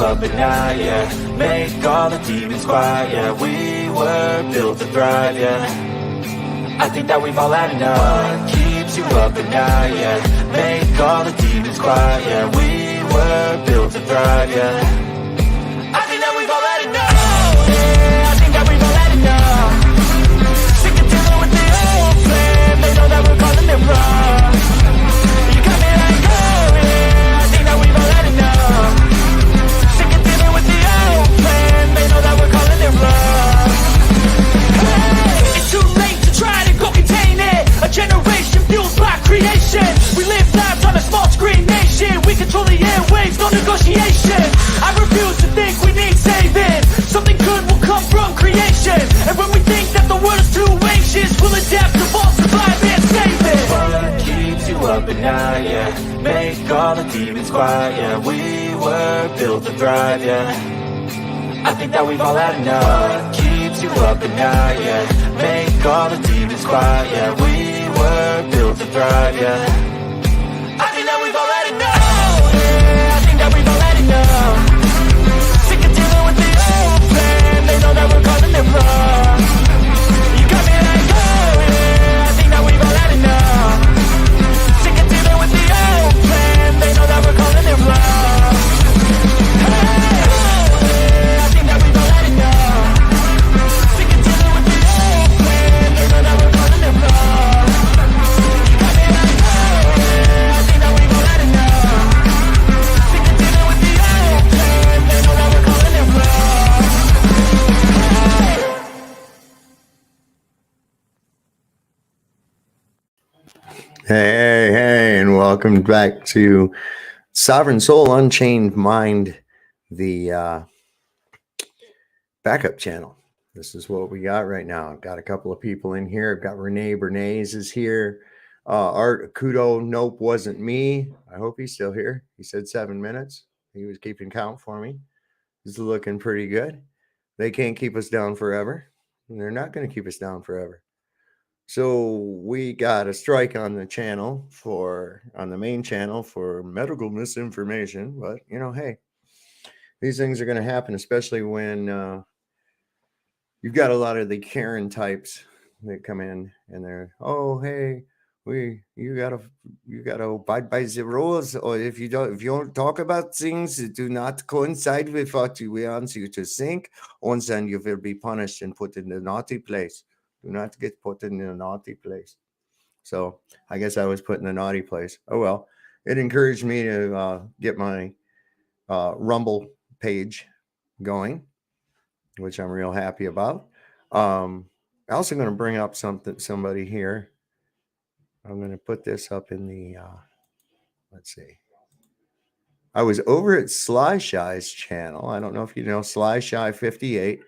Up at night, yeah. Make all the demons quiet, yeah. We were built to thrive, yeah. I think that we've all had enough. What keeps you up at night, yeah. Make all the demons quiet, yeah. We were built to thrive, yeah. I think that we've all had enough. Yeah, I think that we've all had enough. Sick of dealing with the old plan. They know that we're calling it wrong. You got me like, oh yeah. I think that we've all had enough. They know that we're calling it wrong. Hey, it's too late to try to go contain it. A generation fueled by creation. We live lives on a small screen nation. We control the airwaves, no negotiation. I refuse to think we need saving. Something good will come from creation. And when we think that the world is too anxious, we'll adapt, evolve, survive, and save it. What keeps you up at night, yeah. Make all the demons quiet, yeah. We were built to thrive, yeah. I think that we've all had enough. What keeps you up at night, yeah. Make all the demons quiet, yeah. We were built to thrive, yeah. I think that we've all had enough. Yeah, I think that we've all had enough. Sick of dealing with the old plan. They know that we're calling it wrong. You got me like, oh yeah. I think that we've all had enough. Sick of dealing with the old plan. They know that we're calling it wrong. Hey. Hey, and welcome back to Sovereign Soul Unchained Mind, the backup channel. This is what we got right now. I've got a couple of people in here. I've got Renee Bernays is here. Art Akudo, nope, wasn't me. I hope he's still here. He said 7 minutes. He was keeping count for me. He's looking pretty good. They can't keep us down forever, and they're not going to keep us down forever. So we got a strike on the channel on the main channel for medical misinformation. But, hey, these things are going to happen, especially when you've got a lot of the Karen types that come in and they're, oh, hey, you gotta abide by the rules, or if you don't talk about things that do not coincide with what we want you to think, and then you will be punished and put in the naughty place. Do not get put in the naughty place. So I guess I was put in the naughty place. Oh, well, it encouraged me to get my Rumble page going, which I'm real happy about. I'm also going to bring up somebody here. I'm going to put this up in the, let's see. I was over at Sly Shy's channel. I don't know if you know Sly Shy 58.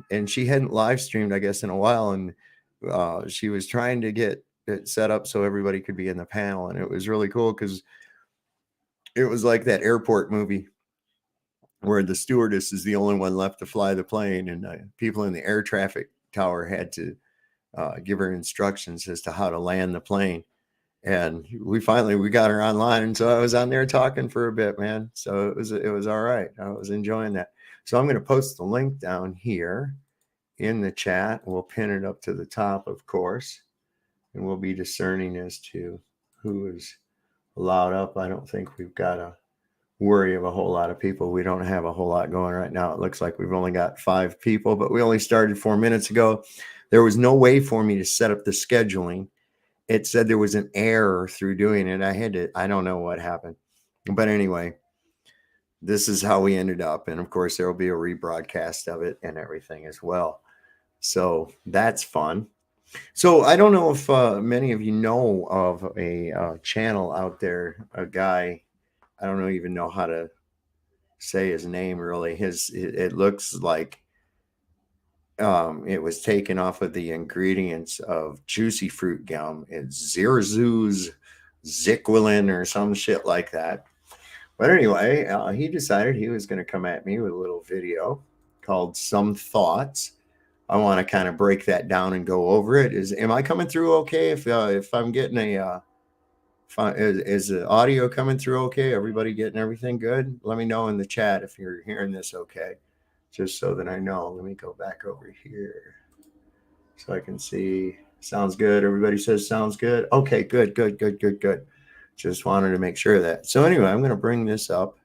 And she hadn't live streamed, I guess, in a while. And she was trying to get it set up so everybody could be in the panel. And it was really cool because it was like that airport movie where the stewardess is the only one left to fly the plane. And people in the air traffic tower had to give her instructions as to how to land the plane. And we got her online. And so I was on there talking for a bit, man. So it was all right. I was enjoying that. So I'm going to post the link down here in the chat. We'll pin it up to the top, of course, and we'll be discerning as to who is allowed up. I don't think we've got to worry of a whole lot of people. We don't have a whole lot going right now. It looks like we've only got 5 people, but we only started 4 minutes ago. There was no way for me to set up the scheduling. It said there was an error through doing it. I don't know what happened, but anyway. This is how we ended up. And of course, there will be a rebroadcast of it and everything as well. So that's fun. So I don't know if many of you know of a channel out there, a guy, I don't know, even know how to say his name really. It looks like it was taken off of the ingredients of juicy fruit gum. It's Zirzu's Ziquilin or some shit like that. But anyway, he decided he was going to come at me with a little video called Some Thoughts. I want to kind of break that down and go over it. Am I coming through okay? If I'm getting is the audio coming through okay? Everybody getting everything good? Let me know in the chat if you're hearing this okay, just so that I know. Let me go back over here so I can see. Sounds good. Everybody says sounds good. Okay, good. Just wanted to make sure of that. So anyway, I'm going to bring this up.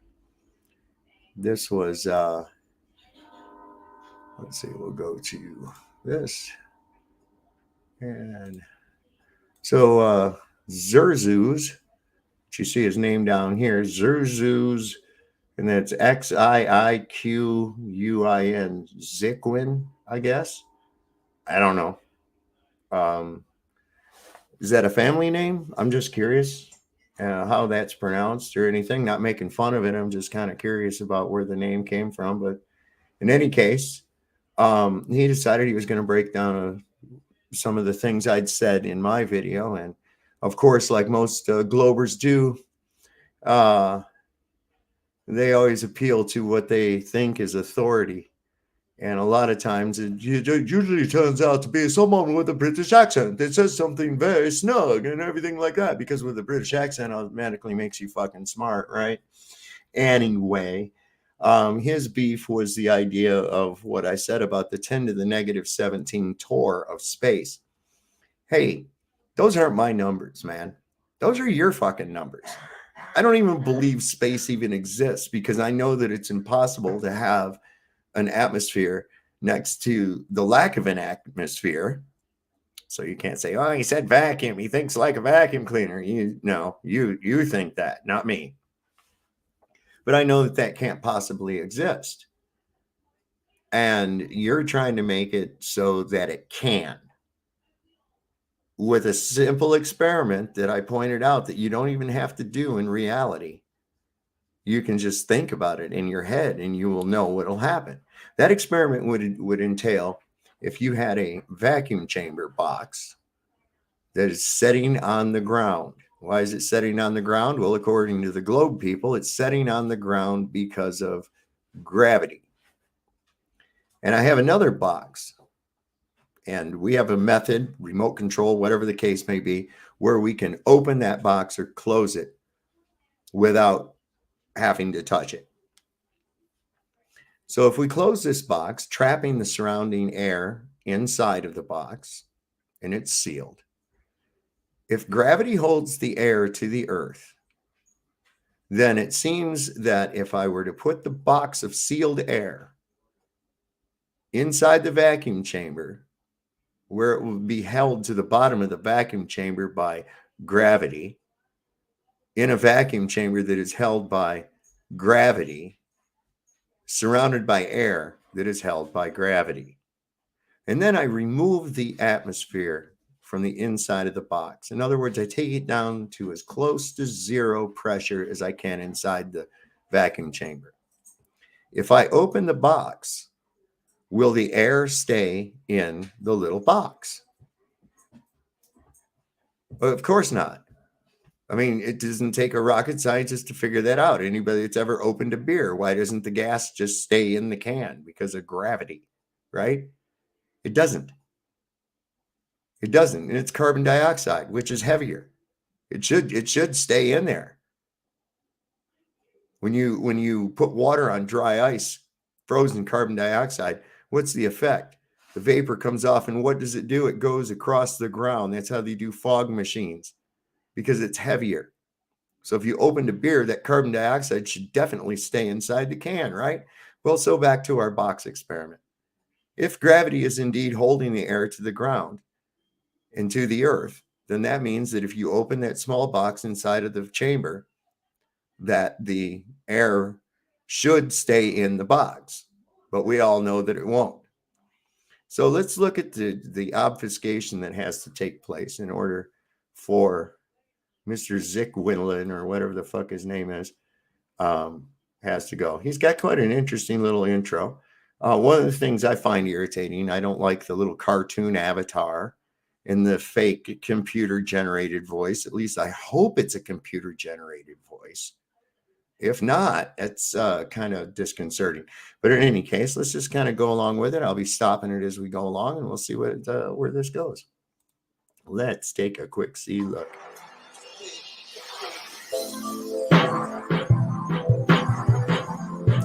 This was let's see, we'll go to this. And so Zirzu's, you see his name down here, Zirzu's, and that's Xiiquin, Ziquin, I guess. I don't know. Is that a family name? I'm just curious how that's pronounced or anything. Not making fun of it. I'm just kind of curious about where the name came from. But in any case, he decided he was going to break down some of the things I'd said in my video. And of course, like most Globers do, they always appeal to what they think is authority. And a lot of times it usually turns out to be someone with a British accent that says something very snug and everything like that, because with a British accent automatically makes you fucking smart, right? Anyway, his beef was the idea of what I said about the 10 to the negative 17 torr of space. Hey, those aren't my numbers, man. Those are your fucking numbers. I don't even believe space even exists, because I know that it's impossible to have an atmosphere next to the lack of an atmosphere. So you can't say, oh, he said vacuum. He thinks like a vacuum cleaner. You think that, not me. But I know that that can't possibly exist. And you're trying to make it so that it can. With a simple experiment that I pointed out that you don't even have to do in reality. You can just think about it in your head and you will know what'll happen. That experiment would entail, if you had a vacuum chamber box that is setting on the ground. Why is it setting on the ground? Well, according to the globe people, it's setting on the ground because of gravity. And I have another box, and we have a method, remote control, whatever the case may be, where we can open that box or close it without having to touch it. So if we close this box, trapping the surrounding air inside of the box, and it's sealed, if gravity holds the air to the earth, then it seems that if I were to put the box of sealed air inside the vacuum chamber, where it would be held to the bottom of the vacuum chamber by gravity, in a vacuum chamber that is held by gravity, surrounded by air that is held by gravity. And then I remove the atmosphere from the inside of the box. In other words, I take it down to as close to zero pressure as I can inside the vacuum chamber. If I open the box, will the air stay in the little box? Well, of course not. I mean, it doesn't take a rocket scientist to figure that out. Anybody that's ever opened a beer, why doesn't the gas just stay in the can? Because of gravity, right? It doesn't. It doesn't. And it's carbon dioxide, which is heavier. It should stay in there. When you put water on dry ice, frozen carbon dioxide, what's the effect? The vapor comes off, and what does it do? It goes across the ground. That's how they do fog machines, because it's heavier. So if you opened a beer, that carbon dioxide should definitely stay inside the can, right? Well, so back to our box experiment. If gravity is indeed holding the air to the ground and to the earth, then that means that if you open that small box inside of the chamber, that the air should stay in the box. But we all know that it won't. So let's look at the obfuscation that has to take place in order for Mr. Zick Winlin, or whatever the fuck his name is, has to go. He's got quite an interesting little intro. One of the things I find irritating, I don't like the little cartoon avatar and the fake computer generated voice. At least I hope it's a computer generated voice. If not, it's kind of disconcerting. But in any case, let's just kind of go along with it. I'll be stopping it as we go along, and we'll see what where this goes. Let's take a quick look.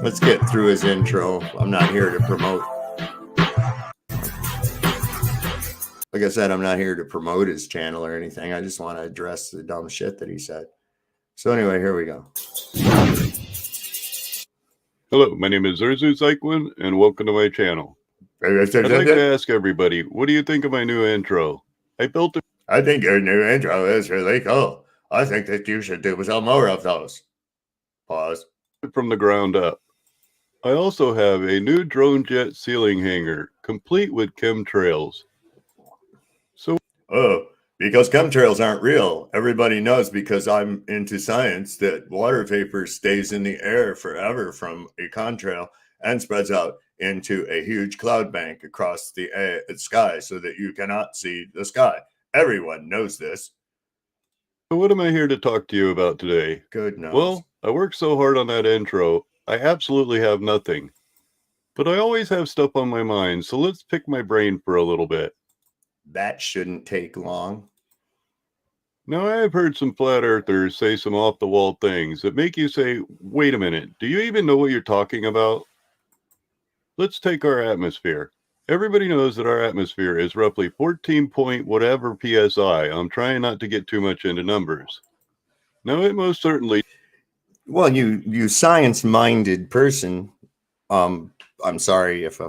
Let's get through his intro. I'm not here to promote. Like I said, I'm not here to promote his channel or anything. I just want to address the dumb shit that he said. So anyway, here we go. Hello, my name is Urzu Zykwin, and welcome to my channel. I'd like to ask everybody, what do you think of my new intro? I think your new intro is really cool. I think that you should do some more of those. Pause. From the ground up. I also have a new drone jet ceiling hanger, complete with chemtrails. Because chemtrails aren't real. Everybody knows, because I'm into science, that water vapor stays in the air forever from a contrail and spreads out into a huge cloud bank across the sky so that you cannot see the sky. Everyone knows this. So what am I here to talk to you about today? Good knows. Well, I worked so hard on that intro, I absolutely have nothing. But I always have stuff on my mind, so let's pick my brain for a little bit. That shouldn't take long. Now, I have heard some flat earthers say some off-the-wall things that make you say, wait a minute, do you even know what you're talking about? Let's take our atmosphere. Everybody knows that our atmosphere is roughly 14 point whatever PSI. I'm trying not to get too much into numbers. Now, it most certainly... Well, you science-minded person, I'm sorry if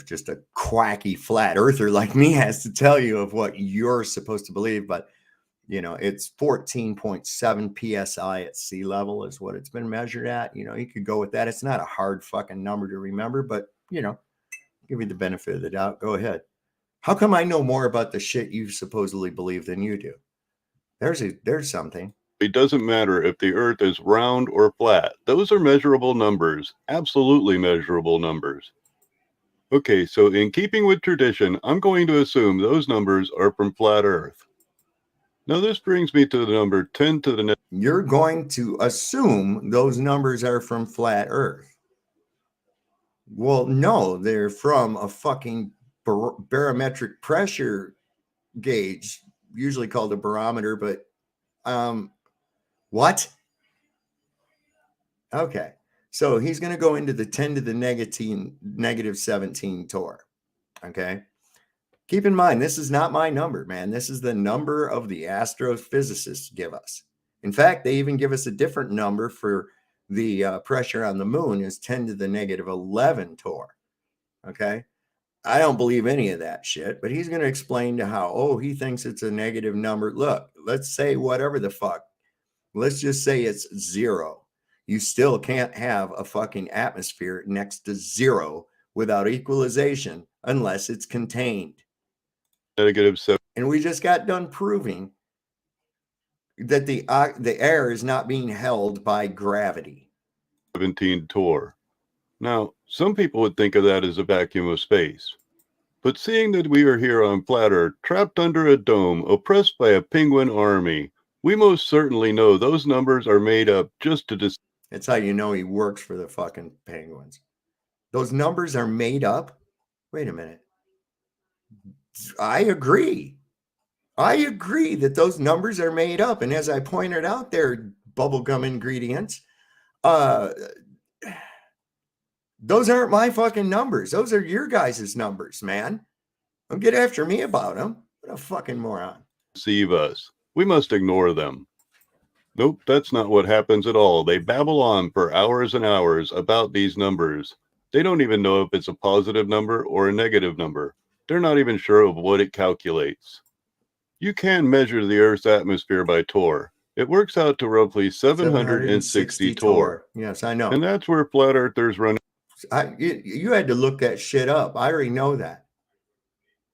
just a quacky flat earther like me has to tell you of what you're supposed to believe, but you know, it's 14.7 psi at sea level is what it's been measured at. You know, you could go with that. It's not a hard fucking number to remember, but you know, give you the benefit of the doubt. Go ahead. How come I know more about the shit you supposedly believe than you do? There's something. It doesn't matter if the earth is round or flat. Those are measurable numbers, absolutely measurable numbers. Okay, so in keeping with tradition, I'm going to assume those numbers are from flat earth. Now this brings me to the number 10 to the... You're going to assume those numbers are from flat earth. Well, no, they're from a fucking barometric pressure gauge, usually called a barometer, but what? Okay. So he's going to go into the 10 to the negative 17 torr. Okay. Keep in mind, this is not my number, man. This is the number of the astrophysicists give us. In fact, they even give us a different number for the pressure on the moon is 10 to the negative 11 torr. Okay. I don't believe any of that shit, but he's going to explain to how, he thinks it's a negative number. Look, let's say whatever the fuck. Let's just say it's 0. You still can't have a fucking atmosphere next to 0 without equalization unless it's contained. -7. And we just got done proving that the air is not being held by gravity. 17 torr. Now, some people would think of that as a vacuum of space. But seeing that we are here on flat Earth, trapped under a dome, oppressed by a penguin army, we most certainly know those numbers are made up just to... That's how you know he works for the fucking penguins. Those numbers are made up? Wait a minute. I agree. I agree that those numbers are made up. And as I pointed out, they're bubblegum ingredients. Those aren't my fucking numbers. Those are your guys' numbers, man. Don't get after me about them. What a fucking moron. Deceive us. We must ignore them. Nope, that's not what happens at all. They babble on for hours and hours about these numbers. They don't even know if it's a positive number or a negative number. They're not even sure of what it calculates. You can measure the Earth's atmosphere by torr. It works out to roughly 760 torr. Yes, I know. And that's where flat earthers run. You had to look that shit up. I already know that.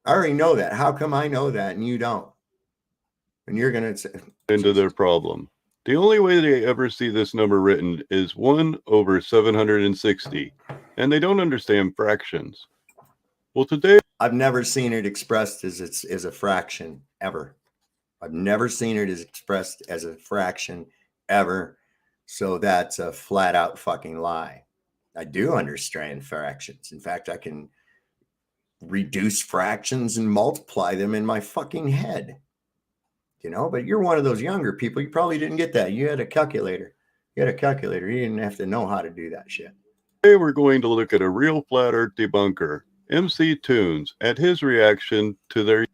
I already know that. How come I know that and you don't? And you're going to say, into their problem. The only way they ever see this number written is 1/760, and they don't understand fractions. Well, today I've never seen it expressed as a fraction ever. I've never seen it as expressed as a fraction ever. So that's a flat out fucking lie. I do understand fractions. In fact, I can reduce fractions and multiply them in my fucking head. You know, but you're one of those younger people. You probably didn't get that. You had a calculator. You didn't have to know how to do that shit. Today we're going to look at a real flat earth debunker, MC Tunes, at his reaction to their...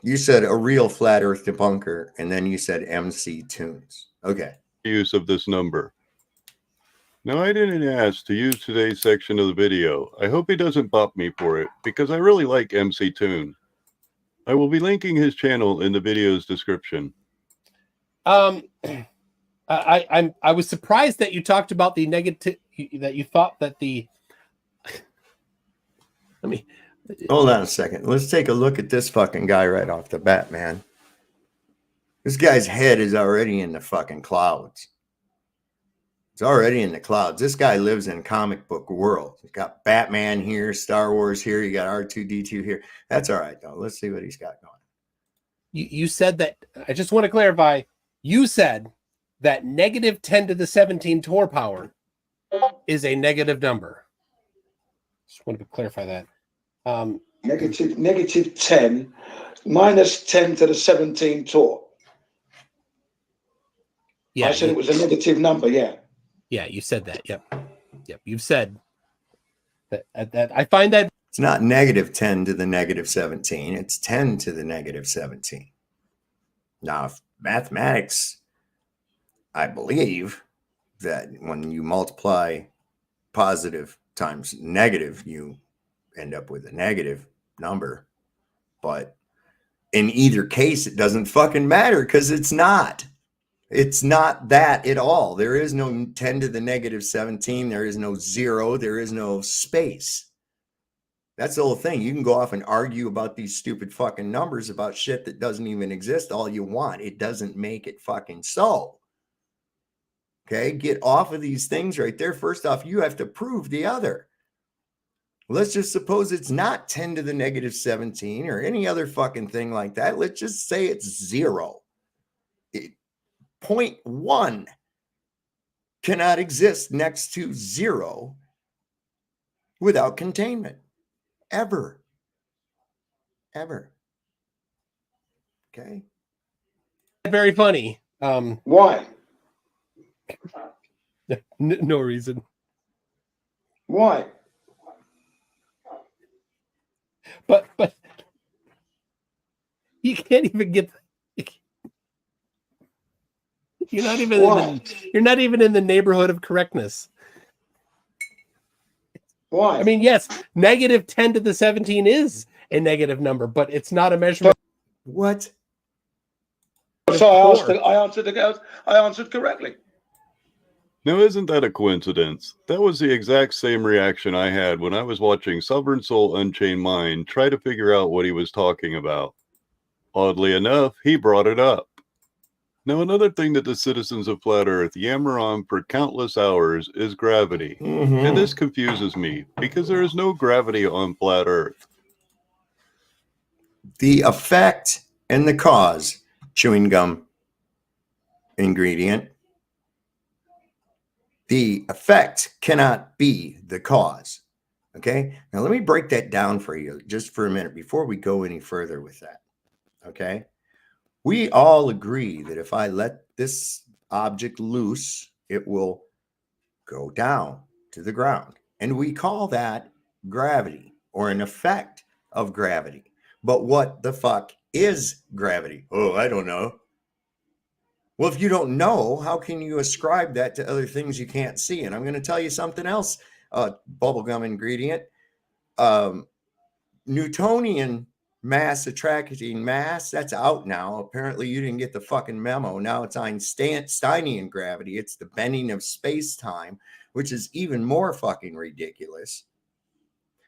You said a real flat earth debunker, and then you said MC Tunes. Okay. use of this number. Now, I didn't ask to use today's section of the video. I hope he doesn't bop me for it, because I really like MC Tune. I will be linking his channel in the video's description. I was surprised that you talked about the negative, that you thought that the... Let me... Hold on a second. Let's take a look at this fucking guy right off the bat, man. This guy's head is already in the fucking clouds. It's already in the clouds. This guy lives in comic book world. He's got Batman here, Star Wars here. You got R2-D2 here. That's all right, though. Let's see what he's got going. You said that, I just want to clarify, you said that negative 10 to the 17 torr power is a negative number. Just wanted to clarify that. Negative 10 minus 10 to the 17 torr. Yeah, I said it was a negative number, yeah. Yeah, you said that. Yep. You've said that. I find that It's not negative 10 to the negative 17. It's 10 to the negative 17. Now, mathematics, I believe that when you multiply positive times negative, you end up with a negative number. But in either case, it doesn't fucking matter because it's not. It's not that at all. There is no 10 to the negative 17. There is no zero. There is no space. That's the whole thing. You can go off and argue about these stupid fucking numbers about shit that doesn't even exist all you want. It doesn't make it fucking so. Okay, get off of these things right there. First off, you have to prove the other. Let's just suppose it's not 10 to the negative 17 or any other fucking thing like that. Let's just say it's zero. 0.1 cannot exist next to zero without containment. Ever. Okay. very funny. Why? No reason. Why? But you can't even get. You're not even. You're not even in the neighborhood of correctness. Why? I mean, yes, negative 10 to the 17 is a negative number, but it's not a measurement. What? So I answered correctly. Now, isn't that a coincidence? That was the exact same reaction I had when I was watching Sovereign Soul Unchained Mind try to figure out what he was talking about. Oddly enough, he brought it up. Now, another thing that the citizens of Flat Earth yammer on for countless hours is gravity. And this confuses me because there is no gravity on Flat Earth. The effect and the cause, chewing gum ingredient. The effect cannot be the cause. Okay. Now let me break that down for you just for a minute before we go any further with that. Okay. We all agree that if I let this object loose, it will go down to the ground. And we call that gravity or an effect of gravity. But what the fuck is gravity? Oh, I don't know. Well, if you don't know, how can you ascribe that to other things you can't see? And I'm going to tell you something else, bubblegum ingredient. Newtonian mass attracting mass, that's out now. Apparently you didn't get the fucking memo. Now it's Einsteinian gravity. It's the bending of space-time, which is even more fucking ridiculous.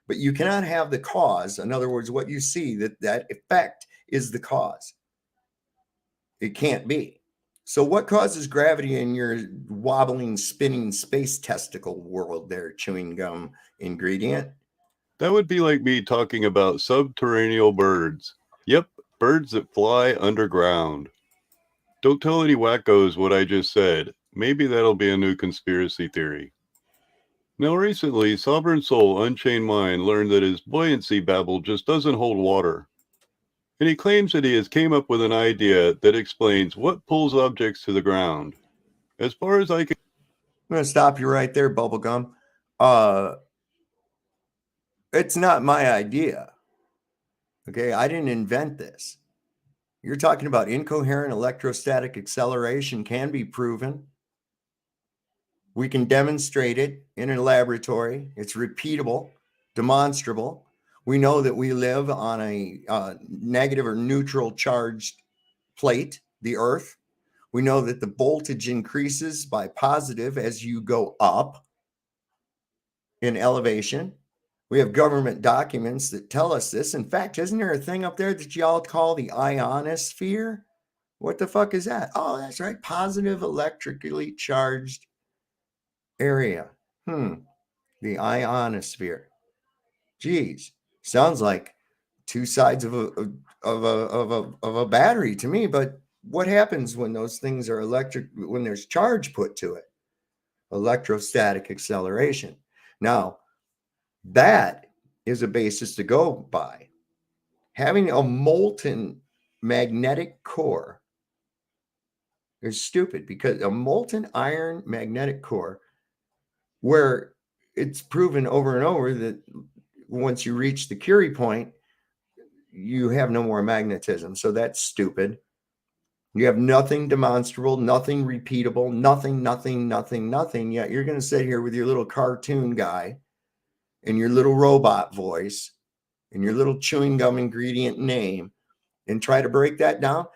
but you cannot have the cause. In other words, what you see, that effect is the cause. It can't be. So what causes gravity in your wobbling, spinning space testicle world there, chewing gum ingredient? That would be like me talking about subterranean birds. Yep, birds that fly underground. Don't tell any wackos what I just said. Maybe that'll be a new conspiracy theory. Now recently, Sovereign Soul Unchained Mind learned that his buoyancy babble just doesn't hold water. And he claims that he has came up with an idea that explains what pulls objects to the ground. As far as I can... I'm going to stop you right there, Bubblegum. It's not my idea. Okay, I didn't invent this. You're talking about incoherent electrostatic acceleration can be proven. We can demonstrate it in a laboratory. It's repeatable, demonstrable. We know that we live on a negative or neutral charged plate, the Earth. We know that the voltage increases by positive as you go up in elevation. We have government documents that tell us this. In fact, isn't there a thing up there that y'all call the ionosphere? What the fuck is that? Oh, that's right. Positive electrically charged area. The ionosphere. Geez, sounds like two sides of a battery to me. But what happens when those things are electric? When there's charge put to it? Electrostatic acceleration. Now, that is a basis to go by. Having a molten magnetic core is stupid, because a molten iron magnetic core, where it's proven over and over that once you reach the Curie point, you have no more magnetism. So that's stupid. You have nothing demonstrable, nothing repeatable, nothing. Yet you're going to sit here with your little cartoon guy and your little robot voice and your little chewing gum ingredient name and try to break that down.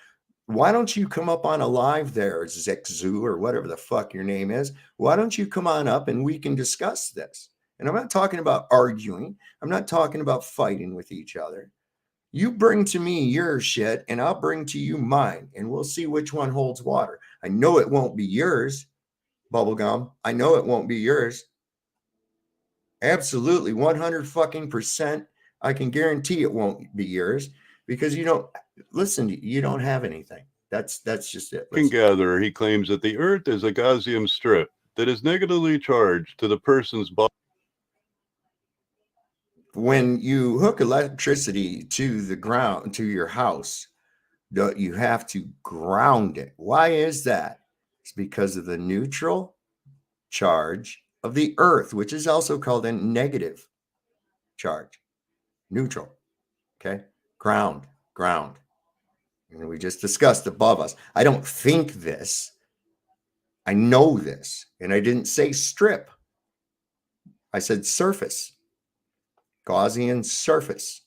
Why don't you come up on a live there, Zexu, or whatever the fuck your name is? Why don't you come on up and we can discuss this? And I'm not talking about arguing. I'm not talking about fighting with each other. You bring to me your shit and I'll bring to you mine, and we'll see which one holds water. I know it won't be yours, Bubblegum. I know it won't be yours. Absolutely, 100% I can guarantee it won't be yours, because you don't listen. You don't have anything. That's just it. can gather, he claims that the Earth is a Gaussian strip that is negatively charged to the person's body. When you hook electricity to the ground, to your house, you have to ground it. Why is that? It's because of the neutral charge of the Earth, which is also called a negative charge. Neutral. Okay. Ground. And we just discussed above us. I don't think this. I know this. And I didn't say strip. I said surface. Gaussian surface.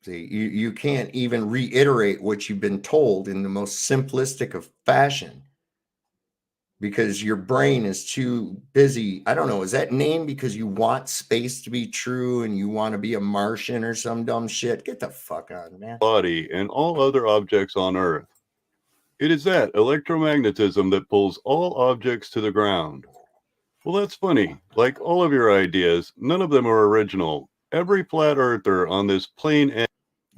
See, you can't even reiterate what you've been told in the most simplistic of fashion, because your brain is too busy. I don't know. Is that named because you want space to be true and you want to be a Martian or some dumb shit? Get the fuck on, man. Body and all other objects on Earth. It is that electromagnetism that pulls all objects to the ground. Well, that's funny. Like all of your ideas, none of them are original. Every flat earther on this plane end.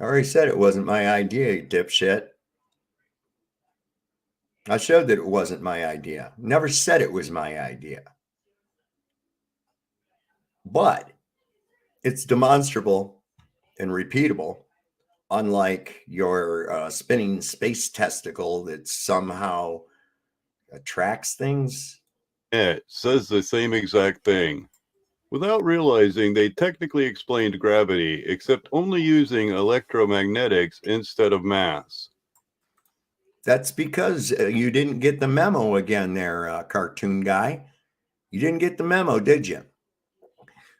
I already said it wasn't my idea, you dipshit. I showed that it wasn't my idea. Never said it was my idea. But it's demonstrable and repeatable, unlike your spinning space testicle that somehow attracts things. It says the same exact thing. Without realizing they technically explained gravity, except only using electromagnetics instead of mass. That's because you didn't get the memo again there, cartoon guy. You didn't get the memo, did you?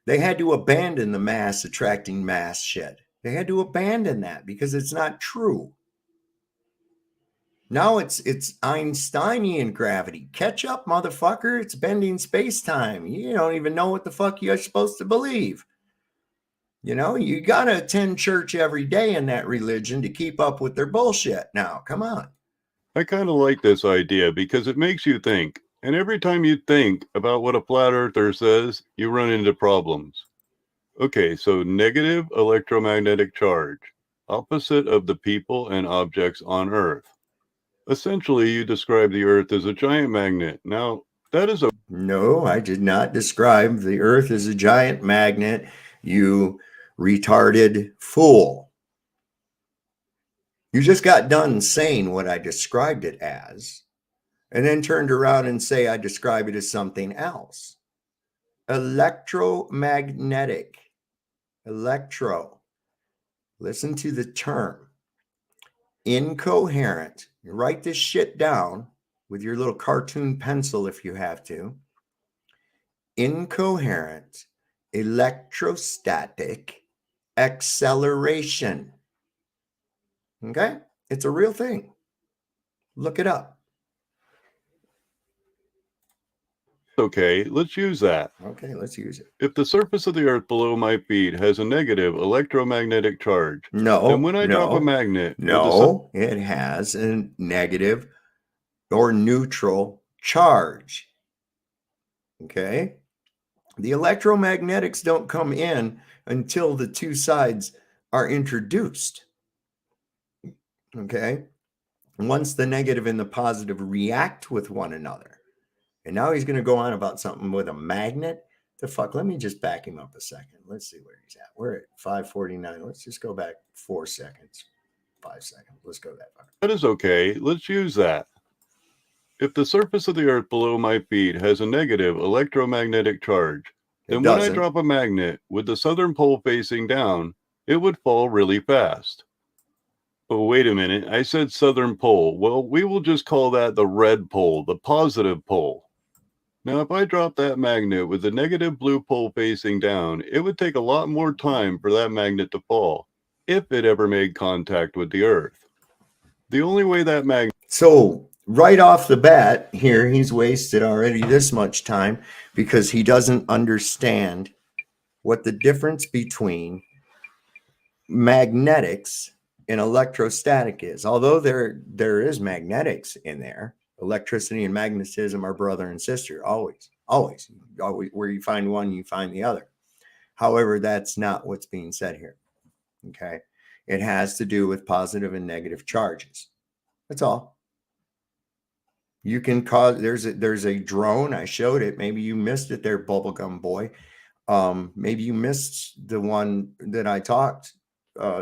They had to abandon the mass attracting mass shit. They had to abandon that because it's not true. Now it's Einsteinian gravity. Catch up, motherfucker. It's bending space-time. You don't even know what the fuck you're supposed to believe. You know, you got to attend church every day in that religion to keep up with their bullshit. Now, come on. I kind of like this idea because it makes you think. And every time you think about what a flat earther says, you run into problems. Okay, so negative electromagnetic charge, opposite of the people and objects on Earth. Essentially, you describe the Earth as a giant magnet. Now, that is a... No, I did not describe the Earth as a giant magnet, you retarded fool. You just got done saying what I described it as, and then turned around and say I describe it as something else. Electromagnetic. Electro. Listen to the term. Incoherent. You write this shit down with your little cartoon pencil if you have to. Incoherent electrostatic acceleration. Okay? It's a real thing. Look it up. Okay, let's use that. Okay, let's use it. If the surface of the Earth below my feet has a negative electromagnetic charge, No. then when I drop a magnet... No, it has a negative or neutral charge. Okay? The electromagnetics don't come in until the two sides are introduced. Okay? Once the negative and the positive react with one another. And now he's going to go on about something with a magnet. The fuck? Let me just back him up a second. Let's see where he's at. We're at 5:49. Let's just go back 4 seconds. 5 seconds. Let's go that far. That is okay. Let's use that. If the surface of the Earth below my feet has a negative electromagnetic charge, then when I drop a magnet with the southern pole facing down, it would fall really fast. But wait a minute, I said southern pole. Well, we will just call that the red pole, the positive pole. Now, if I drop that magnet with the negative blue pole facing down, it would take a lot more time for that magnet to fall, if it ever made contact with the Earth. The only way that magnet... So, right off the bat here, he's wasted already this much time because he doesn't understand what the difference between magnetics and electrostatic is. Although there is magnetics in there, electricity and magnetism are brother and sister, always. Where you find one, you find the other. However, that's not what's being said here. Okay. It has to do with positive and negative charges. That's all. You can cause, there's a drone. I showed it. Maybe you missed it there, Bubblegum Boy. Maybe you missed the one that I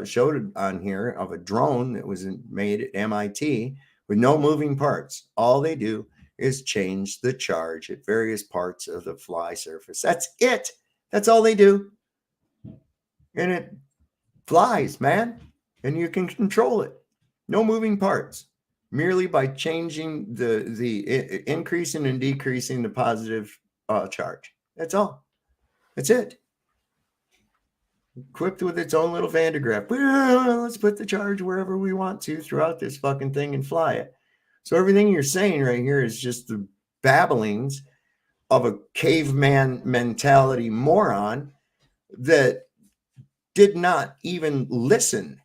showed it on here of a drone that was made at MIT with no moving parts. All they do is change the charge at various parts of the fly surface. That's it. That's all they do. And it flies, man. And you can control it. No moving parts. Merely by changing the increasing and decreasing the positive charge. That's all. That's it. Equipped with its own little Van de Graaff. Well, let's put the charge wherever we want to throughout this fucking thing and fly it. So everything you're saying right here is just the babblings of a caveman mentality moron that did not even listen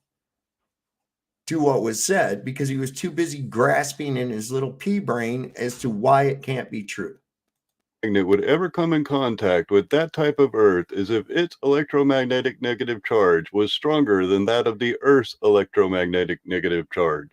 to what was said because he was too busy grasping in his little pea brain as to why it can't be true. Magnet would ever come in contact with that type of Earth is if its electromagnetic negative charge was stronger than that of the Earth's electromagnetic negative charge.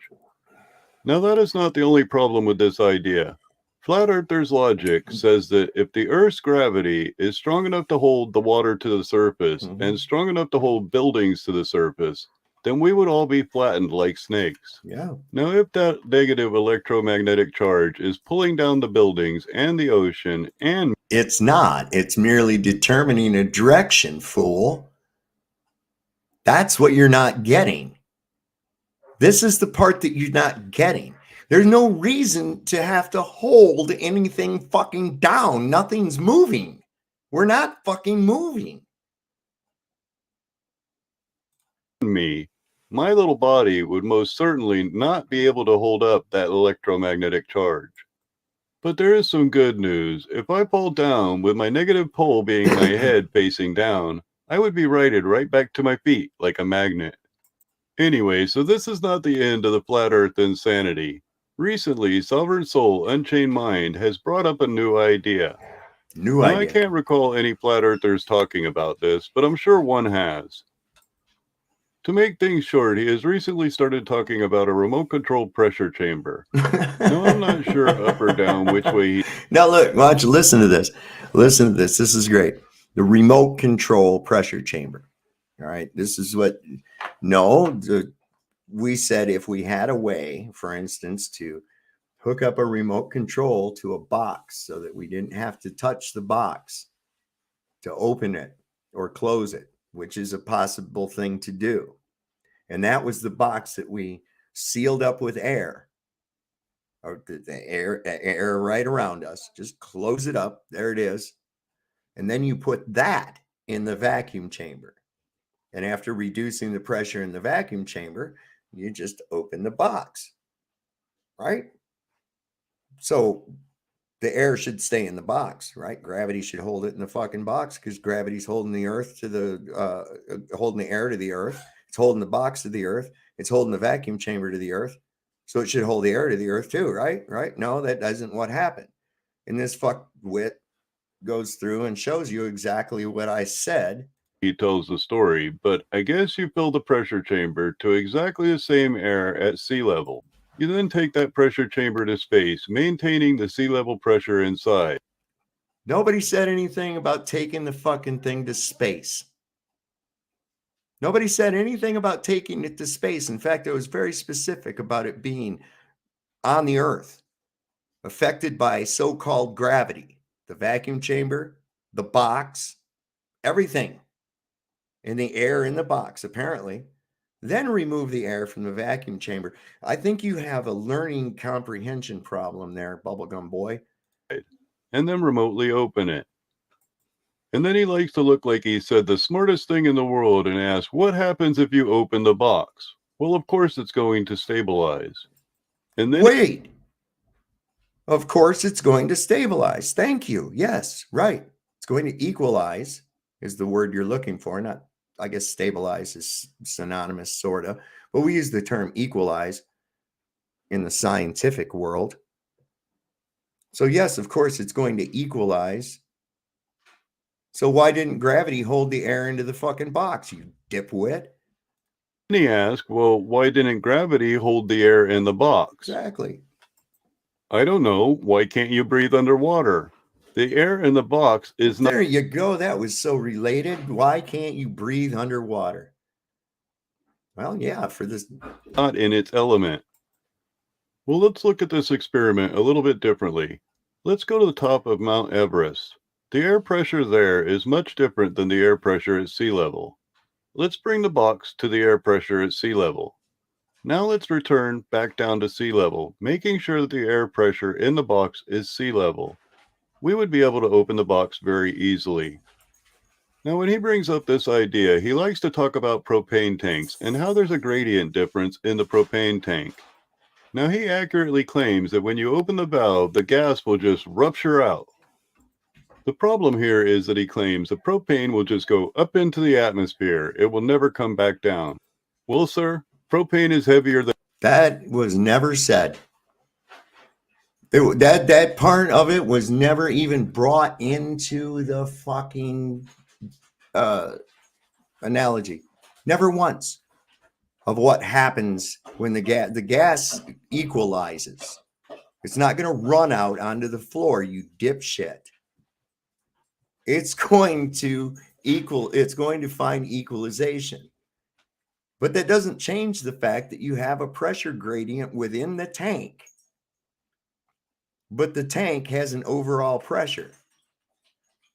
Now, that is not the only problem with this idea. Flat Earthers' logic says that if the Earth's gravity is strong enough to hold the water to the surface and strong enough to hold buildings to the surface, then we would all be flattened like snakes. Yeah. Now, if that negative electromagnetic charge is pulling down the buildings and the ocean and... It's not. It's merely determining a direction, fool. That's what you're not getting. This is the part that you're not getting. There's no reason to have to hold anything fucking down. Nothing's moving. We're not fucking moving. me my little body would most certainly not be able to hold up that electromagnetic charge. But there is some good news. If I fall down with my negative pole being my head facing down, I would be righted right back to my feet like a magnet. Anyway, so this is not the end of the flat earth insanity. Recently, Sovereign Soul Unchained Mind has brought up a new idea. New Now, I idea. can't recall any flat earthers talking about this, but I'm sure one has. To make things short, he has recently started talking about a remote control pressure chamber. Now, I'm not sure up or down which way he... Now look, why don't you listen to this? Listen to this. This is great. The remote control pressure chamber. All right. This is what, we said if we had a way, for instance, to hook up a remote control to a box so that we didn't have to touch the box to open it or close it, which is a possible thing to do. And that was the box that we sealed up with air, or the air right around us. Just close it up. There it is. And then you put that in the vacuum chamber. And after reducing the pressure in the vacuum chamber, you just open the box, right? So the air should stay in the box, right? Gravity should hold it in the fucking box because gravity's holding the earth to the, holding the air to the earth. It's holding the box to the earth. It's holding the vacuum chamber to the earth. So it should hold the air to the earth too, right? Right? No, that isn't what happened. And this fuckwit goes through and shows you exactly what I said. He tells the story, but I guess you fill the pressure chamber to exactly the same air at sea level. You then take that pressure chamber to space, maintaining the sea level pressure inside. Nobody said anything about taking the fucking thing to space. Nobody said anything about taking it to space. In fact, it was very specific about it being on the earth, affected by so-called gravity, the vacuum chamber, the box, everything. And the air in the box, apparently. Then remove the air from the vacuum chamber. I think you have a learning comprehension problem there, Bubblegum Boy. And then remotely open it. And then he likes to look like he said the smartest thing in the world and ask, what happens if you open the box? Well, of course it's going to stabilize. And then... Wait. Of course it's going to stabilize. Thank you. Yes, right. It's going to equalize is the word you're looking for. Not, I guess stabilize is synonymous, sort of. But we use the term equalize in the scientific world. So yes, of course it's going to equalize. So why didn't gravity hold the air into the fucking box, you dipwit? And he asked, well, why didn't gravity hold the air in the box? Exactly. I don't know. Why can't you breathe underwater? The air in the box is not... There you go. That was so related. Why can't you breathe underwater? Well, yeah, for this. Not in its element. Well, let's look at this experiment a little bit differently. Let's go to the top of Mount Everest. The air pressure there is much different than the air pressure at sea level. Let's bring the box to the air pressure at sea level. Now let's return back down to sea level, making sure that the air pressure in the box is sea level. We would be able to open the box very easily. Now, when he brings up this idea, he likes to talk about propane tanks and how there's a gradient difference in the propane tank. Now, he accurately claims that when you open the valve, the gas will just rupture out. The problem here is that he claims the propane will just go up into the atmosphere. It will never come back down. Well, sir, propane is heavier than... That was never said. That part of it was never even brought into the fucking analogy. Never once. Of what happens when the gas equalizes. It's not going to run out onto the floor, you dipshit. It's going to find equalization. But that doesn't change the fact that you have a pressure gradient within the tank. But the tank has an overall pressure.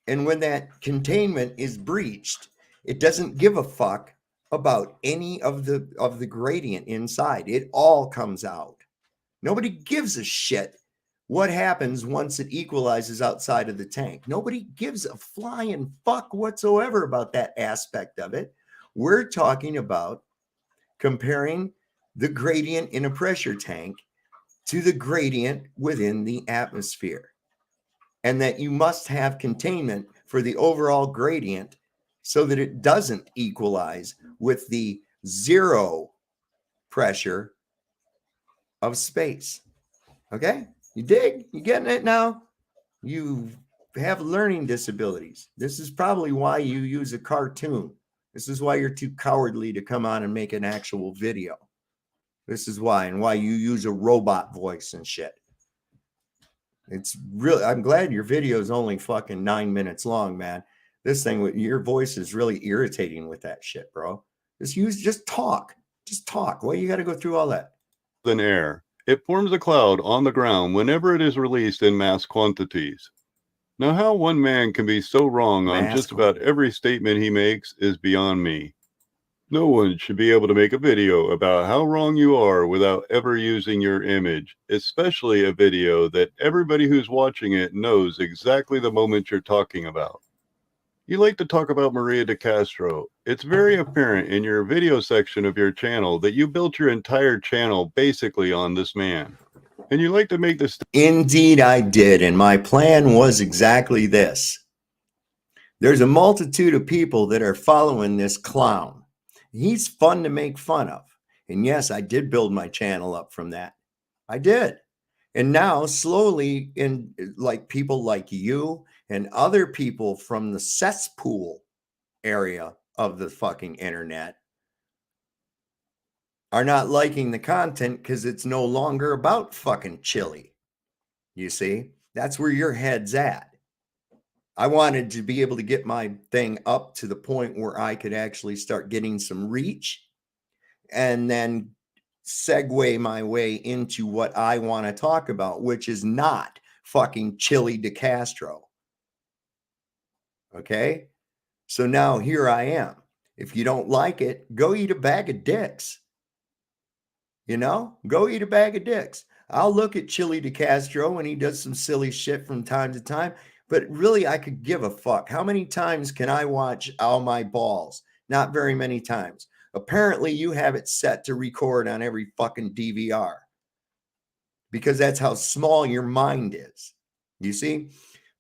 And when that containment is breached, it doesn't give a fuck about any of the gradient inside. It all comes out. Nobody gives a shit what happens once it equalizes outside of the tank. Nobody gives a flying fuck whatsoever about that aspect of it. We're talking about comparing the gradient in a pressure tank to the gradient within the atmosphere, and that you must have containment for the overall gradient so that it doesn't equalize with the zero pressure of space. Okay? You dig? You getting it now? You have learning disabilities. This is probably why you use a cartoon. This is why you're too cowardly to come on and make an actual video. This is why, and why you use a robot voice and shit. It's really, I'm glad your video is only fucking 9 minutes long, man. This thing with your voice is really irritating with that shit, bro. Just talk. Just talk. Why you got to go through all that? Than air. It forms a cloud on the ground whenever it is released in mass quantities. Now, how one man can be so wrong on just about every statement he makes is beyond me. No one should be able to make a video about how wrong you are without ever using your image, especially a video that everybody who's watching it knows exactly the moment you're talking about. You like to talk about Maria de Castro. It's very apparent in your video section of your channel that you built your entire channel basically on this man. And you like to make this... Indeed, I did. And my plan was exactly this. There's a multitude of people that are following this clown. He's fun to make fun of. And yes, I did build my channel up from that. I did. And now slowly, in like people like you and other people from the cesspool area of the fucking internet are not liking the content because it's no longer about fucking chili. You see, that's where your head's at. I wanted to be able to get my thing up to the point where I could actually start getting some reach and then segue my way into what I want to talk about, which is not fucking Chili de Castro. Okay? So now here I am. If you don't like it, go eat a bag of dicks. You know, go eat a bag of dicks. I'll look at Chili de Castro when he does some silly shit from time to time, but really I could give a fuck. How many times can I watch All My Balls? Not very many times. Apparently you have it set to record on every fucking DVR because that's how small your mind is. You see,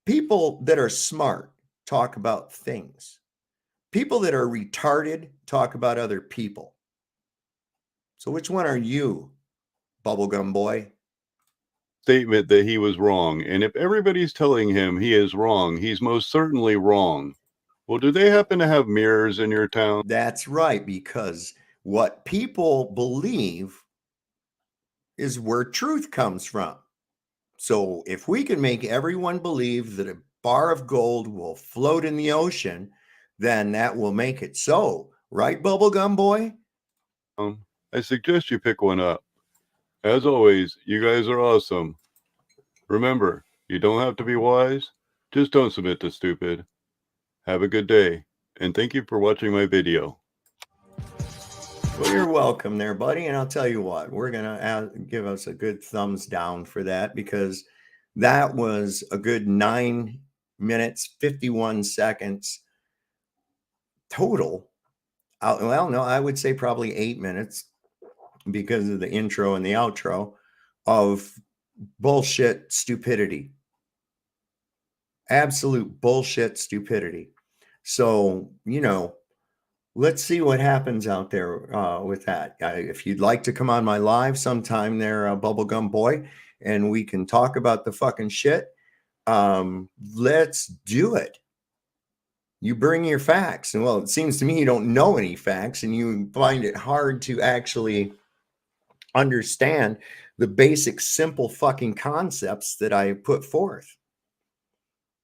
people that are smart talk about things. People that are retarded talk about other people. So which one are you, bubblegum boy? Statement that he was wrong. And if everybody's telling him he is wrong, he's most certainly wrong. Well, do they happen to have mirrors in your town? That's right, because what people believe is where truth comes from. So if we can make everyone believe that a bar of gold will float in the ocean, then that will make it so. Right, bubblegum boy? I suggest you pick one up. As always, you guys are awesome. Remember, you don't have to be wise. Just don't submit to stupid. Have a good day, and thank you for watching my video. Well, you're welcome there, buddy. And I'll tell you what, we're going to give us a good thumbs down for that because that was a good 9 minutes, 51 seconds total. Well, no, I would say probably 8 minutes because of the intro and the outro of bullshit stupidity. Absolute bullshit stupidity. So, you know, let's see what happens out there with that. If you'd like to come on my live sometime there, bubblegum boy, and we can talk about the fucking shit, let's do it. You bring your facts. And well, it seems to me you don't know any facts and you find it hard to actually understand the basic, simple fucking concepts that I put forth.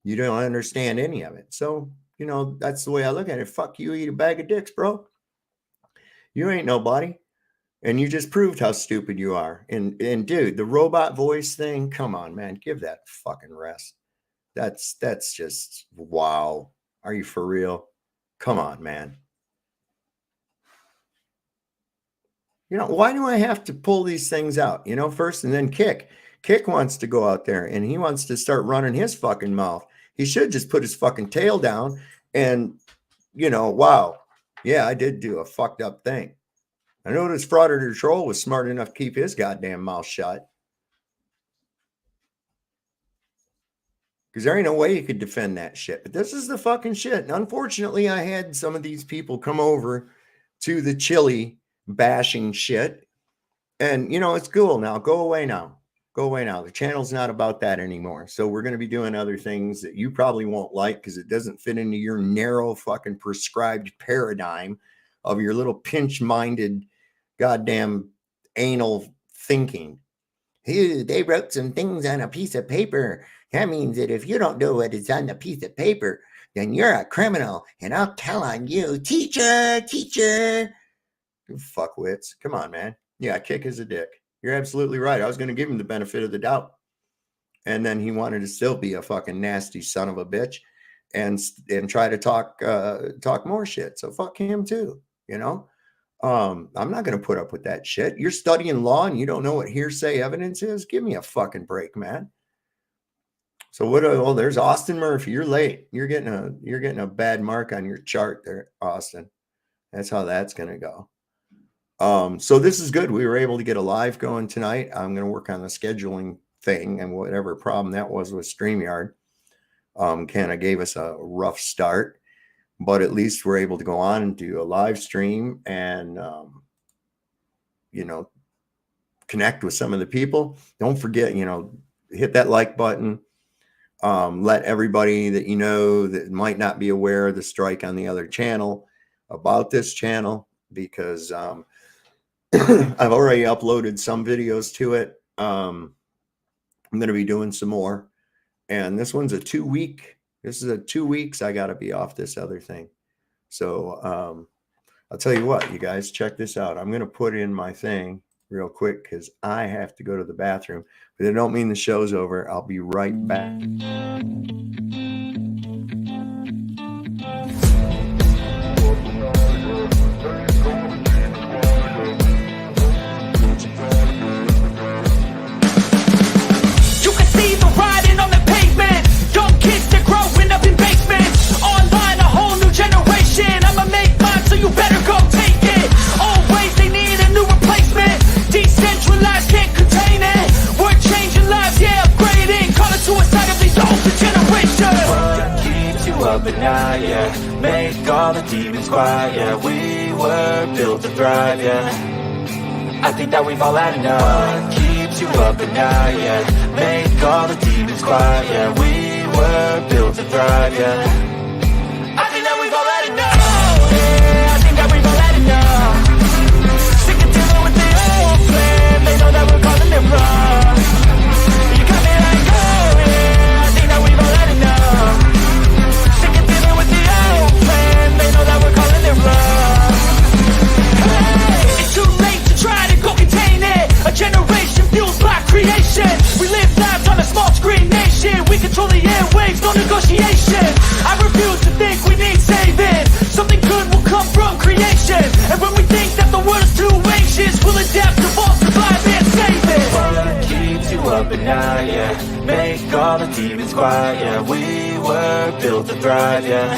You don't understand any of it. So, you know, that's the way I look at it. Fuck you, eat a bag of dicks, bro. You ain't nobody. And you just proved how stupid you are. And dude, the robot voice thing, come on, man, give that fucking rest. That's just, wow. Are you for real? Come on, man. You know, why do I have to pull these things out? You know, first and then Kick. Kick wants to go out there and he wants to start running his fucking mouth. He should just put his fucking tail down and, you know, wow. Yeah, I did do a fucked up thing. I know this Frauditor Troll was smart enough to keep his goddamn mouth shut. Because there ain't no way you could defend that shit. But this is the fucking shit. And unfortunately, I had some of these people come over to the chili bashing shit. And, you know, it's cool now. Go away now. Go away now. The channel's not about that anymore. So we're going to be doing other things that you probably won't like because it doesn't fit into your narrow fucking prescribed paradigm of your little pinch-minded goddamn anal thinking. Hey, they wrote some things on a piece of paper. That means that if you don't do what is on the piece of paper, then you're a criminal, and I'll tell on you. Teacher, teacher. You fuckwits. Come on, man. Yeah, kick is a dick. You're absolutely right. I was going to give him the benefit of the doubt. And then he wanted to still be a fucking nasty son of a bitch and try to talk more shit. So fuck him too, you know? I'm not going to put up with that shit. You're studying law and you don't know what hearsay evidence is? Give me a fucking break, man. So what? Oh, there's Austin Murphy. You're late. You're getting a bad mark on your chart there, Austin. That's how that's going to go. So this is good. We were able to get a live going tonight. I'm going to work on the scheduling thing and whatever problem that was with StreamYard. Kind of gave us a rough start, but at least we're able to go on and do a live stream and, you know, connect with some of the people. Don't forget, you know, hit that like button. Let everybody that you know that might not be aware of the strike on the other channel about this channel, because I've already uploaded some videos to it. I'm going to be doing some more. And this one's a 2 week. This is a 2 weeks. I got to be off this other thing. So I'll tell you what, you guys, check this out. I'm going to put in my thing real quick because I have to go to the bathroom. But it don't mean the show's over. I'll be right back. I'ma make mine, so you better go take it. Always they need a new replacement. Decentralized, can't contain it. We're changing lives, yeah, upgrading. Call it suicide of these older generations. What keeps you up at night, yeah? Make all the demons quiet, yeah. We were built to thrive, yeah. I think that we've all had enough. What keeps you up at night, yeah? Make all the demons quiet, yeah. We were built to thrive, yeah. Generation fueled by creation. We live lives on a small screen nation. We control the airwaves, no negotiation. I refuse to think we need saving. Something good will come from creation. And when we think that the world is too anxious, we'll adapt to both survive and save it. What keeps you up at night, yeah? Make all the demons quiet, yeah. We were built to thrive, yeah.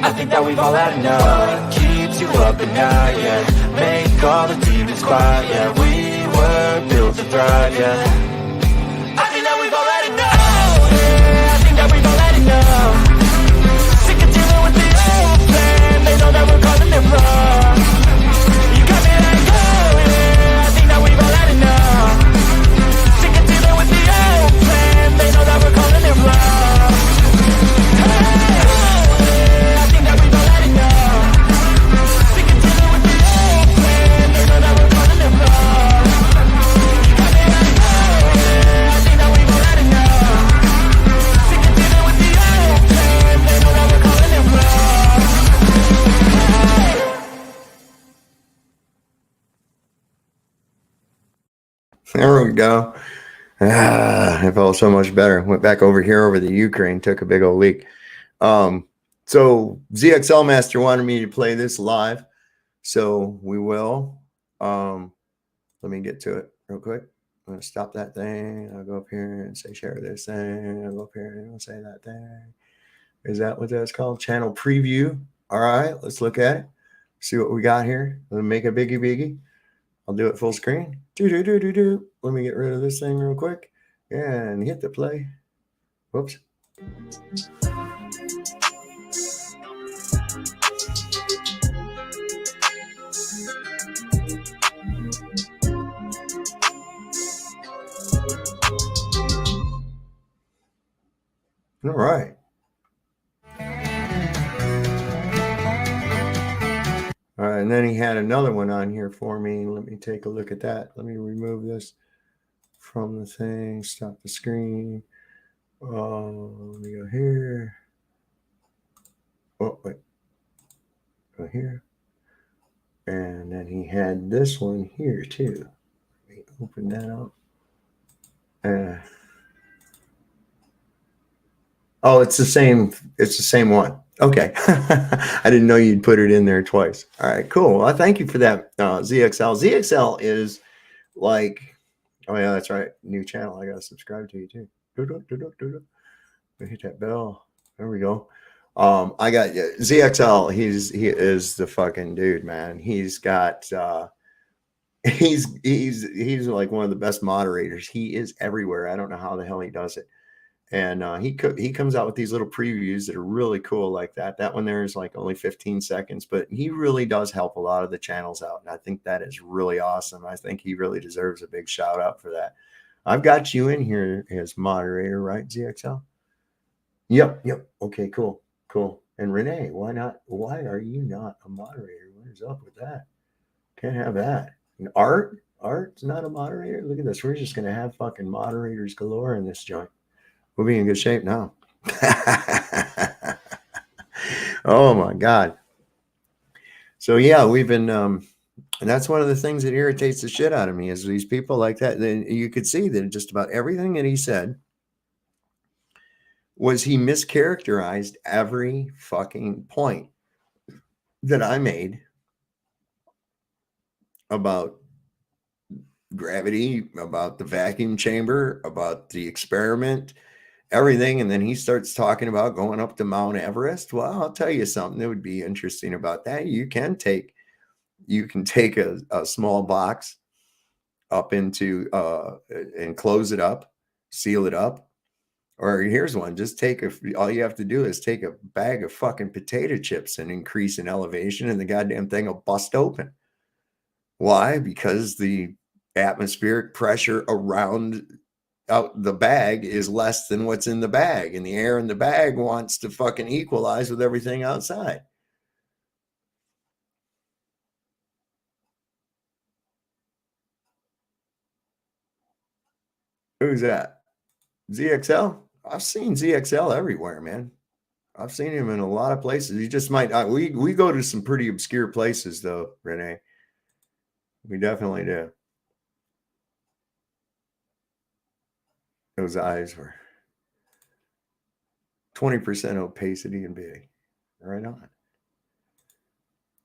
I think that we've all had enough. What keeps you up at night, yeah? Make all the demons quiet, yeah. We were built to thrive, yeah. I think that we've all had enough. Yeah, I think that we've all had enough. Sick of dealing with the old plan. They know that we're calling it wrong. You got me like, oh yeah, I think that we've all had enough. Sick of dealing with the old plan. They know that we're calling it wrong. Hey, oh yeah, I think that we've all had enough. Sick of dealing with the old plan. They know that we're calling it wrong. There we go. I felt so much better. Went back over here over the Ukraine, took a big old leak. So ZXL Master wanted me to play this live. So we will. Let me get to it real quick. I'm going to stop that thing. I'll go up here and say share this thing. I'll go up here and say that thing. Is that what that's called? Channel preview. All right, let's look at it. See what we got here. Let me make a biggie. I'll do it full screen. Do. Let me get rid of this thing real quick and hit the play. Whoops. All right. All right, and then he had another one on here for me. Let me take a look at that. Let me remove this from the thing. Stop the screen. Let me go here. Oh, wait. Go here. And then he had this one here too. Let me open that up. Oh, it's the same. It's the same one. Okay. I didn't know you'd put it in there twice. All right, cool. Well, thank you for that, ZXL. ZXL is like, oh yeah, that's right. New channel. I got to subscribe to you too. Hit that bell. There we go. I got ZXL. He is the fucking dude, man. He's got he's like one of the best moderators. He is everywhere. I don't know how the hell he does it. And he comes out with these little previews that are really cool like that. That one there is like only 15 seconds, but he really does help a lot of the channels out. And I think that is really awesome. I think he really deserves a big shout out for that. I've got you in here as moderator, right, ZXL? Yep. Okay, cool. And Renee, why not? Why are you not a moderator? What is up with that? Can't have that. And Art's not a moderator. Look at this. We're just going to have fucking moderators galore in this joint. We'll be in good shape now. Oh my God. So yeah, we've been, and that's one of the things that irritates the shit out of me is these people like that. Then you could see that just about everything that he said was he mischaracterized every fucking point that I made about gravity, about the vacuum chamber, about the experiment, everything. And then he starts talking about going up to Mount Everest. Well, I'll tell you something that would be interesting about that. You can take a small box up into and close it up, seal it up. Or here's one, just all you have to do is take a bag of fucking potato chips and increase in elevation and the goddamn thing will bust open. Why? Because the atmospheric pressure around out the bag is less than what's in the bag, and the air in the bag wants to fucking equalize with everything outside. Who's that? ZXL? I've seen ZXL everywhere, man. I've seen him in a lot of places. He just might. We go to some pretty obscure places, though, Renee. We definitely do. Those eyes were 20% opacity and big. Right on.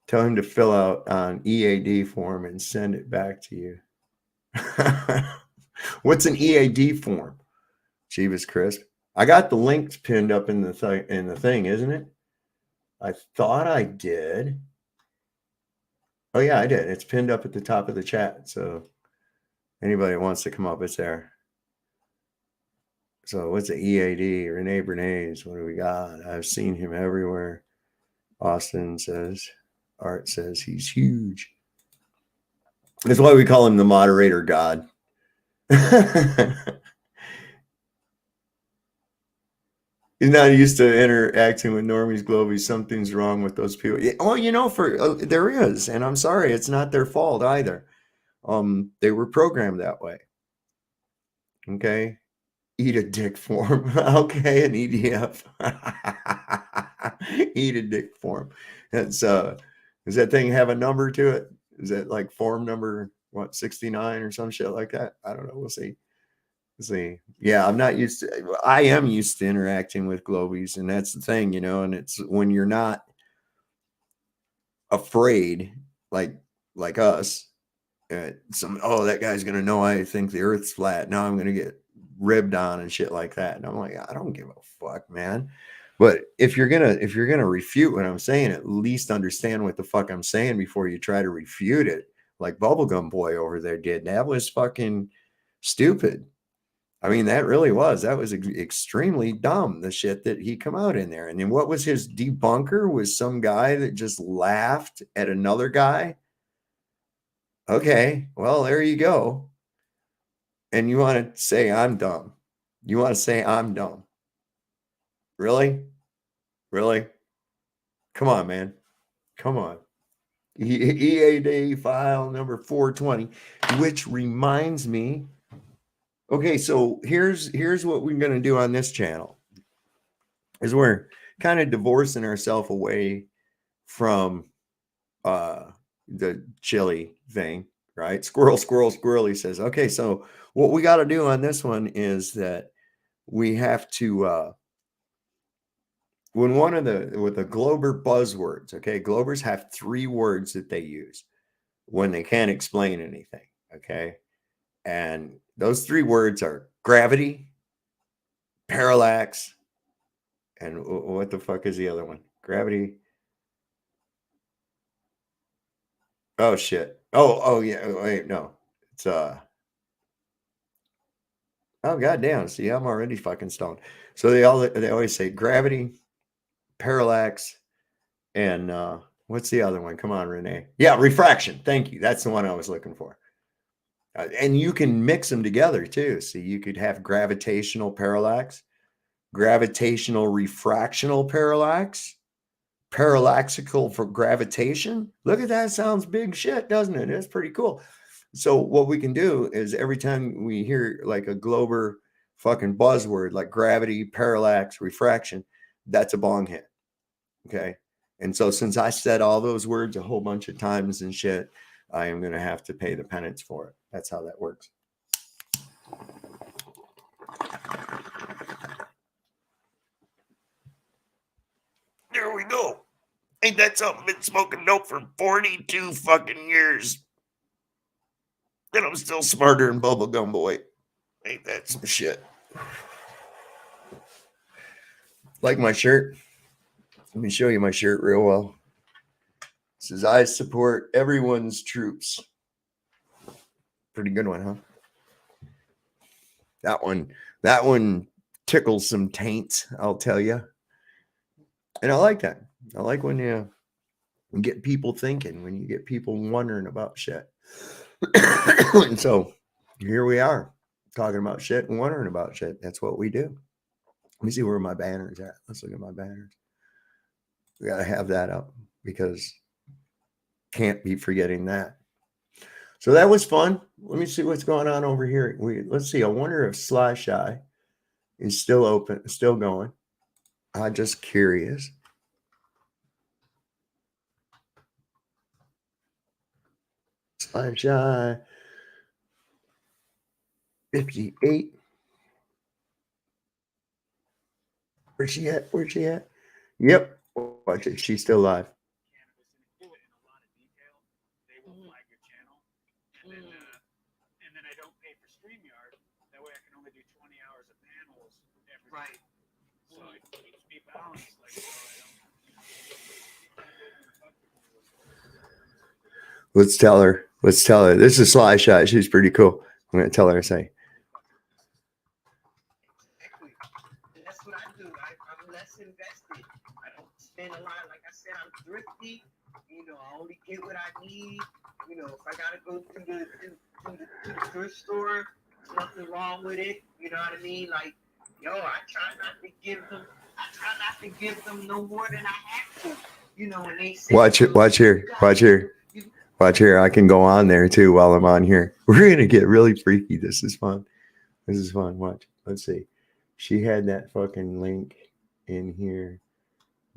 Tell him to fill out an EAD form and send it back to you. What's an EAD form? Jeebus Crisp. I got the links pinned up in the thing, isn't it? I thought I did. Oh yeah, I did. It's pinned up at the top of the chat. So anybody wants to come up, it's there. So what's the EAD? Renee Bernays. What do we got? I've seen him everywhere. Austin says, Art says he's huge. That's why we call him the moderator god. He's not used to interacting with normies, globies. Something's wrong with those people. Oh, there is, and I'm sorry, it's not their fault either. They were programmed that way. Okay, eat a dick form. Okay, an EDF. Eat a dick form. That's does that thing have a number to it? Is that like form number 69 or some shit like that? I don't know. We'll see. Yeah, I'm not used to. I am used to interacting with globies, and that's the thing, and it's when you're not afraid, like us. That guy's gonna know I think the Earth's flat. Now I'm gonna get ribbed on and shit like that. And I'm like, I don't give a fuck, man. But if you're gonna refute what I'm saying, at least understand what the fuck I'm saying before you try to refute it, like Bubblegum Boy over there did. That was fucking stupid. I mean, that really was. That was extremely dumb, the shit that he come out in there. And then what was his debunker? Was some guy that just laughed at another guy? Okay, well, there you go. And you want to say I'm dumb. You want to say I'm dumb. Really? Really? Come on, man. Come on. EAD file number 420, which reminds me. Okay, so here's what we're going to do on this channel. Is we're kind of divorcing ourselves away from the chili thing, right? Squirrel, squirrel, squirrel. He says, okay, so what we got to do on this one is that we have to when with the Glober buzzwords, okay, Globers have 3 words that they use when they can't explain anything, okay? And those 3 words are gravity, parallax, and what the fuck is the other one? Gravity. Oh shit. Oh yeah. Wait, no. It's oh goddamn. See, I'm already fucking stoned. So they always say gravity, parallax, and what's the other one? Come on, Renee. Yeah, refraction. Thank you. That's the one I was looking for. And you can mix them together too. So you could have gravitational parallax, gravitational refractional parallax, parallaxical for gravitation. Look at that. Sounds big shit, doesn't it? It's pretty cool. So what we can do is every time we hear like a Glober fucking buzzword like gravity, parallax, refraction, that's a bong hit. Okay. And so since I said all those words a whole bunch of times and shit, I am going to have to pay the penance for it. That's how that works. There we go. Ain't that something? Been smoking dope for 42 fucking years. And I'm still smarter than Bubblegum Boy. Ain't that some shit? Like my shirt? Let me show you my shirt real well. It says, I support everyone's troops. Pretty good one, huh? That one tickles some taints, I'll tell you. And I like that. I like when you get people thinking, when you get people wondering about shit. And so here we are talking about shit and wondering about shit. That's what we do. Let me see where my banner's at. Let's look at my banners. We got to have that up because can't be forgetting that. So that was fun. Let me see what's going on over here. Let's see. I wonder if Sly Shy is still open, still going. I'm just curious. Sly Shy 58. Where's she at? Where's she at? Yep. Watch it. She's still live. And then I don't pay for StreamYard. That way I can only do 20 hours of panels every Right. So it keeps me balanced. Like, Let's tell her. Let's tell her. This is Sly Shot. She's pretty cool. I'm going to tell her to say. Exactly. That's what I do. I'm less invested. I don't spend a lot. Like I said, I'm thrifty. You know, I only get what I need. You know, if I gotta go to the thrift store, there's nothing wrong with it. You know what I mean? Like, I try not to give them no more than I have to. You know, when they say Watch here. Watch here. I can go on there too while I'm on here. We're gonna get really freaky. This is fun. Watch. Let's see. She had that fucking link in here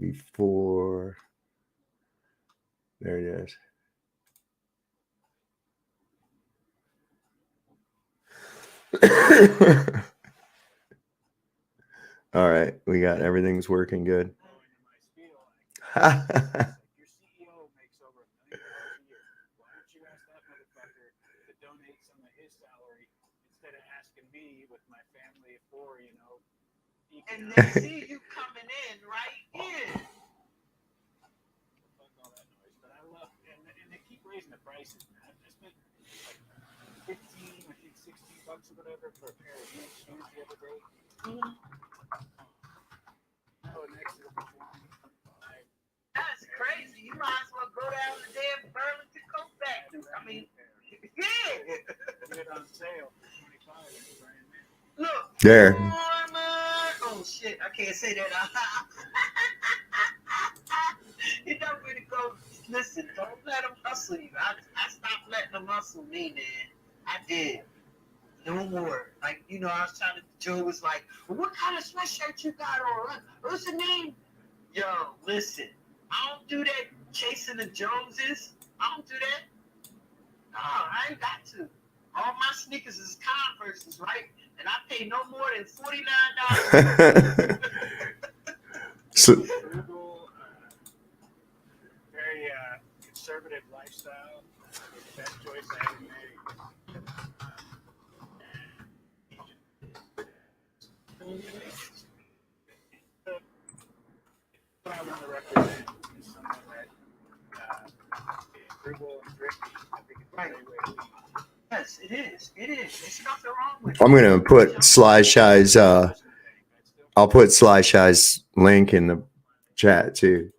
before. There it is. All right, we got everything's working good. your CEO makes over $1 million a year. Why don't you ask that motherfucker to donate some of his salary instead of asking me with my family of 4, and they see you coming in right in. Fuck all that noise. But I love, and they keep raising the prices, man. I spent like 15, I think $16 or whatever for a pair of Nike shoes the other day. Oh, next to the That's crazy. You might as well go down to damn Burlington Coat Factory. I mean, yeah. get it on sale for 25 and it's brand new. Look. There. Oh shit, I can't say that. You know where to go. Listen, don't let them hustle you. I stopped letting them hustle me, man. I did. No more. Like, you know, I was trying to, Joe was like, well, what kind of sweatshirt you got on? What's the name? Yo, listen, I don't do that chasing the Joneses. I don't do that. No, I ain't got to. All my sneakers is Converses, right? And I pay no more than $49. So, Frugal, very conservative lifestyle. The best choice I ever made. What I want to represent is someone that is frugal and thrifty. I think it's a great way to be. Yes, it is. It is. There's nothing wrong with it. I'm gonna put Sly Shy's I'll put Sly Shy's link in the chat too.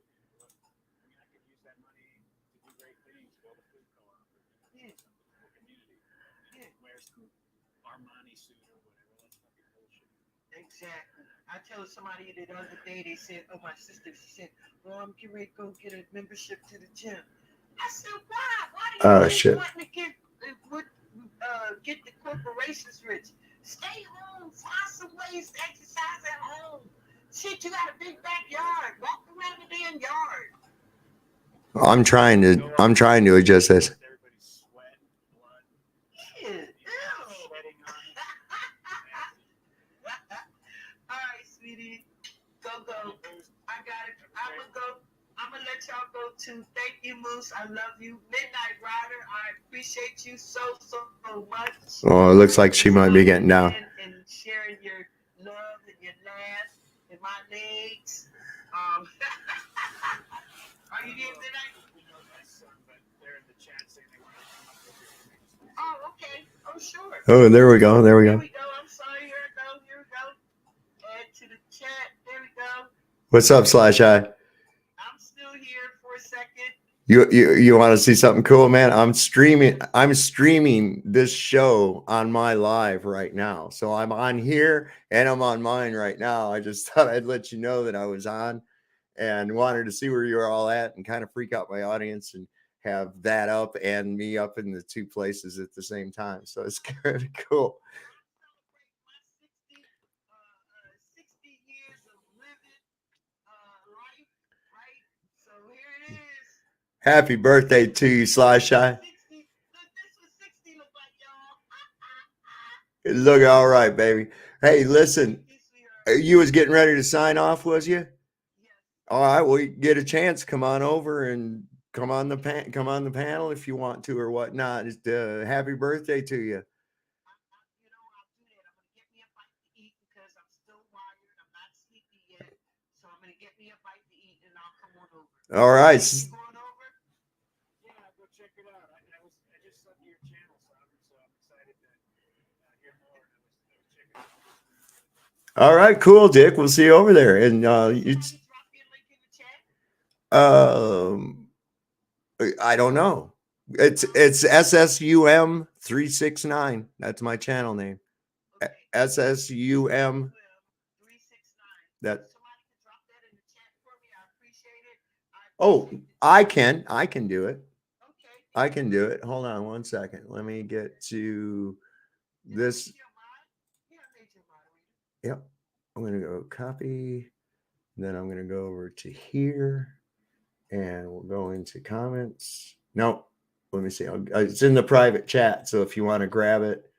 Exactly. I told somebody the other day, they said, oh, my sister, she said, well, I'm getting ready to go get a membership to the gym. I said, why? Why do you Shit. want to get the corporations rich? Stay home. Find some ways to exercise at home. Shit, you got a big backyard. Walk around the damn yard. I'm trying to adjust this. Everybody's sweat, blood, Yeah. sweating on it. All right, sweetie. Go. I got it. I'm gonna let y'all go too. Thank you, Moose. I love you. Midnight Rider, I appreciate you so much. Oh, it looks like she might be getting down. And sharing your love and your laugh and my legs. Are you here tonight? We know my son, but they're in the chat saying they want to come up with your next. Oh, okay. Oh, sure. Oh, there we go. Here we go. I'm sorry. Here we go. Add to the chat. There we go. What's up, Sly Shy? I'm still here for a second. You want to see something cool, man? I'm streaming this show on my live right now. So I'm on here and I'm on mine right now. I just thought I'd let you know that I was on and wanted to see where you're all at and kind of freak out my audience and have that up and me up in the two places at the same time. So it's kind of cool. Celebrate my 60 years of living life, right? So here it is. Happy birthday to you, Sly Shy. 60. Look, this was 60 look like, y'all. Look all right, baby. Hey, listen, Thank you, sweetheart. you was getting ready to sign off, was you? Yes. All right, well, you get a chance. Come on over and come on the panel if you want to or whatnot. Just happy birthday to you. You know, I'll do that. I'm going to get me a bite to eat because I'm still wired. I'm not sleepy yet. So I'm going to get me a bite to eat and I'll come on over. All right. You going over? Yeah, go check it out. I just subbed to your channel, so I'm excited to hear more. And I was checking out. All right, cool, Dick. We'll see you over there. And it's Somebody drop your link in the chat. I don't know. It's SSUM 369. That's my channel name. Okay. SSUM. 369. That. Somebody can drop that in the chat for me. I appreciate it. Oh, I can do it. Okay. I can do it. Hold on one second. Let me get to this. Yep. I'm going to go copy. Then I'm going to go over to here and we'll go into comments. No, let me see. It's in the private chat. So if you want to grab it.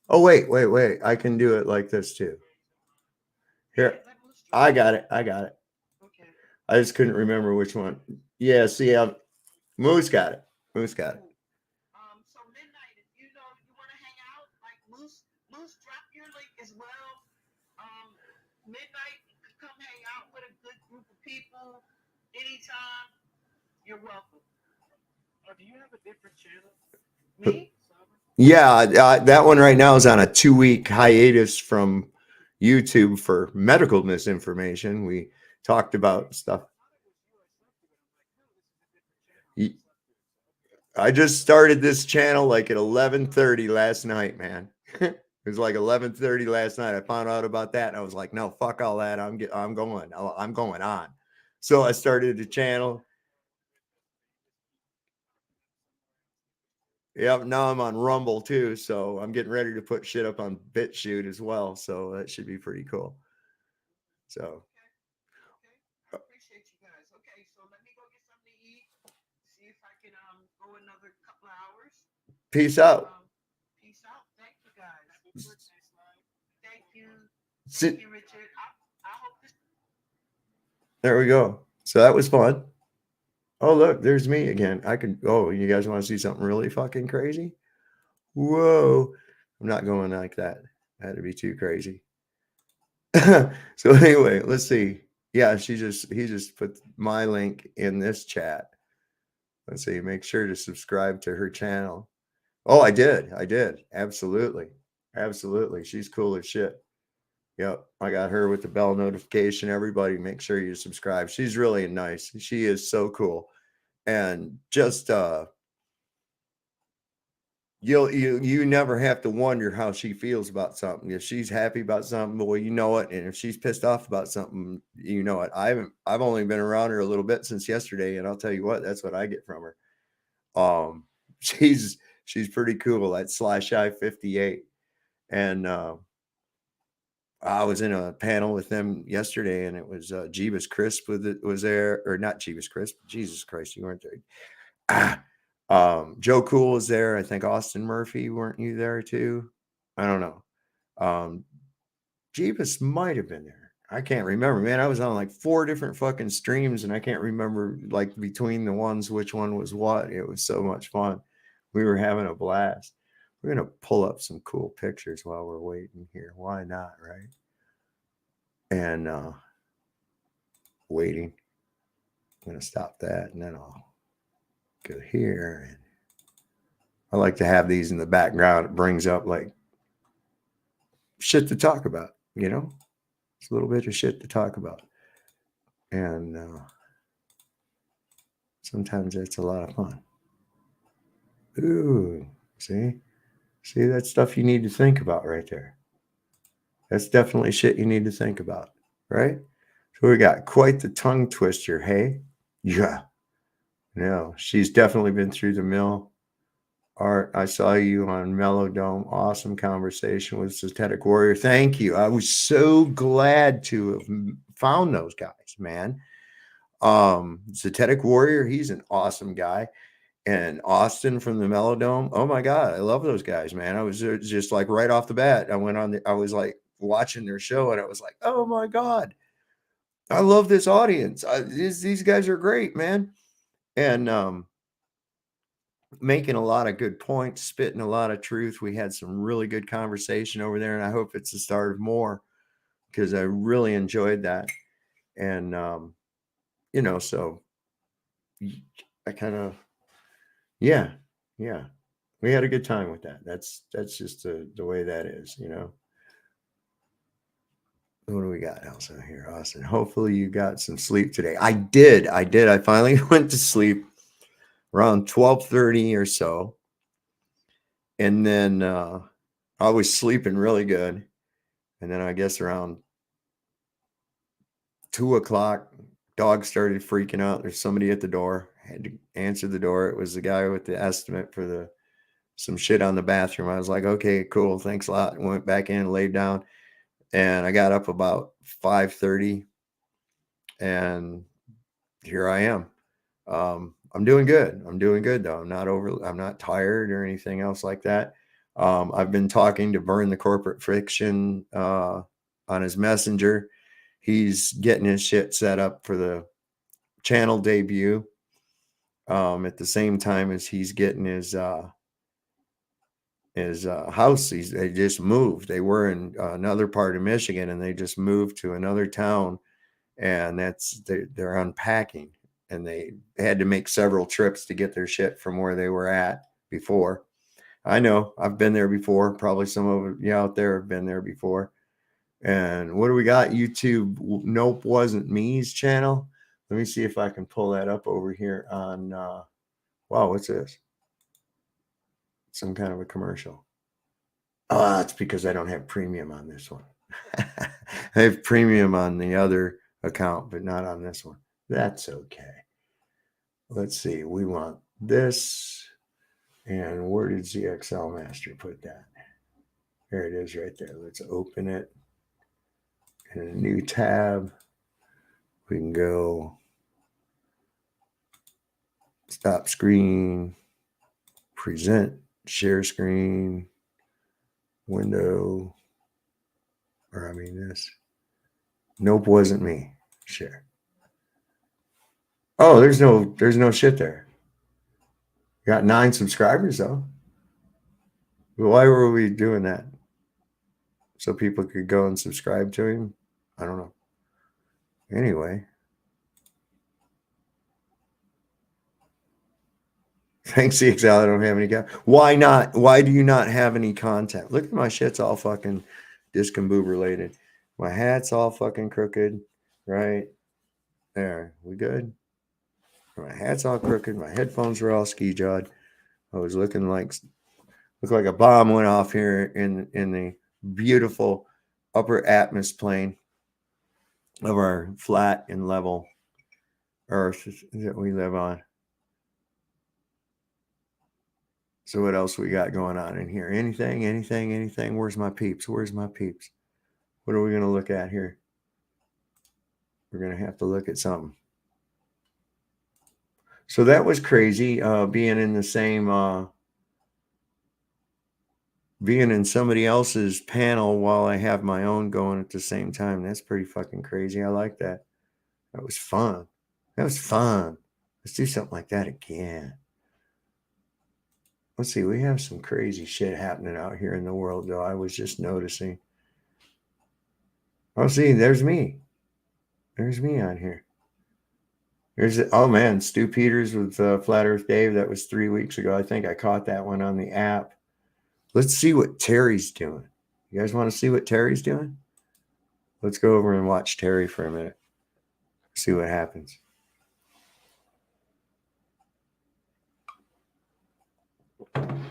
Oh, wait. I can do it like this too. Here. I got it. Okay. I just couldn't remember which one. Yeah. See, Moose got it. So midnight, if you know you want to hang out, like Moose, drop your link anytime. You're welcome. Do you have a different channel? Me? Yeah, that one right now is on a 2-week hiatus from YouTube for medical misinformation. We talked about stuff. I just started this channel like at 11:30 last night, man. It was like 11:30 last night. I found out about that and I was like, no, fuck all that. I'm going on. So I started the channel. Yep, now I'm on Rumble too, so I'm getting ready to put shit up on BitChute as well. So that should be pretty cool. So I appreciate you guys. Okay, so let me go get something to eat. See if I can go another couple of hours. peace out. Peace out. Thank you guys. Thank you. See- Thank you, Richard. I hope this. There we go. So that was fun. Oh, look, there's me again. Oh, you guys want to see something really fucking crazy? Whoa. I'm not going like that. That'd be too crazy. So anyway, let's see. Yeah, he just put my link in this chat. Let's see. Make sure to subscribe to her channel. Oh, I did. Absolutely. She's cool as shit. Yep. I got her with the bell notification. Everybody make sure you subscribe. She's really nice. She is so cool. And just you never have to wonder how she feels about something. If she's happy about something, well, you know it. And if she's pissed off about something, you know it. I've only been around her a little bit since yesterday, and I'll tell you what, that's what I get from her. She's pretty cool at /I58. And I was in a panel with them yesterday, and it was Jeebus Crisp was there, or not Jeebus Crisp. Jesus Christ, you weren't there. Joe Cool was there. I think Austin Murphy, weren't you there too? I don't know. Jeebus might have been there. I can't remember, man. I was on like 4 different fucking streams, and I can't remember like between the ones which one was what. It was so much fun. We were having a blast. We're going to pull up some cool pictures while we're waiting here. Why not, right? And waiting. I'm going to stop that, and then I'll go here. And I like to have these in the background. It brings up like shit to talk about, you know? It's a little bit of shit to talk about. And sometimes that's a lot of fun. Ooh, see? See, that's stuff you need to think about right there. That's definitely shit you need to think about, right? So we got quite the tongue twister, hey? Yeah. No, she's definitely been through the mill. Art, I saw you on Melodome. Awesome conversation with Synthetic Warrior. Thank you. I was so glad to have found those guys, man. Synthetic Warrior, he's an awesome guy. And Austin from the Melodome. Oh my God, I love those guys, man. I was just like right off the bat. I was like watching their show, and I was like, oh my God, I love this audience. These guys are great, man. And making a lot of good points, spitting a lot of truth. We had some really good conversation over there, and I hope it's the start of more, because I really enjoyed that. And you know, so I kind of, yeah, we had a good time with that. That's just the way that is, you know. What do we got else out here, Austin? Hopefully you got some sleep today. I did. I finally went to sleep around 12:30 or so, and then I was sleeping really good. And then I guess around 2 o'clock, dog started freaking out. There's somebody at the door. I had to answer the door. It was the guy with the estimate for some shit on the bathroom. I was like, okay, cool, thanks a lot. Went back in, laid down, and I got up about 5:30, and here I am. I'm doing good. Though. I'm not tired or anything else like that. I've been talking to Burn the Corporate Fiction on his messenger. He's getting his shit set up for the channel debut. At the same time as he's getting his house. They just moved. They were in another part of Michigan, and they just moved to another town, and they're unpacking. and they had to make several trips to get their shit from where they were at before. I know I've been there before. Probably some of you out there have been there before. And what do we got? YouTube Nope Wasn't Me's channel. Let me see if I can pull that up over here on wow, what's this? Some kind of a commercial. Oh, that's because I don't have premium on this one. I have premium on the other account, but not on this one. That's okay. Let's see. We want this. And where did ZXL Master put that? There it is right there. Let's open it in a new tab. We can go stop screen, present, share screen, window, or I mean this. Nope, wasn't me. Share. Oh, there's no shit there. Got 9 subscribers though. Why were we doing that? So people could go and subscribe to him? I don't know. Anyway. Thanks, CXL. I don't have any content. Why not? Why do you not have any content? Look at my shit's all fucking discombobulated. My hat's all fucking crooked. Right? There. We good? My hat's all crooked. My headphones were all ski jawed. I was looked like a bomb went off here in the beautiful upper atmosphere plane of our flat and level earth that we live on. So what else we got going on in here? Anything? Where's my peeps? What are we going to look at here? We're going to have to look at something. So that was crazy, being in the same, being in somebody else's panel while I have my own going at the same time. That's pretty fucking crazy. I like that. That was fun. Let's do something like that again. Let's see. We have some crazy shit happening out here in the world, though. I was just noticing. Oh, see, there's me. There's me on here. Oh man, Stu Peters with Flat Earth Dave. That was 3 weeks ago. I think I caught that one on the app. Let's see what Terry's doing. You guys want to see what Terry's doing? Let's go over and watch Terry for a minute. See what happens.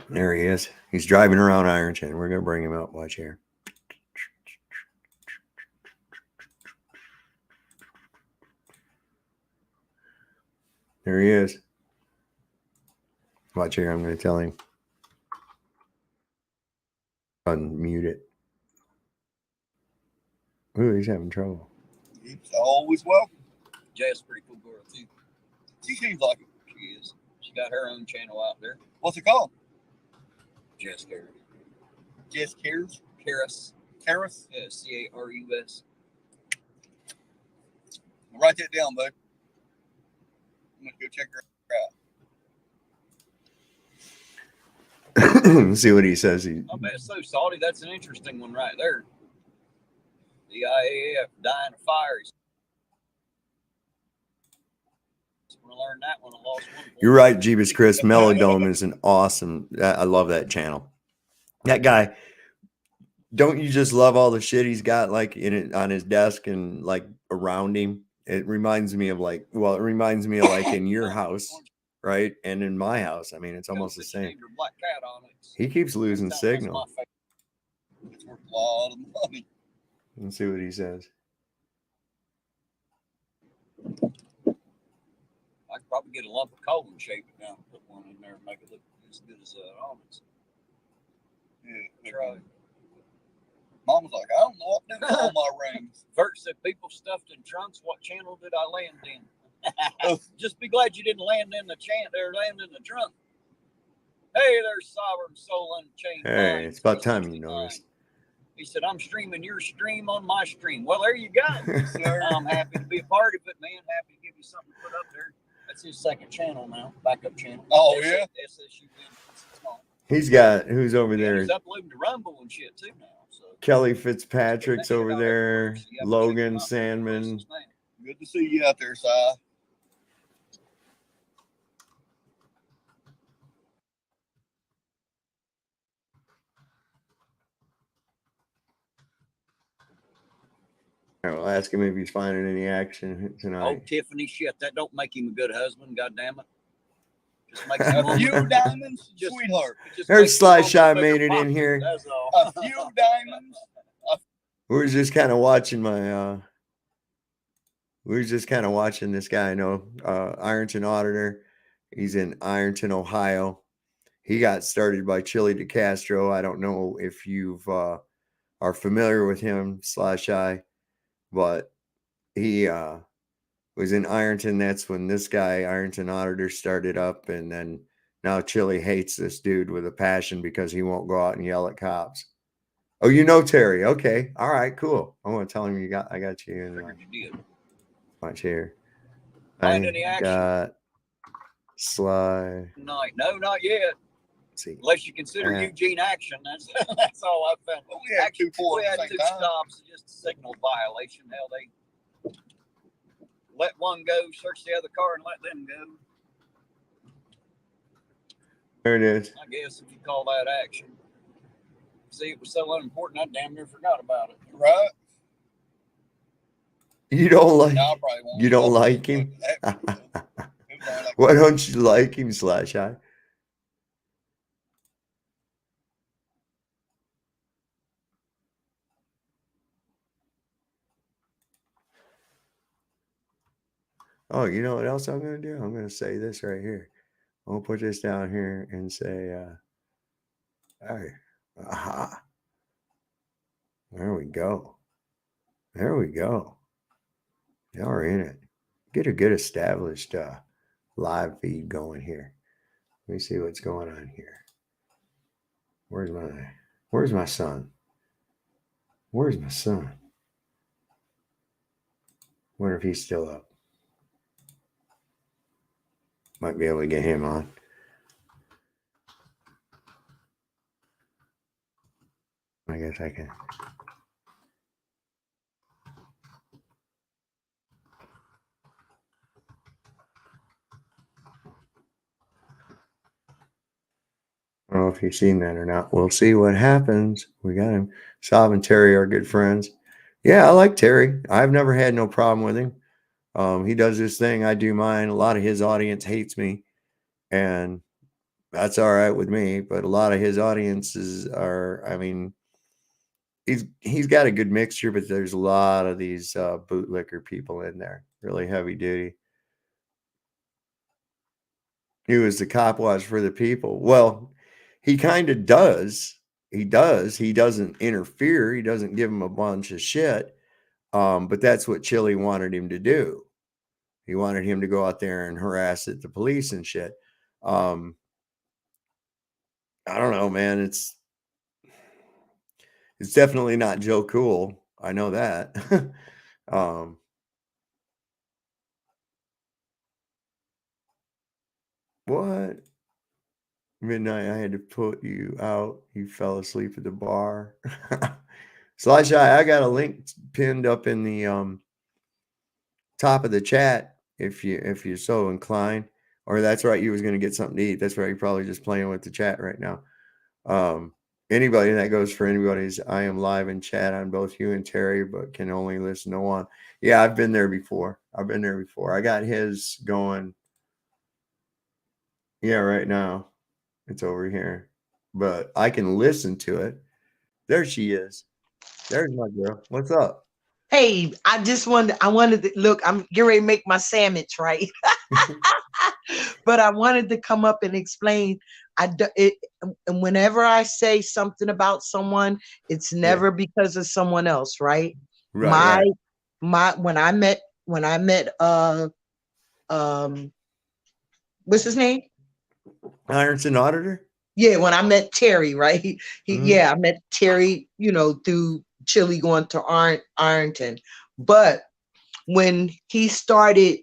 There he is. He's driving around Ironton. We're going to bring him out. Watch here. There he is. Watch here. I'm going to tell him. Unmute it. Ooh, he's having trouble. He's always welcome. Jess, pretty cool girl too. She seems like it. She is. She got her own channel out there. What's it called? Jess Cares. Jess Cares? Caris. Caris? Yeah, Carus. Write that down, bud. I'm gonna go check her Let's see what he says. I bet it's so salty. That's an interesting one right there. The IAF dying of fires. I learned that one. I lost one. You're right, Jeebus Chris. Melodome is an awesome. I love that channel. That guy. Don't you just love all the shit he's got like in it on his desk and like around him? It reminds me of like in your house, right? And in my house. I mean, it's almost the same. Black cat on it. He keeps losing signal. It's worth a lot of money. Let's see what he says. I could probably get a lump of coal and shape it down and put one in there and make it look as good as almonds. Yeah, try. Mom was like, I don't know what to do with all my rings. Vert said, people stuffed in trunks. What channel did I land in? Just be glad you didn't land in the land in the trunk. Hey, there's Sovereign Soul Unchained. Hey, it's about time you noticed. He said, I'm streaming your stream on my stream. Well, there you go. I'm happy to be a part of it, man. Happy to give you something to put up there. That's his second channel now, backup channel. Oh, yeah? SSU. He's got, who's over there? He's uploading to Rumble and shit, too, now. So. Kelly Fitzpatrick's over there. Logan Sandman. Good to see you out there, Si. All right, we'll ask him if he's finding any action Oh, tonight. Tiffany, shit, that don't make him a good husband. God damn it. Just makes him a few diamonds, sweetheart. There's Sly Shy made it in here. That's all. A few diamonds. We were just kind of watching this guy, Ironton Auditor. He's in Ironton, Ohio. He got started by Chili DeCastro. I don't know if you've are familiar with him, Sly Shy, but he was in Ironton. That's when this guy, Ironton Auditor, started up, and then now Chili hates this dude with a passion because he won't go out and yell at cops. Oh, you know Terry? Okay, all right, cool. I want to tell him I got you in. Figured you did. Watch here. Find any action? Got Sly. No, not yet. Let's see. Unless you consider Eugene action. That's all I found. Well, we had two stops, just a signal violation. Hell, they let one go, search the other car, and let them go. There it is. I guess if you call that action. See, it was so unimportant, I damn near forgot about it. Right? You don't like? No, I probably won't. You don't like him? Why don't you like him, Sly Shy? Oh, you know what else I'm going to do? I'm going to say this right here. I'm going to put this down here and say, hey, aha. There we go. There we go. Y'all are in it. Get a good established live feed going here. Let me see what's going on here. Where's my son? Where's my son? Wonder if he's still up. Might be able to get him on. I guess I can. I don't know if you've seen that or not. We'll see what happens. We got him. Saab and Terry are good friends. Yeah, I like Terry. I've never had no problem with him. He does his thing. I do mine. A lot of his audience hates me, and that's all right with me. But a lot of his audiences are, I mean, he's got a good mixture, but there's a lot of these bootlicker people in there, really heavy duty. He was the cop watch for the people. Well, he kind of does. He does. He doesn't interfere. He doesn't give him a bunch of shit. But that's what Chili wanted him to do. He wanted him to go out there and harass the police and shit. I don't know, man. It's definitely not Joe Cool. I know that. What? Midnight, I had to put you out. You fell asleep at the bar. Sly Shy, I got a link pinned up in the top of the chat if you're so inclined. Or that's right, you was going to get something to eat. That's right, you're probably just playing with the chat right now. Anybody, that goes for anybody's. I am live in chat on both you and Terry, but can only listen to one. Yeah, I've been there before. I got his going. Yeah, right now. It's over here. But I can listen to it. There she is. There's my girl. What's up? Hey, I wanted to look, I'm getting ready to make my sandwich, right? But I wanted to come up and explain. And whenever I say something about someone, it's never because of someone else, right? Right. When I met what's his name? Ironton Auditor? Yeah, when I met Terry, right? I met Terry, through Chili going to Ironton. But when he started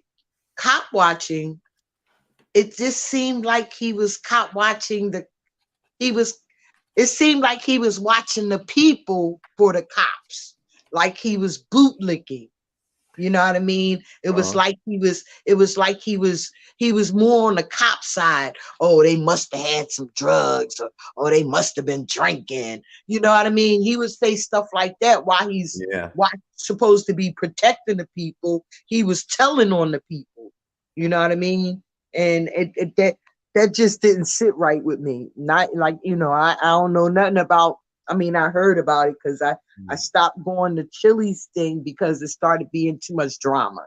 cop watching, it just seemed like he was cop watching it seemed like he was watching the people for the cops, like he was bootlicking. You know what I mean? It was like it was like he was more on the cop side. Oh, they must have had some drugs, or they must have been drinking. You know what I mean? He would say stuff like that while he's supposed to be protecting the people. He was telling on the people. You know what I mean? And that just didn't sit right with me. Not like, you know, I don't know nothing about. I mean, I heard about it because I stopped going to Chili's thing because it started being too much drama,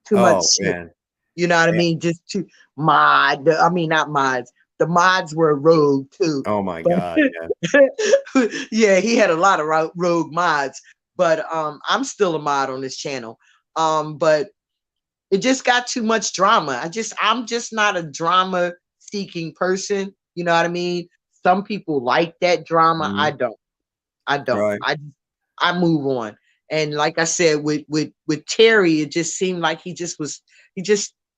too much shit. Man. You know what I mean? Just too not mods. The mods were rogue too. Oh my God. Yeah. Yeah, he had a lot of rogue mods, but I'm still a mod on this channel. But it just got too much drama. I'm just not a drama seeking person. You know what I mean? Some people like that drama. I don't. Right. I move on. And like I said, with Terry, it just seemed like he just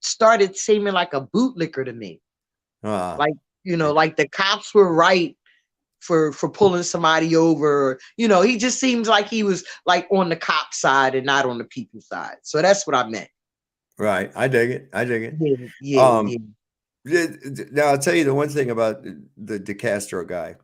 started seeming like a bootlicker to me. Like, you know, like the cops were right for pulling somebody over. You know, he just seems like he was like on the cop side and not on the people side. So that's what I meant. Right. I dig it. Yeah. Now I'll tell you the one thing about the DeCastro guy.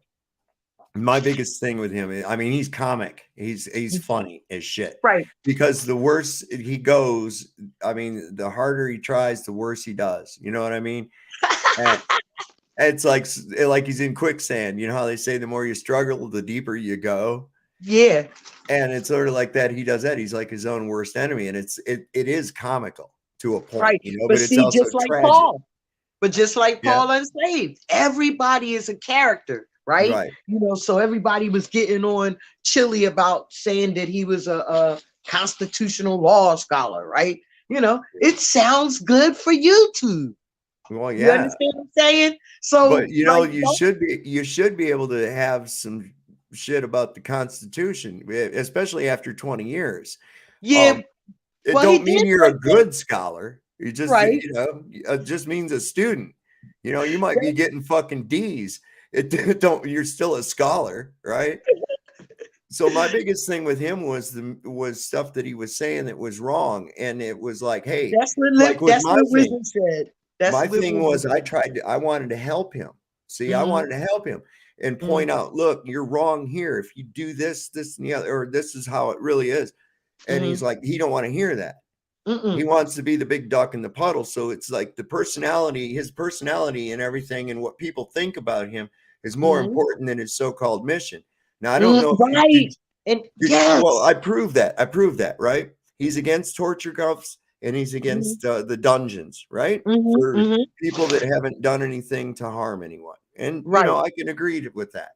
My biggest thing with him, I mean, he's comic. He's funny as shit. Right. Because the worse he goes, I mean, the harder he tries, the worse he does. You know what I mean? And it's like he's in quicksand. You know how they say the more you struggle, the deeper you go. Yeah. And it's sort of like that. He does that. He's like his own worst enemy. And it is comical to a point. Right. You know, but it's see, also just like tragic. Paul. But just like Paul Unsaved, everybody is a character, right? Right. You know, so everybody was getting on Chili about saying that he was a constitutional law scholar, right? You know, it sounds good for YouTube. Well, You understand what I'm saying? So, but you know, you should be able to have some shit about the Constitution, especially after 20 years. Yeah. It don't mean you're a good scholar. You just, you know, it just means a student. You know, you might be getting fucking D's. You're still a scholar, right? So my biggest thing with him was stuff that he was saying that was wrong, and it was like, hey, that's what Wisdom said. My thing was I wanted to help him. See, I wanted to help him and point out, look, you're wrong here. If you do this, this, and the other, or this is how it really is. And he's like, he don't want to hear that. He wants to be the big duck in the puddle. So it's like his personality and everything and what people think about him is more important than his so-called mission. Now, I don't know. Well, I proved that, right? He's against torture cuffs and he's against the dungeons, right? For people that haven't done anything to harm anyone. And, you know, I can agree with that.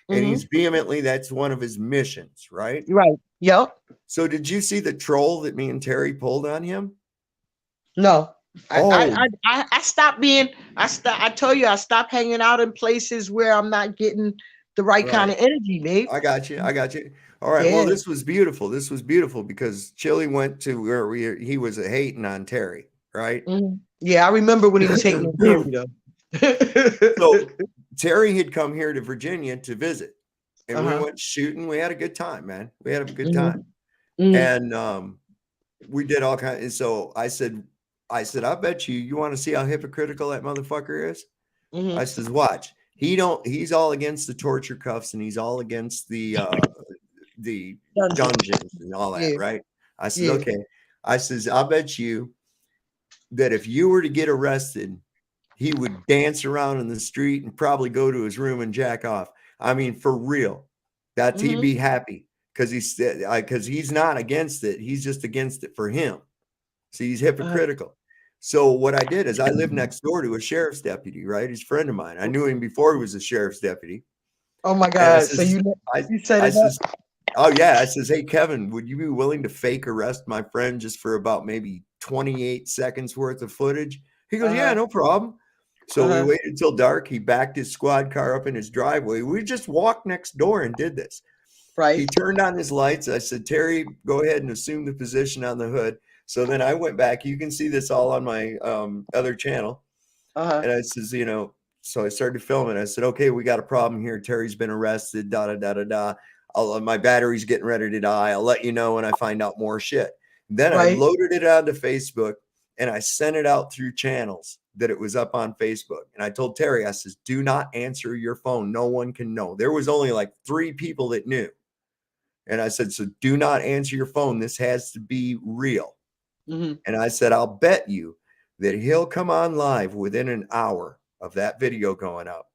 And he's vehemently, that's one of his missions, right? Right. Yep. So did you see the troll that me and Terry pulled on him? No. I stopped I told you I stopped hanging out in places where I'm not getting the right kind of energy, mate. I got you. All right. Yeah. Well, this was beautiful because Chili went to where he was hating on Terry, right? Yeah, I remember when he was hating on Terry though. So Terry had come here to Virginia to visit, and we went shooting. We had a good time, man. We had a good time, and we did all kinds. And so I said, I bet you want to see how hypocritical that motherfucker is. I says, watch. He's all against the torture cuffs, and he's all against the dungeons and all that, right? I said, okay. I says, I'll bet you that if you were to get arrested, he would dance around in the street and probably go to his room and jack off. I mean, for real. He'd be happy because he's not against it. He's just against it for him. See, he's hypocritical. So what I did is I lived next door to a sheriff's deputy, right? He's a friend of mine. I knew him before he was a sheriff's deputy. Oh my God. So you said it up. Oh yeah. I says, hey, Kevin, would you be willing to fake arrest my friend just for about maybe 28 seconds worth of footage? He goes, yeah, no problem. So we waited till dark. He backed his squad car up in his driveway. We just walked next door and did this. Right. He turned on his lights. I said, Terry, go ahead and assume the position on the hood. So then I went back. You can see this all on my other channel. And I says, you know, so I started filming. I said, okay, we got a problem here. Terry's been arrested, da, da, da, da, da. My battery's getting ready to die. I'll let you know when I find out more shit. Then I Right. loaded it onto Facebook and I sent it out through channels that it was up on Facebook. And I told Terry, I says, do not answer your phone. No one can know. There was only like 3 people that knew. And I said, so do not answer your phone. This has to be real. Mhm. And I said, I'll bet you that he'll come on live within an hour of that video going up.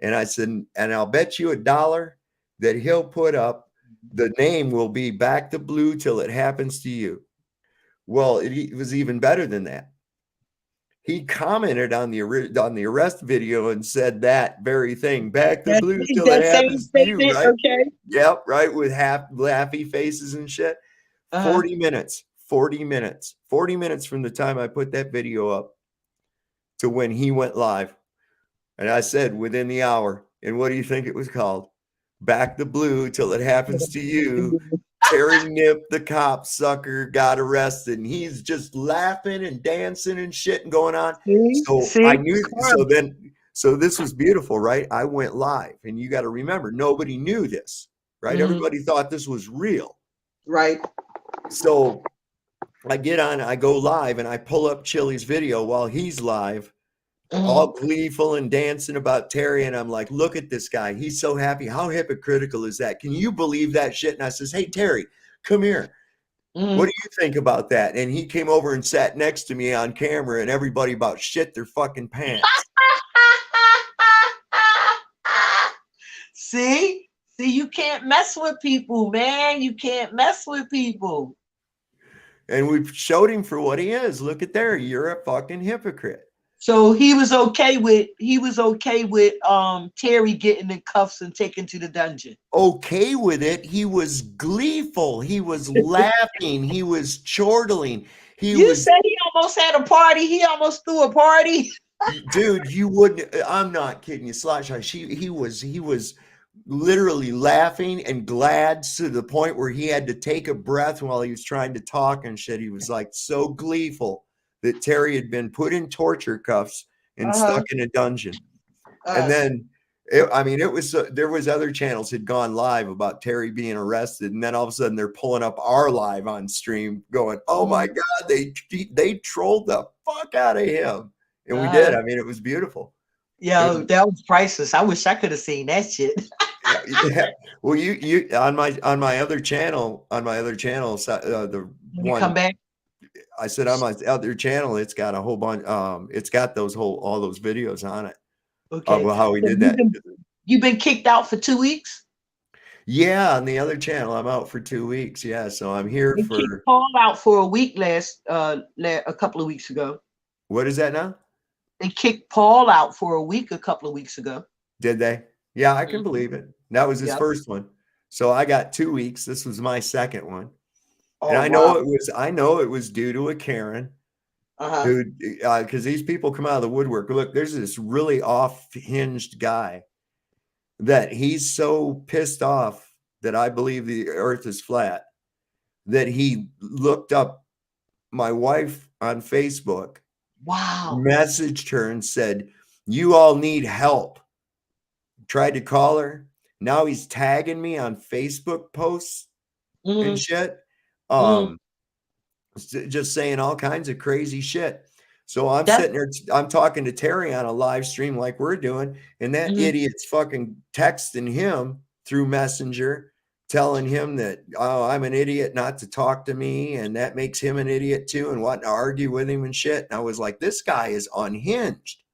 And I said, and I'll bet you $1 that he'll put up, the name will be Back the Blue Till It Happens to You. Well, it was even better than that. He commented on the arrest video and said that very thing, Back the Blue Till It Happens to You, right? Okay. Yep, right, with laughy faces and shit. 40 minutes from the time I put that video up to when he went live. And I said within the hour. And what do you think it was called? Back the Blue Till It Happens to You. Terry Nip, the cop sucker, got arrested. And he's just laughing and dancing and shit and going on. I knew. So this was beautiful, right? I went live. And you got to remember, nobody knew this, right? Mhm. Everybody thought this was real. Right. So I get on, I go live, and I pull up Chili's video while he's live, all gleeful and dancing about Terry. And I'm like, look at this guy. He's so happy. How hypocritical is that? Can you believe that shit? And I says, hey, Terry, come here. What do you think about that? And he came over and sat next to me on camera, and everybody about shit their fucking pants. See, you can't mess with people, man. You can't mess with people. And we showed him for what he is. Look at there. You're a fucking hypocrite. So he was okay with Terry getting in cuffs and taken to the dungeon. Okay with it. He was gleeful. He was laughing. He was chortling. You said he almost had a party. He almost threw a party. Dude, you wouldn't. I'm not kidding you, Slotshot. He was literally laughing and glad to the point where he had to take a breath while he was trying to talk and shit. He was like so gleeful that Terry had been put in torture cuffs and stuck in a dungeon. And then, there was other channels had gone live about Terry being arrested, and then all of a sudden they're pulling up our live on stream, going, "Oh my God, they trolled the fuck out of him," and we did. I mean, it was beautiful. Yeah, that was priceless. I wish I could have seen that shit. Yeah. Well, you on my other channel, the one come back. I said on my other channel, it's got a whole bunch. It's got all those videos on it. Okay. Well, how we did that. You've been kicked out for 2 weeks? Yeah, on the other channel, I'm out for 2 weeks. Yeah, so I'm here They kicked Paul out for a week a couple of weeks ago. What is that now? They kicked Paul out for a week a couple of weeks ago. Did they? Yeah, I can believe it. That was his first one. So I got 2 weeks. This was my second one. And I know it was due to a Karen. Dude, because these people come out of the woodwork. Look, there's this really off-hinged guy that he's so pissed off that I believe the earth is flat that he looked up my wife on Facebook. Wow. Messaged her and said, "You all need help." Tried to call her. Now he's tagging me on Facebook posts and shit. Just saying all kinds of crazy shit. So I'm sitting there, I'm talking to Terry on a live stream like we're doing, and that idiot's fucking texting him through Messenger, telling him that, oh, I'm an idiot not to talk to me, and that makes him an idiot too, and wanting to argue with him and shit. And I was like, this guy is unhinged.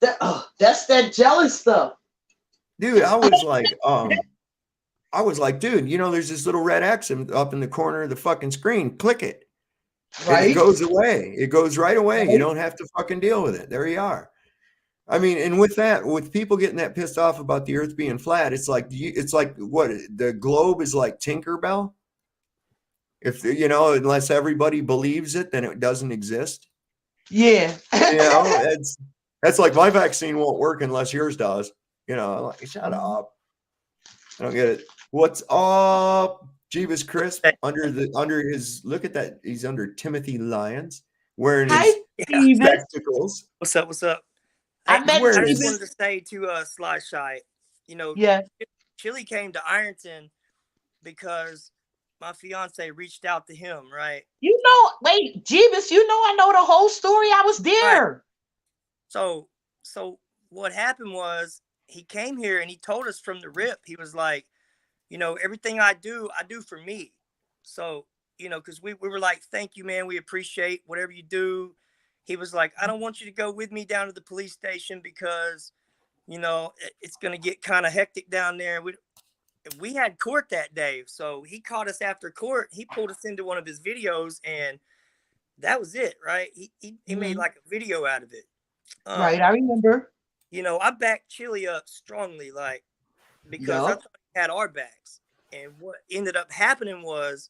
That's that jealous stuff. Dude, I was like, dude, there's this little red X up in the corner of the fucking screen. Click it. Right. And it goes away. It goes right away. Right. You don't have to fucking deal with it. There you are. I mean, and with people getting that pissed off about the earth being flat, it's like what the globe is like Tinkerbell. If unless everybody believes it, then it doesn't exist. Yeah. That's like my vaccine won't work unless yours does. Like, shut up. I don't get it. What's up, Jeebus Crisp? Under his, look at that. He's under Timothy Lyons wearing his spectacles. What's up? I just wanted to say to Slotshot, Chili came to Ironton because my fiance reached out to him, right? You know, wait, Jeebus, you know I know the whole story. I was there. So what happened was he came here and he told us from the rip, he was like, you know, everything I do for me. So, you know, because we were like, thank you, man. We appreciate whatever you do. He was like, I don't want you to go with me down to the police station because, you know, it's going to get kind of hectic down there. We had court that day. So he caught us after court. He pulled us into one of his videos and that was it, right? He made like a video out of it. Right, I remember. You know, I backed Chili up strongly, like, because I thought he had our backs. And what ended up happening was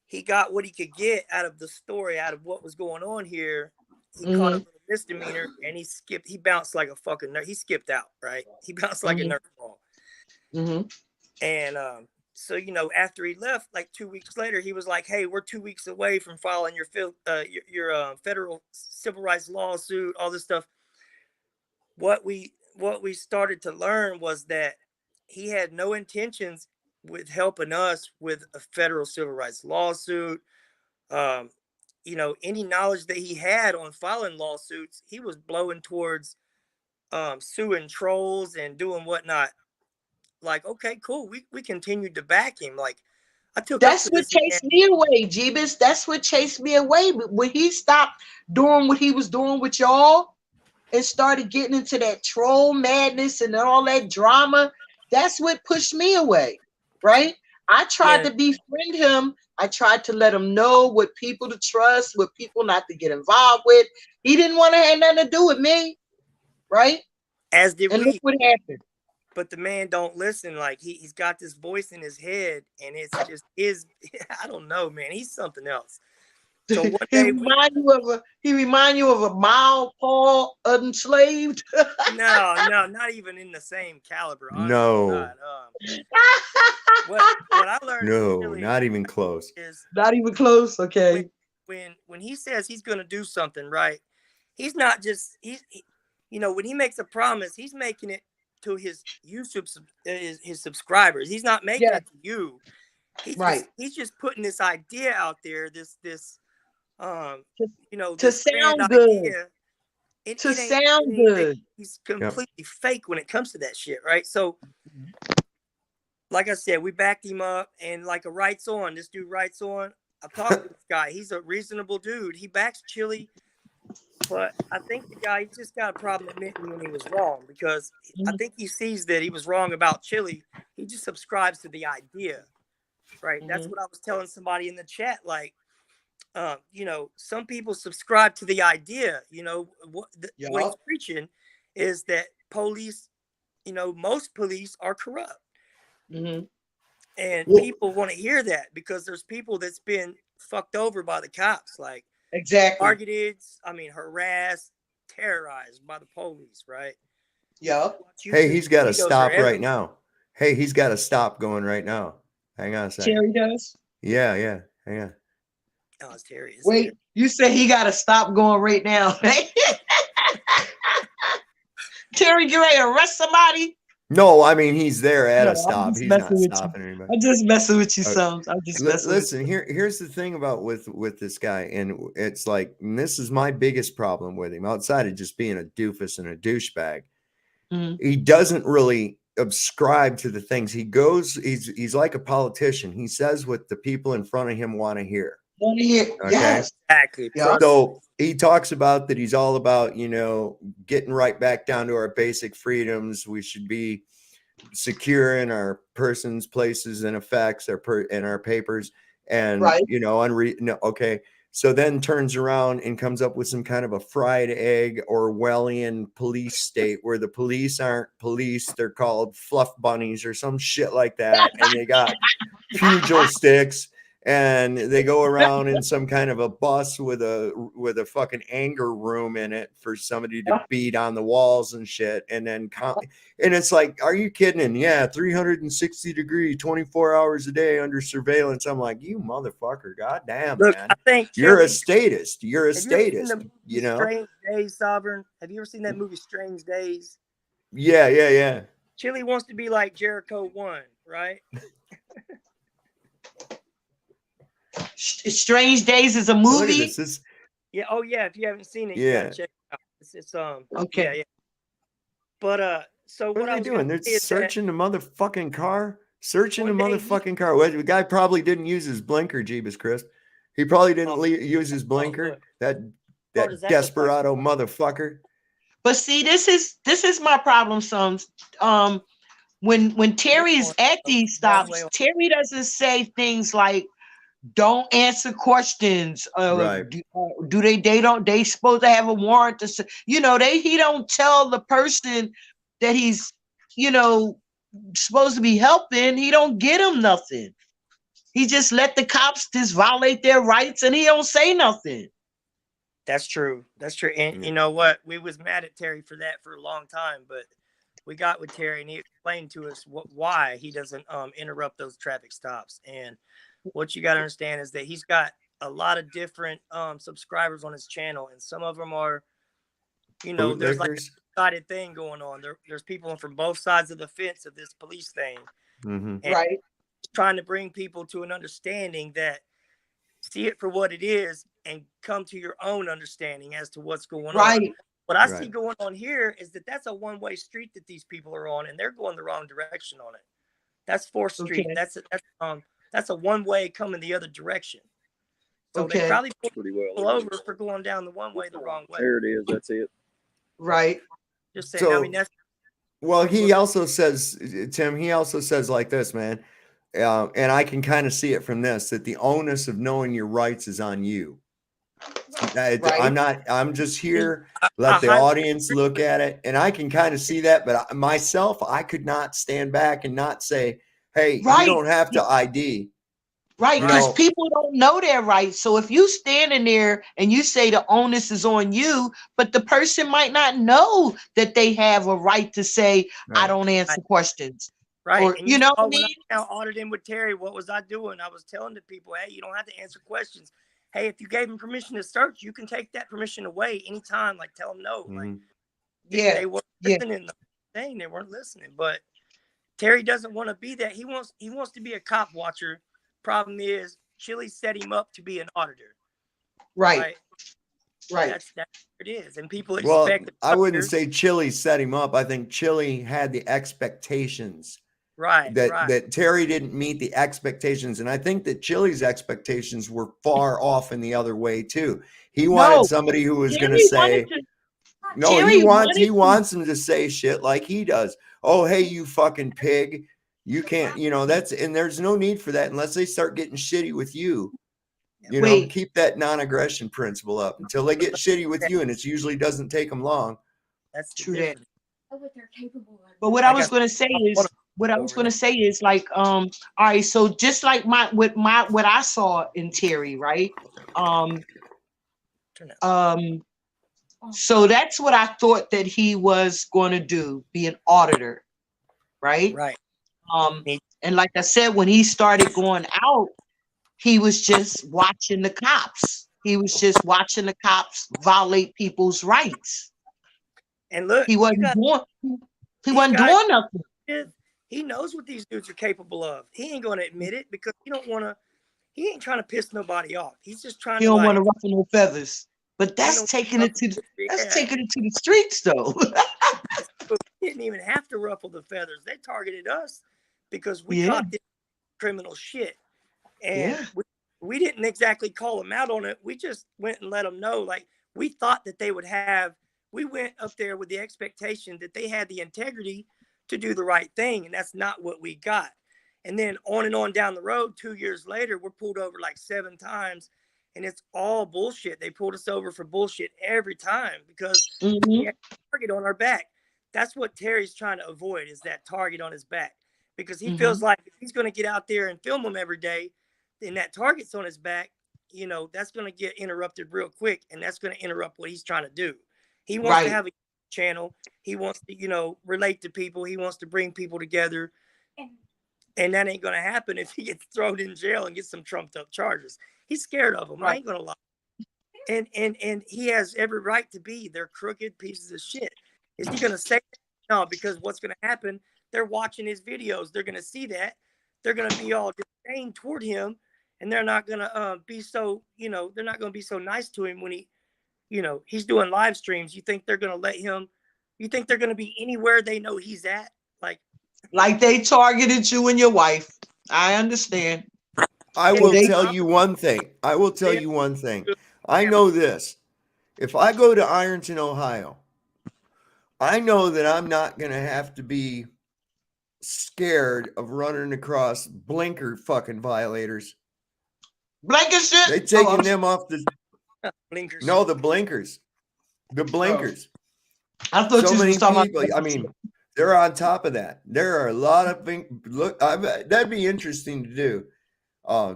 he got what he could get out of the story, out of what was going on here. He caught a little misdemeanor and he bounced like a fucking nerd. He skipped out, right? He bounced like a nerd ball. And so, you know, after he left, like 2 weeks later, he was like, hey, we're 2 weeks away from filing your federal civil rights lawsuit, all this stuff. What we started to learn was that he had no intentions with helping us with a federal civil rights lawsuit. You know, any knowledge that he had on filing lawsuits, he was blowing towards suing trolls and doing whatnot. Like, okay, cool. We continued to back him. Like, I took. That's what chased me away, Jeebus. That's what chased me away. But when he stopped doing what he was doing with y'all and started getting into that troll madness and all that drama, that's what pushed me away, right? I tried to befriend him. I tried to let him know what people to trust, what people not to get involved with. He didn't want to have nothing to do with me, right? As did and we. Look what happened. But the man don't listen. Like he's got this voice in his head, and it's just I don't know, man. He's something else. So one day he remind you of a Mild Paul Unslaved. No, not even in the same caliber. No. What I learned. No, not even close. Is not even close. Okay. When he says he's going to do something, right? He's not just you know, when he makes a promise, he's making it to his YouTube his subscribers. He's not making it to you. He's just putting this idea out there. This you know, to sound good. To sound good. He's completely fake when it comes to that shit, right? So, like I said, we backed him up, and like a Rights On, this dude Rights On. I talked to this guy. He's a reasonable dude. He backs Chili. But I think the guy, he just got a problem admitting when he was wrong, because I think he sees that he was wrong about Chili. He just subscribes to the idea, right? That's what I was telling somebody in the chat. Like, you know, some people subscribe to the idea. You know, what he's preaching is that police, you know, most police are corrupt. And people want to hear that because there's people that's been fucked over by the cops. Like, targeted, harassed, terrorized by the police, right? Hey, he's got to stop right now. Hey, he's got to stop going right now. Hang on a second. Terry does? Yeah. Hang on. Oh, it's Terry. Wait, you say he got to stop going right now. Terry, get ready to arrest somebody? No, I mean, he's there at a stop. He's not stopping anybody. I'm just messing with you, son. I'm just messing Listen, with you. here's the thing about with this guy, and it's like, and this is my biggest problem with him, outside of just being a doofus and a douchebag. He doesn't really subscribe to the things he goes. He's like a politician. He says what the people in front of him want to hear. Okay? Yes, exactly. So he talks about that. He's all about, you know, getting right back down to our basic freedoms. We should be secure in our persons, places, and effects, and our papers, and you know, okay. So then turns around and comes up with some kind of a fried egg Orwellian police state where the police aren't police, they're called fluff bunnies or some shit like that, and they got pugil sticks. And they go around in some kind of a bus with a fucking anger room in it for somebody to beat on the walls and shit. And then and it's like, are you kidding? And yeah, 360 degree, 24 hours a day under surveillance. I'm like, you motherfucker, goddamn, look, man. I think You're a statist. You're a statist. You know, Strange Days, Sovereign. Have you ever seen that movie Strange Days? Yeah. Chili wants to be like Jericho 1, right? Strange Days is a Look at movie. this. This Yeah. Oh yeah. If you haven't seen it, you Yeah. gotta check it out. It's Okay. yeah. But so what what are I they was doing? gonna They're say is that searching the motherfucking car. Searching the one day he motherfucking car. Well, the guy probably didn't use his blinker, Jeebus Chris. He probably didn't use his blinker. look. That What that does that look like? desperado motherfucker. But see, this is my problem, sons. When Terry is at these stops, Terry doesn't say things like don't answer questions. Right. Do they supposed to have a warrant to say, he don't tell the person that he's supposed to be helping. He don't get him nothing. He just let the cops just violate their rights and he don't say nothing. That's true. That's true. And you know what? We was mad at Terry for that for a long time, but we got with Terry and he explained to us why he doesn't interrupt those traffic stops. And what you got to understand is that he's got a lot of different subscribers on his channel, and some of them are, there's like a sided thing going on. There's people from both sides of the fence of this police thing. Mm-hmm. Right. Trying to bring people to an understanding that see it for what it is and come to your own understanding as to what's going on. Right. What I see going on here is that that's a one-way street that these people are on, and they're going the wrong direction on it. That's 4th Street. Okay. That's a one-way coming the other direction. So they probably pulled people over for going down the one way the wrong way. There it is. That's it. Right. Just saying. I mean, that's. Well, he also says, Tim. He also says like this, man. And I can kind of see it from this, that the onus of knowing your rights is on you. I'm just here, let the audience look at it. And I can kind of see that, but myself, I could not stand back and not say, hey, you don't have to ID. Right, because people don't know their rights. So if you standing there and you say the onus is on you, but the person might not know that they have a right to say, I don't answer questions. Right. Or, and you know what I when mean? I audited in with Terry, what was I doing? I was telling the people, hey, you don't have to answer questions. Hey, if you gave them permission to search, you can take that permission away anytime. Like, tell them no. Like, they weren't listening. They weren't listening. But Terry doesn't want to be that. He wants to be a cop watcher. Problem is, Chili set him up to be an auditor. Right. That's what it is. And people expect. Well, I wouldn't say Chili set him up. I think Chili had the expectations. That Terry didn't meet the expectations. And I think that Chili's expectations were far off in the other way too. He wanted somebody who was going to say, he wants him to say shit like he does. Oh, hey, you fucking pig. You can't, and there's no need for that unless they start getting shitty with you. Keep that non-aggression principle up until they get shitty with you. And it usually doesn't take them long. That's true. That. What they're capable of. But what I was going to say is, like, all right, so just like what I saw in Terry, right? So that's what I thought that he was going to do, be an auditor, right? Right. And like I said, when he started going out, he was just watching the cops. He was just watching the cops violate people's rights. And look, he wasn't doing nothing. He knows what these dudes are capable of. He ain't going to admit it because he ain't trying to piss nobody off. He's just trying he don't want to ruffle no feathers. But that's taking it to the streets though. We didn't even have to ruffle the feathers. They targeted us because we caught this criminal shit. And we didn't exactly call them out on it. We just went and let them know. Like, we thought that they would have, we went up there with the expectation that they had the integrity to do the right thing. And that's not what we got. And then on and on down the road, 2 years later, we're pulled over like 7 times. And it's all bullshit. They pulled us over for bullshit every time because we had a target on our back. That's what Terry's trying to avoid, is that target on his back. Because he feels like if he's going to get out there and film them every day, then that target's on his back, that's going to get interrupted real quick. And that's going to interrupt what he's trying to do. He wants to have a channel. He wants to, relate to people. He wants to bring people together. And that ain't going to happen if he gets thrown in jail and gets some trumped up charges. He's scared of them. I ain't going to lie. And he has every right to be. They're crooked pieces of shit. Is he going to say no? Because what's going to happen, they're watching his videos. They're going to see that. They're going to be all disdain toward him. and they're not gonna be so, they're not gonna be so nice to him when he's doing live streams. You think they're gonna let him? You think they're gonna be anywhere they know he's at? Like they targeted you and your wife. I understand. I will tell you one thing. I will tell you one thing. I know this. If I go to Ironton, Ohio, I know that I'm not going to have to be scared of running across blinker fucking violators. Blinker shit? They taking them off the blinkers. No, the blinkers. The blinkers. I thought so you many was talking people, about. I mean, they're on top of that. There are a lot of things. Look, that'd be interesting to do,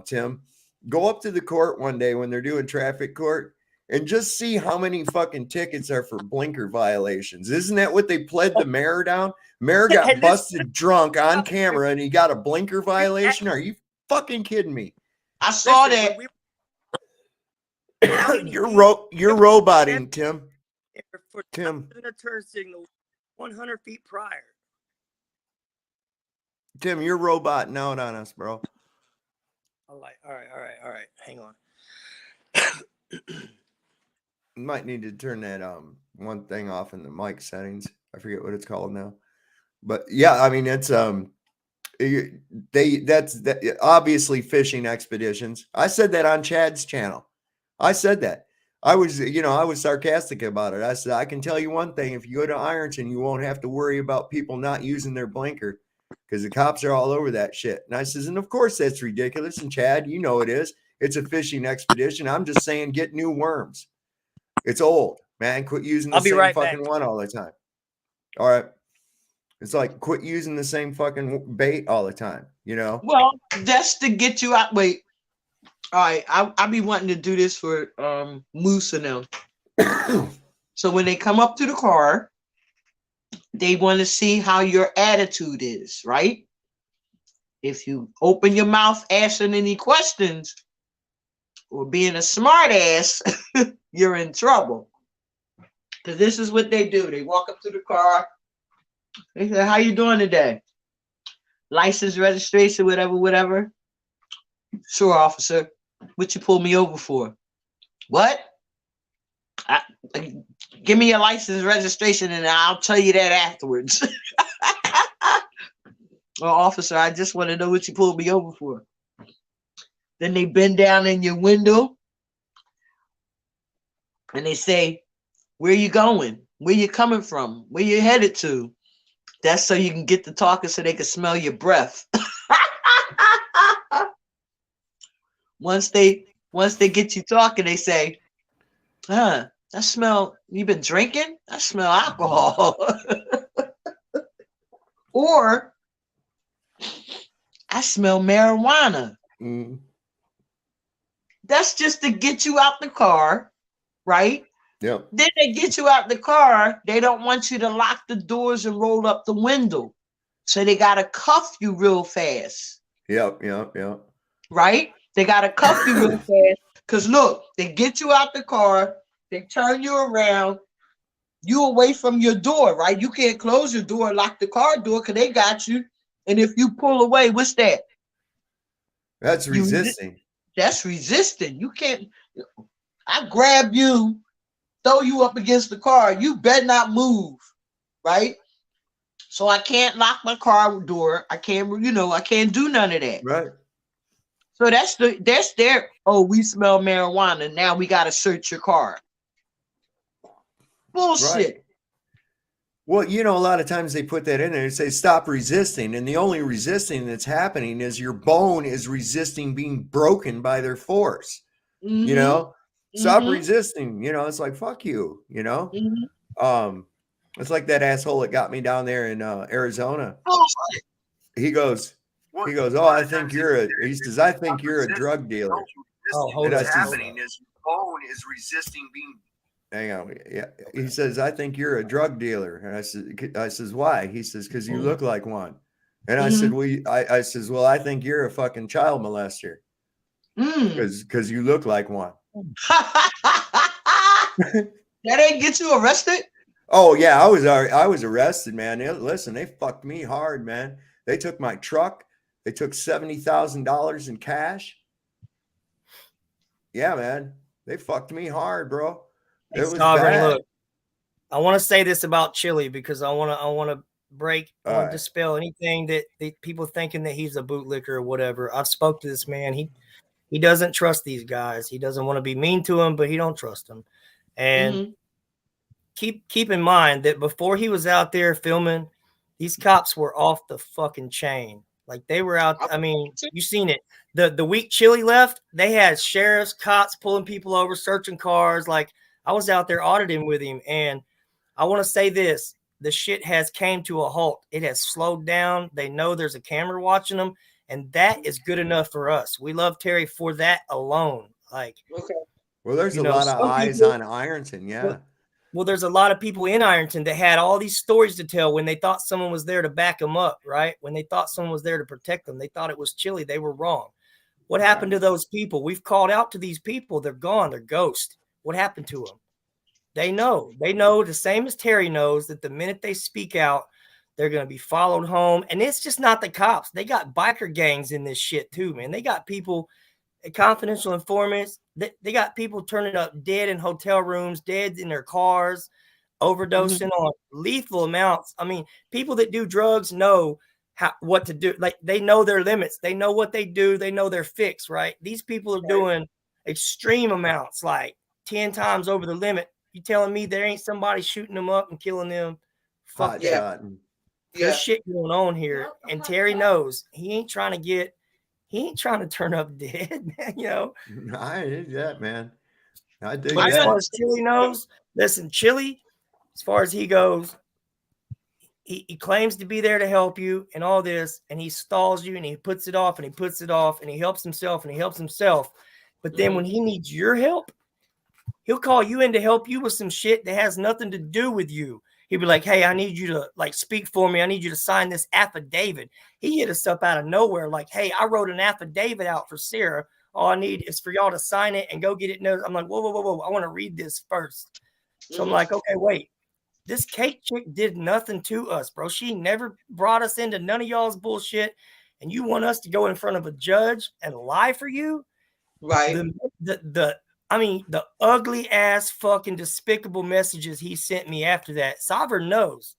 Tim. Go up to the court one day when they're doing traffic court and just see how many fucking tickets are for blinker violations. Isn't that what they pled the mayor down? Mayor got busted drunk on camera and he got a blinker violation. Are you fucking kidding me? I saw that. You're roboting, Tim. For Tim. a turn signal 100 feet prior. Tim, you're roboting out on us, bro. All right. Hang on. You might need to turn that one thing off in the mic settings. I forget what it's called now. But yeah, I mean it's that's obviously fishing expeditions. I said that on Chad's channel. I said that. I was sarcastic about it. I said, I can tell you one thing. If you go to Ironton, you won't have to worry about people not using their blinker because the cops are all over that shit. And I says, and of course that's ridiculous. And Chad, you know it is. It's a fishing expedition. I'm just saying get new worms. It's old, man. Quit using the same fucking one all the time. All right. It's like quit using the same fucking bait all the time, Well, that's to get you out. Wait. All right, I be wanting to do this for Moose and them. So when they come up to the car, they want to see how your attitude is, right? If you open your mouth asking any questions or being a smart ass, you're in trouble. Because this is what they do. They walk up to the car. They say, how you doing today? License, registration, whatever. Sure, officer. What you pulled me over for? What? Give me your license, registration, and I'll tell you that afterwards. Well, officer, I just want to know what you pulled me over for. Then they bend down in your window and they say, where you going? Where you coming from? Where you headed to? That's so you can get to talking so they can smell your breath. Once they get you talking, they say, that smell, you been drinking? I smell alcohol. Or I smell marijuana. Mm. That's just to get you out the car, right? Yep. Then they get you out the car. They don't want you to lock the doors and roll up the window. So they got to cuff you real fast. Yep. Right? They got to cuff you real fast. Because look, they get you out the car. They turn you around. You away from your door, right? You can't close your door, lock the car door because they got you. And if you pull away, what's that? That's resisting. That's resisting. You can't. I grab you, throw you up against the car. You better not move, right? So I can't lock my car door. I can't, I can't do none of that. Right. So that's their, oh, we smell marijuana. Now we got to search your car. Bullshit. Right. Well, a lot of times they put that in there and say, stop resisting. And the only resisting that's happening is your bone is resisting being broken by their force. Mm-hmm. Stop resisting. It's like, fuck you, Mm-hmm. It's like that asshole that got me down there in Arizona. He goes, oh, I think he says, I think you're a drug dealer. What's happening is your bone is resisting being. Hang on. Yeah. He says, I think you're a drug dealer. And I says, why? He says, because you look like one. And I said, I says, well, I think you're a fucking child molester. Because you look like one. That ain't get you arrested? Oh yeah, I was arrested, man. Listen, they fucked me hard, man. They took my truck. They took $70,000 in cash. Yeah, man. They fucked me hard, bro. Hey, It was Sovereign, bad. look, I want to say this about Chili because I want to break, I All want right. to dispel anything that people thinking that he's a bootlicker or whatever. I've spoke to this man. He doesn't trust these guys. He doesn't want to be mean to them, but he don't trust them. And keep in mind that before he was out there filming, these cops were off the fucking chain. Like they were out. I mean, you seen it. The week Chili left, they had sheriffs, cops pulling people over, searching cars. Like I was out there auditing with him, and I want to say this: the shit has came to a halt. It has slowed down. They know there's a camera watching them, and that is good enough for us. We love Terry for that alone. Like, Okay. Well, there's a lot of eyes on Ironton. Yeah. Well, there's a lot of people in Ironton that had all these stories to tell when they thought someone was there to back them up, right? When they thought someone was there to protect them, they thought it was Chili. They were wrong. What happened to those people? We've called out to these people. They're gone. They're ghosts. What happened to them? They know. They know the same as Terry knows that the minute they speak out, they're going to be followed home. And it's just not the cops. They got biker gangs in this shit too, man. They got people, confidential informants. They got people turning up dead in hotel rooms, dead in their cars, overdosing on lethal amounts. I mean, people that do drugs know what to do. Like they know their limits. They know what they do. They know their fix, right? These people are doing extreme amounts, like 10 times over the limit. You telling me there ain't somebody shooting them up and killing them? Fuck yeah. There's shit going on here. And Terry knows he ain't trying to turn up dead, man. You know, I did that, man. I did but that. as far as Chili knows, listen, Chili, as far as he goes, he claims to be there to help you and all this, and he stalls you and he puts it off and he puts it off and he helps himself and he helps himself. But then when he needs your help, he'll call you in to help you with some shit that has nothing to do with you. He'd be like, hey, I need you to like speak for me. I need you to sign this affidavit. He hit us up out of nowhere. Like, hey, I wrote an affidavit out for Sarah. All I need is for y'all to sign it and go get it. I'm like, whoa. I want to read this first. So I'm like, okay, wait. This cake chick did nothing to us, bro. She never brought us into none of y'all's bullshit. And you want us to go in front of a judge and lie for you? Right. The ugly ass fucking despicable messages he sent me after that. Sovereign knows.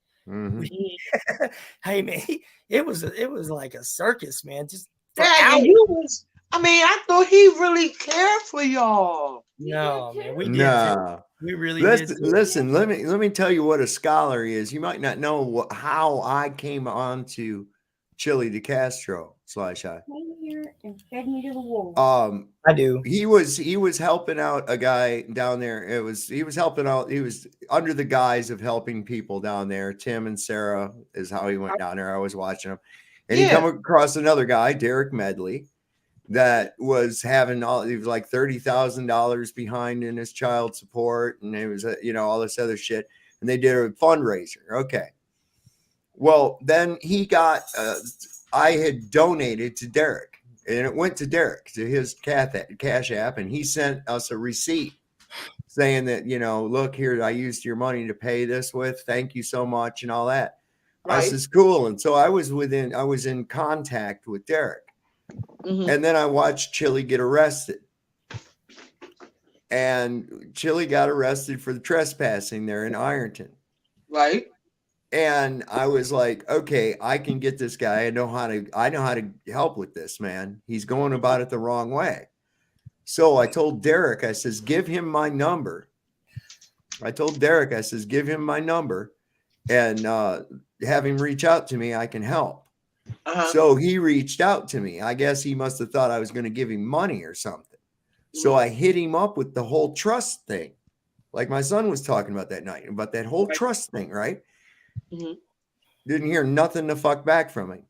Hey man, it was like a circus, man. Just I thought he really cared for y'all. No, man, we did. No. We really did. did. Listen, let me tell you what a scholar he is. You might not know how I came on to Chili DeCastro /I. Came here and fed me to the wolves. I do. He was helping out a guy down there. He was helping out. He was under the guise of helping people down there. Tim and Sarah is how he went down there. I was watching him, and he come across another guy, Derek Medley, that was having he was like $30,000 behind in his child support, and it was all this other shit. And they did a fundraiser. Okay. Well, then he got. I had donated to Derek, and it went to Derek to his Cash App, and he sent us a receipt saying that look here, I used your money to pay this with. Thank you so much, and all that. Right. This is cool. And so I was in contact with Derek. And then I watched Chili get arrested. And Chili got arrested for the trespassing there in Ironton. Right. And I was like, okay, I can get this guy. I know how to help with this, man. He's going about it the wrong way. So I told Derek, I says, give him my number. I told Derek, I says, give him my number and have him reach out to me. I can help. So he reached out to me. I guess he must have thought I was going to give him money or something. So I hit him up with the whole trust thing. Like my son was talking about that night, about that whole trust thing, right? Didn't hear nothing to fuck back from him.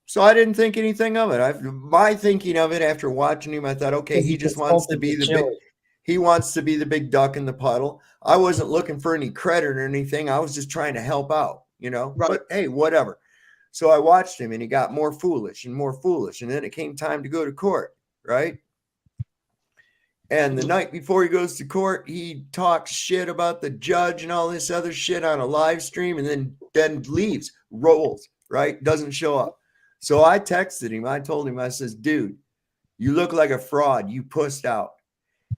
So I didn't think anything of it. My thinking of it after watching him, I thought, okay, he just wants to be the big duck in the puddle. I wasn't looking for any credit or anything. I was just trying to help out, Right. But hey, whatever. So I watched him and he got more foolish and more foolish. And then it came time to go to court, right? And the night before he goes to court, he talks shit about the judge and all this other shit on a live stream, and then leaves, rolls, right? Doesn't show up. So I texted him. I told him, I says, dude, you look like a fraud. You pussed out.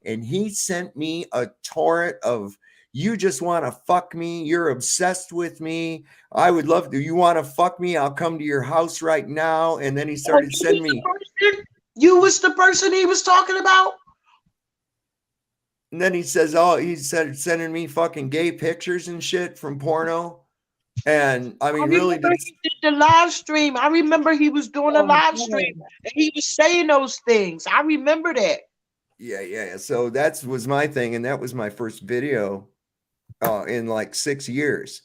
and he sent me a torrent of, you just want to fuck me. You're obsessed with me. I would love to. You want to fuck me? I'll come to your house right now. And then he started sending me. You was the person he was talking about? And then he says, oh, he said sending me fucking gay pictures and shit from porno. And I mean, really, he did the live stream. I remember he was doing a live stream and he was saying those things. I remember that. Yeah. So that was my thing. And that was my first video in like 6 years,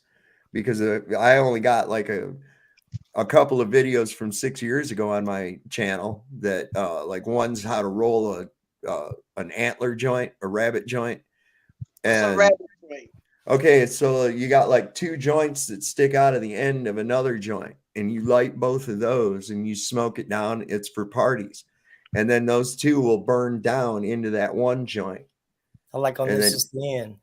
because I only got like a couple of videos from 6 years ago on my channel that like one's how to roll an antler joint, a rabbit joint. And okay, so you got like 2 joints that stick out of the end of another joint, and you light both of those and you smoke it down. It's for parties. And then those 2 will burn down into that one joint. I like on this is the end.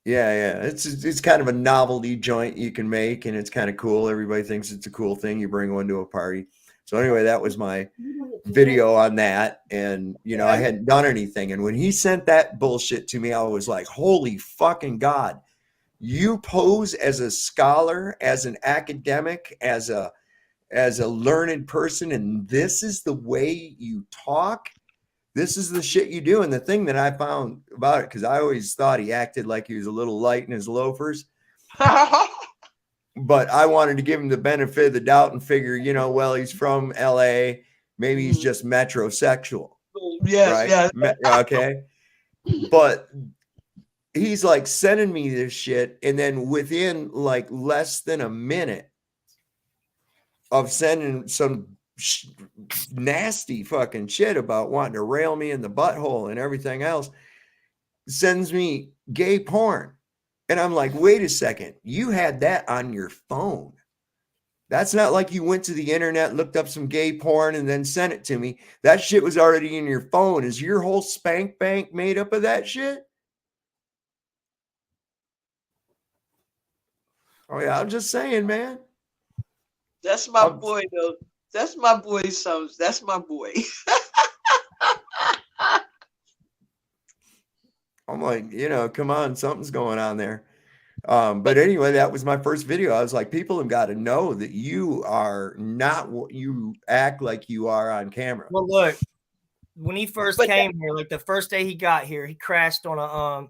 Yeah. It's kind of a novelty joint you can make, and it's kind of cool. Everybody thinks it's a cool thing. You bring one to a party. So anyway, that was my video on that. And, you know, I hadn't done anything. And when he sent that bullshit to me, I was like, holy fucking God, you pose as a scholar, as an academic, as a learned person, and this is the way you talk. This is the shit you do. And the thing that I found about it, because I always thought he acted like he was a little light in his loafers. But I wanted to give him the benefit of the doubt and figure, you know, well, he's from LA. Maybe he's just metrosexual. Yes, right? Okay. But he's like sending me this shit. And then within like less than a minute of sending some nasty fucking shit about wanting to rail me in the butthole and everything else, sends me gay porn. And I'm like, wait a second, you had that on your phone. That's not like you went to the internet, looked up some gay porn, and then sent it to me. That shit was already in your phone. Is your whole spank bank made up of that shit? Oh yeah, I'm just saying, man. That's my boy, though. That's my boy, Sums. That's my boy. I'm like, you know, come on, something's going on there. But anyway, that was my first video. I was like, people have got to know that you are not what you act like you are on camera. Well, look, when he first came here, like the first day he got here, he crashed on a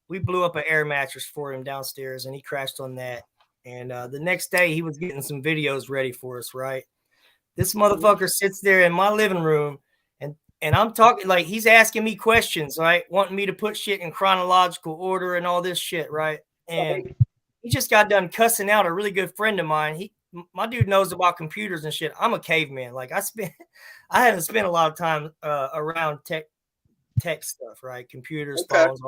we blew up an air mattress for him downstairs, and he crashed on that. And the next day he was getting some videos ready for us, right? This motherfucker sits there in my living room, and I'm talking like he's asking me questions, right? Wanting me to put shit in chronological order and all this shit, right? And he just got done cussing out a really good friend of mine. My dude knows about computers and shit. I'm a caveman. Like I haven't spent a lot of time around tech stuff, right? Computers, phones.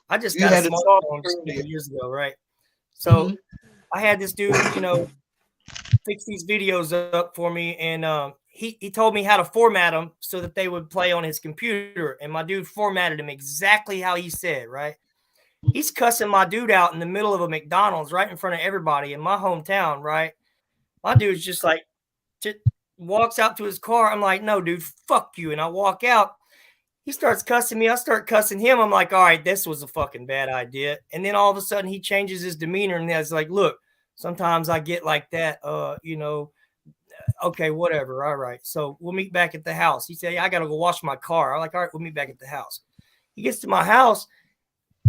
I just got a smartphone years ago, right? So I had this dude, you know, fix these videos up for me, and he told me how to format them so that they would play on his computer. And my dude formatted them exactly how he said, right? He's cussing my dude out in the middle of a McDonald's right in front of everybody in my hometown, right? My dude's just like, walks out to his car. I'm like, no, dude, fuck you. And I walk out. He starts cussing me. I start cussing him. I'm like, all right, this was a fucking bad idea. And then all of a sudden he changes his demeanor and he's like, look, sometimes I get like that, you know, okay, whatever. All right. So we'll meet back at the house. He said, yeah, I got to go wash my car. I'm like, all right, we'll meet back at the house. He gets to my house.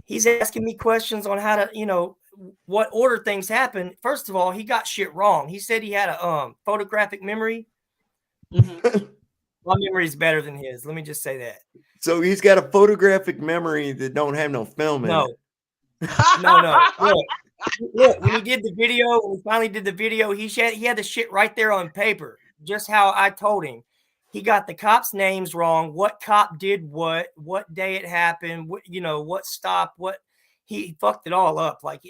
He's asking me questions on how to, you know, what order things happen. First of all, he got shit wrong. He said he had a photographic memory. My memory is better than his. Let me just say that. So he's got a photographic memory that don't have no film in it. No. Look, when he did the video, when we finally did the video, he had the shit right there on paper, just how I told him. He got the cops' names wrong, what cop did what day it happened, what stop, he fucked it all up. Like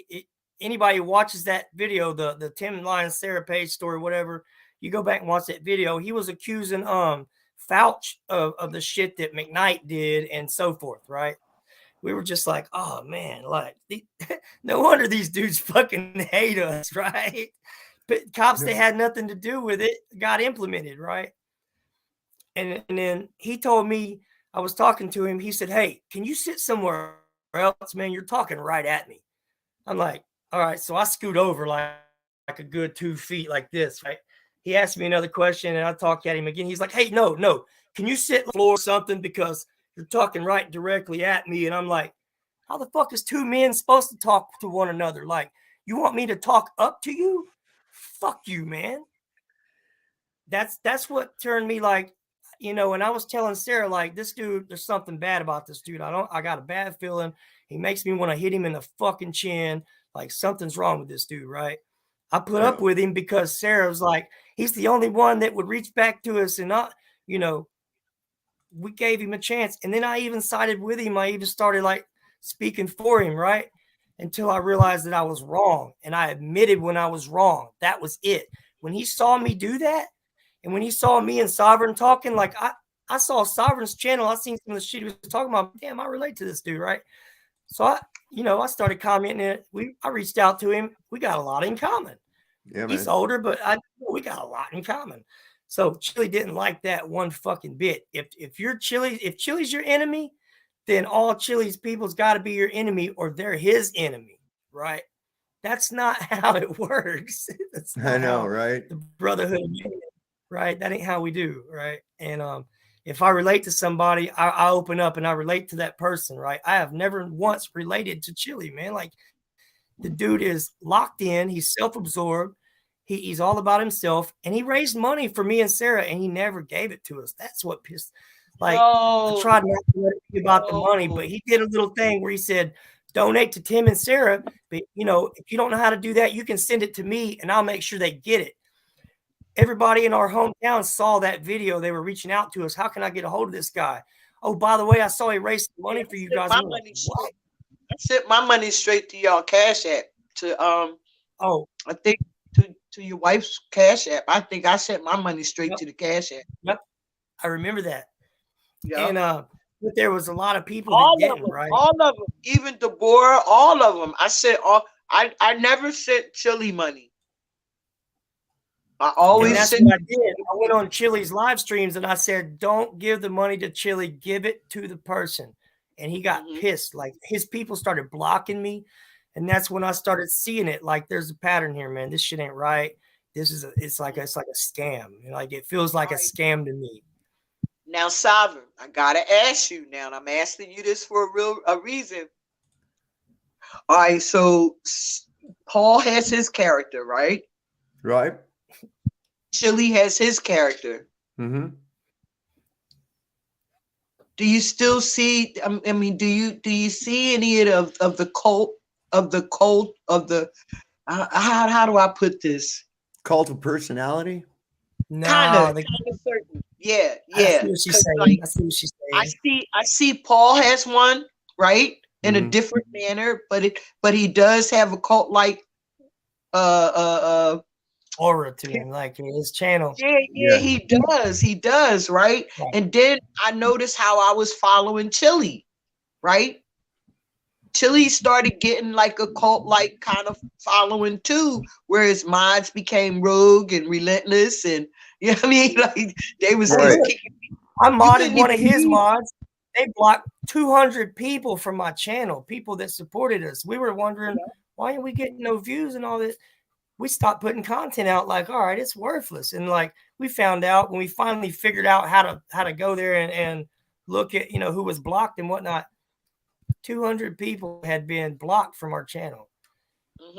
anybody who watches that video, the Tim Lyons, Sarah Page story, whatever, you go back and watch that video. He was accusing Fouch of the shit that McKnight did and so forth, right? We were just like, oh man, like no wonder these dudes fucking hate us, right? But cops that had nothing to do with it got implemented, right? And then he told me I was talking to him. He said, "Hey, can you sit somewhere else, man? You're talking right at me." I'm like, "All right." So I scoot over like a good 2 feet like this, right? He asked me another question and I talk at him again. He's like, "Hey, no, can you sit on the floor or something because you're talking right directly at me?" And I'm like, how the fuck is two men supposed to talk to one another? Like, you want me to talk up to you? Fuck you, man. That's what turned me like, you know, and I was telling Sarah, like, this dude, there's something bad about this dude. I got a bad feeling. He makes me want to hit him in the fucking chin. Like, something's wrong with this dude, right? I put up with him because Sarah was like, he's the only one that would reach back to us. And not, you know, we gave him a chance. And then I even sided with him. I even started like speaking for him, right? Until I realized that I was wrong. And I admitted when I was wrong. That was it. When he saw me do that, and when he saw me and Sovereign talking, like I saw Sovereign's channel, I seen some of the shit he was talking about. Damn, I relate to this dude, right? So I started commenting it. I reached out to him. We got a lot in common. Yeah, he's man. older, but we got a lot in common. So Chili didn't like that one fucking bit. If you're Chili, if Chili's your enemy, then all Chili's people's got to be your enemy, or they're his enemy, right? That's not how it works. I know, right? The brotherhood, right? That ain't how we do, right? And if I relate to somebody, I open up and I relate to that person, right? I have never once related to Chili, man. Like, the dude is locked in. He's self-absorbed. He's all about himself, and he raised money for me and Sarah, and he never gave it to us. That's what pissed. Like, I tried not to let it be about the money, but he did a little thing where he said, donate to Tim and Sarah. But, you know, if you don't know how to do that, you can send it to me, and I'll make sure they get it. Everybody in our hometown saw that video. They were reaching out to us. How can I get a hold of this guy? Oh, by the way, I saw he raised money for you guys. I sent my money straight to y'all Cash App. To I think to your wife's Cash App. I think I sent my money straight to the Cash App. Yep, I remember that. Yeah. And but there was a lot of people All that of didn't, them, right? all of them, even Deborah, all of them. I sent all. I never sent Chili money. I always that's sent. what I did. I went on Chili's live streams and I said, "Don't give the money to Chili. Give it to the person." And he got pissed. Like, his people started blocking me, and that's when I started seeing it. Like, there's a pattern here, man. This shit ain't right. This is it's like a scam. You know, like, it feels like a scam to me. Now, Sovereign, I gotta ask you now, and I'm asking you this for a reason. All right, so Paul has his character, right? Right. Chili has his character. Mm-hmm. Do you still see? I mean, do you see any of the cult of the? How do I put this? Cult of personality. No, kind of certain. Yeah. I see what she's saying. Like, I see what she's saying. I see Paul has one, right, in a different manner, but he does have a cult like aura to him, like his channel. Yeah, he does, right? And then I noticed how I was following Chili, right? Chili started getting like a cult like kind of following too, where his mods became rogue and relentless, and you know what I mean? Like, they was I modded one of his mods. They blocked 200 people from my channel, people that supported us. We were wondering, why aren't we getting no views and all this? We stopped putting content out, like, all right, it's worthless. And like, we found out when we finally figured out how to go there and look at, you know, who was blocked and whatnot. 200 people had been blocked from our channel.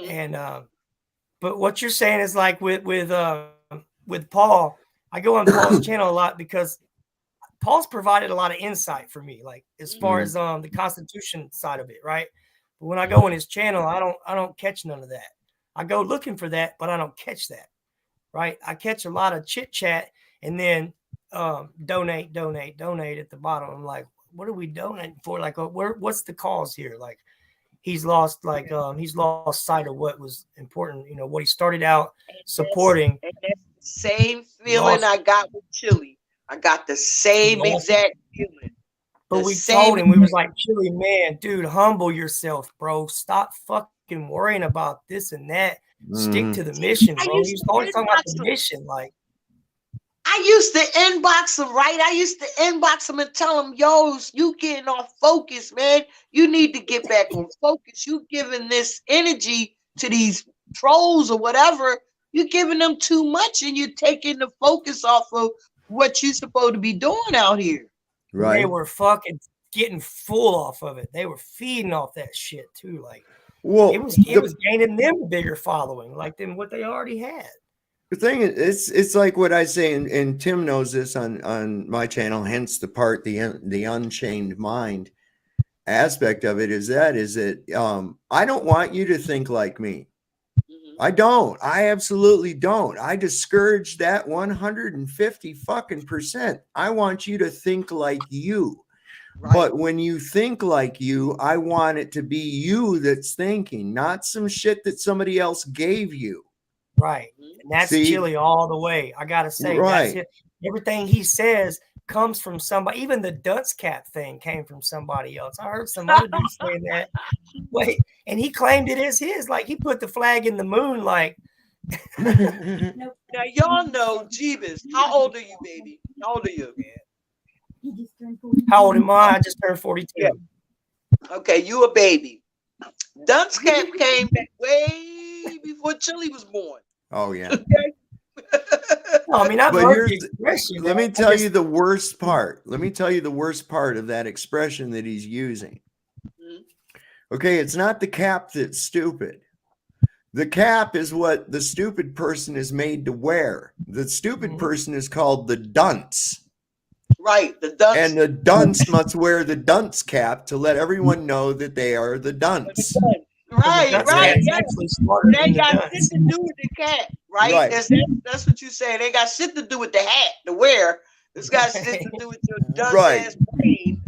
And but what you're saying is like with Paul, I go on Paul's channel a lot because Paul's provided a lot of insight for me, like as far as the Constitution side of it, right? But when I go on his channel, I don't catch none of that. I go looking for that, but I don't catch that, right? I catch a lot of chit chat and then donate at the bottom. I'm like, what are we donating for? Like, what's the cause here? Like, he's lost sight of what was important. You know, what he started out supporting. And that's the same feeling I got with Chili. I got the same exact feeling. But we told him, we was like, Chili, man, dude, humble yourself, bro. Stop fucking worrying about this and that. Stick to the mission, bro. He's always talking about the mission. Like, I used to inbox them, right? I used to inbox them and tell them, yo, you getting off focus, man. You need to get back on focus. You giving this energy to these trolls or whatever. You're giving them too much and you're taking the focus off of what you're supposed to be doing out here. Right. They were fucking getting full off of it. They were feeding off that shit too. Like, well, it was gaining them a bigger following, like than what they already had. The thing is, it's like what I say, and Tim knows this on my channel, hence the part, the Unchained Mind aspect of it is that I don't want you to think like me. I don't. I absolutely don't. I discourage that 150 fucking %. I want you to think like you. Right. But when you think like you, I want it to be you that's thinking, not some shit that somebody else gave you. Right. And that's Chili all the way. I got to say, right. That's it. Everything he says comes from somebody. Even the dunce cap thing came from somebody else. I heard some other dude saying that. Wait, and he claimed it as his. Like, he put the flag in the moon. Like, now y'all know, Jeebus. How old are you, baby? How old are you? How old am I? I just turned 42. Yeah. Okay, you a baby. Dunce cap came back way before Chili was born. Oh yeah. Okay? I mean, I've heard the expression. Let me tell you the worst part. Let me tell you the worst part of that expression that he's using. Okay, it's not the cap that's stupid. The cap is what the stupid person is made to wear. The stupid person is called the dunce. Right, the dunce. And the dunce must wear the dunce cap to let everyone know that they are the dunce. Right. Yes. They got shit to do with the cat, right? That's what you say. They got shit to do with the hat to wear. It's got shit to do with your dunce ass brain.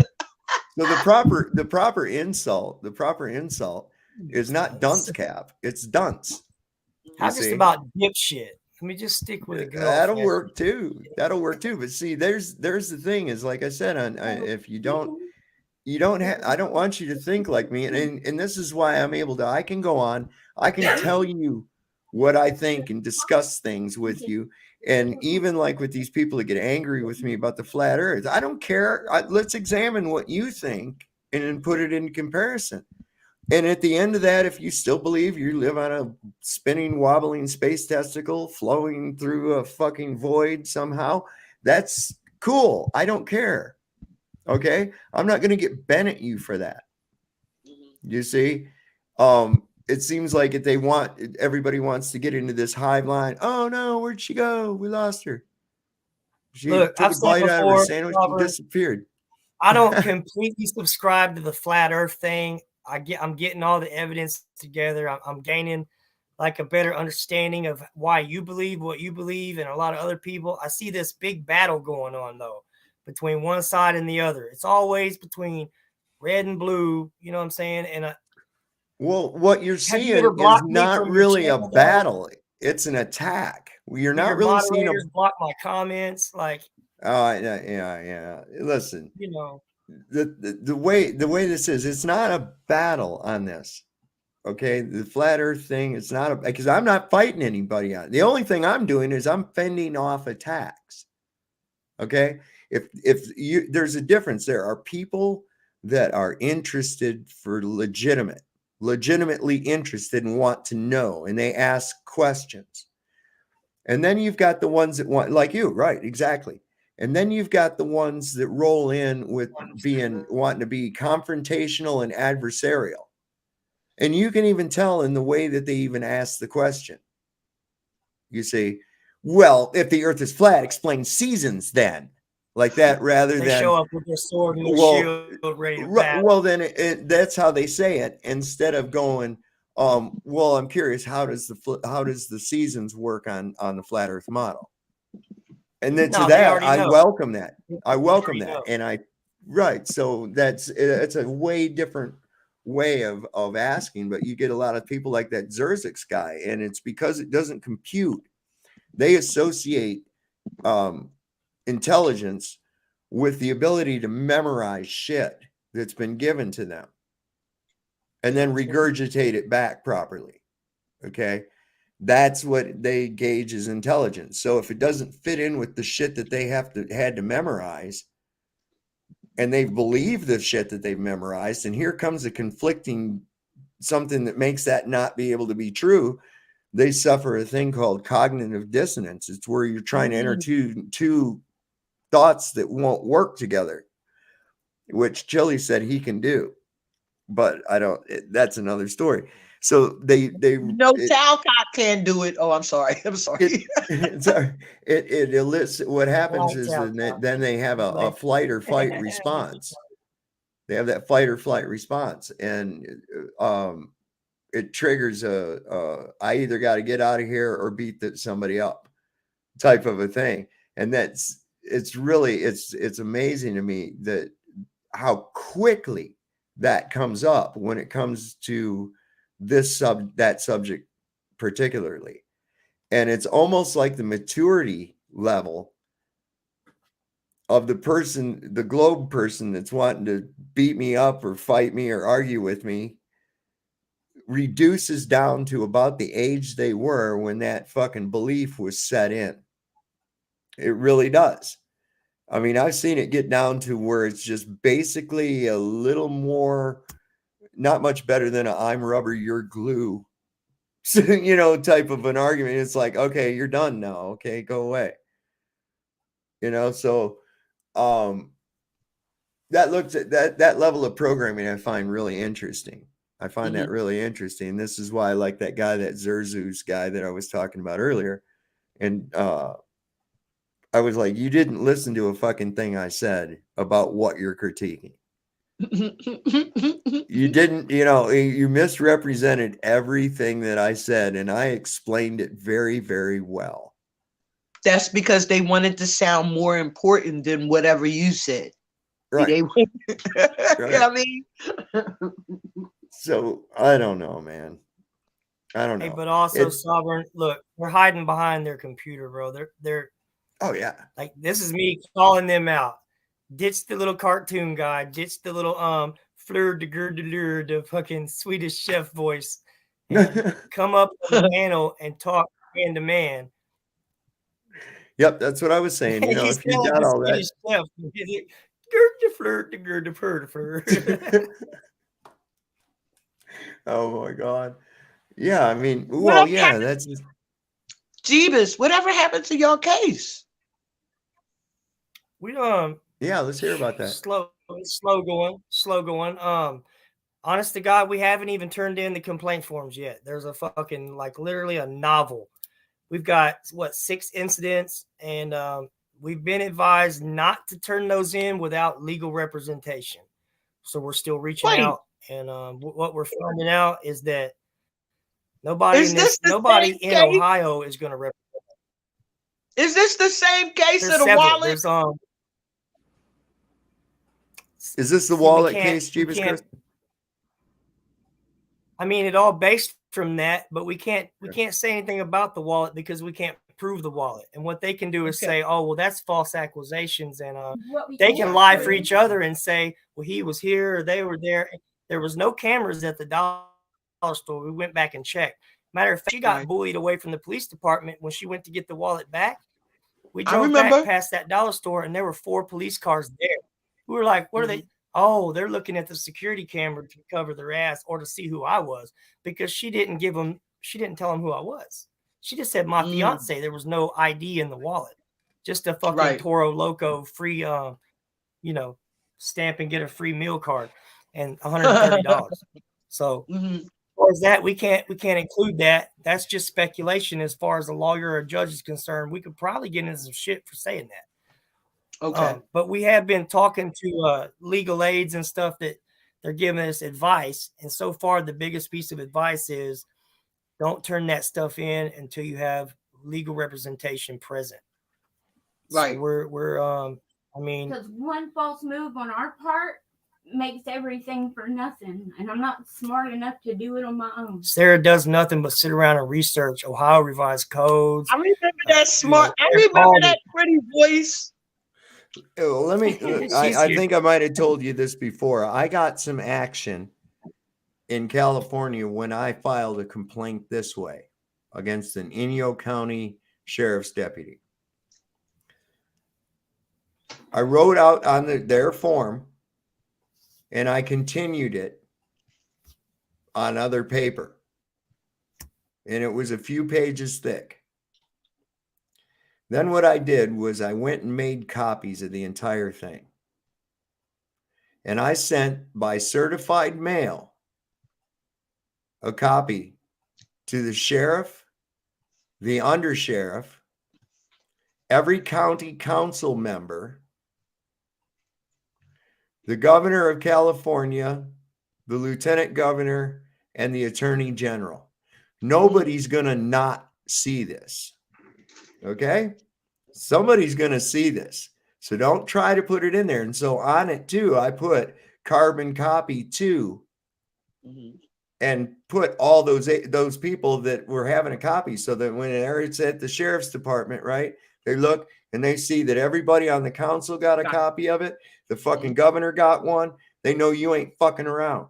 So the proper insult is not dunce cap, it's dunce. How just about dipshit? Let me just stick with it. That'll work too. But see, there's the thing is, like I said, if you don't have, I don't want you to think like me. And this is why I'm able to, I can go on, I can tell you what I think and discuss things with you. And even like with these people that get angry with me about the flat earth, I don't care. Let's examine what you think and then put it in comparison. And at the end of that, if you still believe you live on a spinning, wobbling space testicle flowing through a fucking void somehow, that's cool. I don't care. Okay. I'm not going to get bent at you for that. You see, it seems like if everybody wants to get into this hive line. Oh no, where'd she go? We lost her. She took a bite out of her sandwich and disappeared. I don't completely subscribe to the flat earth thing. I'm getting all the evidence together. I'm gaining like a better understanding of why you believe what you believe and a lot of other people. I see this big battle going on though, between one side and the other. It's always between red and blue, you know what I'm saying? And well, what you're seeing is not really a battle. It's an attack. You're not really seeing a block my comments. Like, yeah. Listen, you know, the way this is, it's not a battle on this. Okay, the flat earth thing, it's not because I'm not fighting anybody on it. The only thing I'm doing is I'm fending off attacks. Okay, if there's a difference. There are people that are interested for legitimately interested and want to know, and they ask questions. And then you've got the ones that want, like you, right? Exactly. And then you've got the ones that roll in with wanting to be confrontational and adversarial. And you can even tell in the way that they even ask the question. You say, well, if the earth is flat, explain seasons then. Like that, rather than show up with their sword and shield ready to battle. Well, then that's how they say it, instead of going, well, I'm curious, how does the seasons work on the flat earth model? And then to that, I welcome that. And so it's a way different way of asking, but you get a lot of people like that Zerzik guy, and it's because it doesn't compute. They associate intelligence with the ability to memorize shit that's been given to them and then regurgitate it back properly. Okay. That's what they gauge as intelligence. So if it doesn't fit in with the shit that they had to memorize, and they believe the shit that they've memorized, and here comes a conflicting something that makes that not be able to be true, they suffer a thing called cognitive dissonance. It's where you're trying to enter two thoughts that won't work together, which Chili said he can do, but I don't. That's another story. So Talcott can do it. Oh, I'm sorry. It elicits. What happens is then they have a flight or fight response. They have that fight or flight response, and it triggers I either got to get out of here or beat somebody up type of a thing. And it's amazing to me that how quickly that comes up when it comes to that subject particularly. And it's almost like the maturity level of the person, the globe person that's wanting to beat me up or fight me or argue with me, reduces down to about the age they were when that fucking belief was set in. It really does. I mean, I've seen it get down to where it's just basically a little more, not much better than a I'm rubber, you're glue, type of an argument. It's like, okay, you're done now. Okay, go away. So that looks at that level of programming I find really interesting. I find that really interesting. This is why I like that guy, that Zerzus guy that I was talking about earlier. And I was like, you didn't listen to a fucking thing I said about what you're critiquing. You didn't, you misrepresented everything that I said, and I explained it very, very well. That's because they wanted to sound more important than whatever you said. Right. You know what I mean? So I don't know, man. I don't know. Hey, but also, Sovereign, look, they're hiding behind their computer, bro. They're oh yeah. Like, this is me calling them out. Ditch the little cartoon guy, ditch the little Fleur de Gurdelure, the fucking Swedish chef voice, and come up on the panel and talk man to man. Yep, that's what I was saying. If you got all that. Oh my God. Yeah, I mean, well, yeah, that's Jeebus, whatever happened to your case? We yeah, let's hear about that. Slow going. Honest to God, we haven't even turned in the complaint forms yet. There's a fucking, like, literally a novel. We've got 6 incidents, and we've been advised not to turn those in without legal representation. So we're still reaching out, and what we're finding out is that nobody in Ohio is going to represent. Is this the same case of the wallet? Is this the wallet case, Jeebus Chris? I mean, it all based from that, but we can't say anything about the wallet because we can't prove the wallet. And what they can do is say, oh, well, that's false accusations, and they can lie for each other and say, well, he was here or they were there. There was no cameras at the dollar store. We went back and checked. Matter of fact, she got bullied away from the police department when she went to get the wallet back. We drove back past that dollar store, and there were 4 police cars there. We were like, what are they? Oh, they're looking at the security camera to cover their ass or to see who I was, because she didn't tell them who I was. She just said my fiance. There was no ID in the wallet, just a fucking Toro Loco free, stamp and get a free meal card and $130. So as far as that, we can't include that. That's just speculation. As far as a lawyer or a judge is concerned, we could probably get into some shit for saying that. Okay. But we have been talking to legal aids and stuff that they're giving us advice. And so far, the biggest piece of advice is don't turn that stuff in until you have legal representation present. Right. So we're because one false move on our part makes everything for nothing. And I'm not smart enough to do it on my own. Sarah does nothing but sit around and research Ohio revised codes. I remember that smart. I remember that pretty voice. Well, let me. I think I might have told you this before. I got some action in California when I filed a complaint this way. against an Inyo County Sheriff's deputy. I wrote out on their form and I continued it on other paper. And it was a few pages thick. Then what I did was I went and made copies of the entire thing. And I sent by certified mail a copy to the sheriff, the undersheriff, every county council member, the governor of California, the lieutenant governor, and the attorney general. Nobody's going to not see this. Okay? Somebody's going to see this. So don't try to put it in there. And so on it too, I put carbon copy 2 and put all those people that were having a copy, so that when it's at the sheriff's department, right, they look and they see that everybody on the council got a copy of it. The fucking governor got one. They know you ain't fucking around.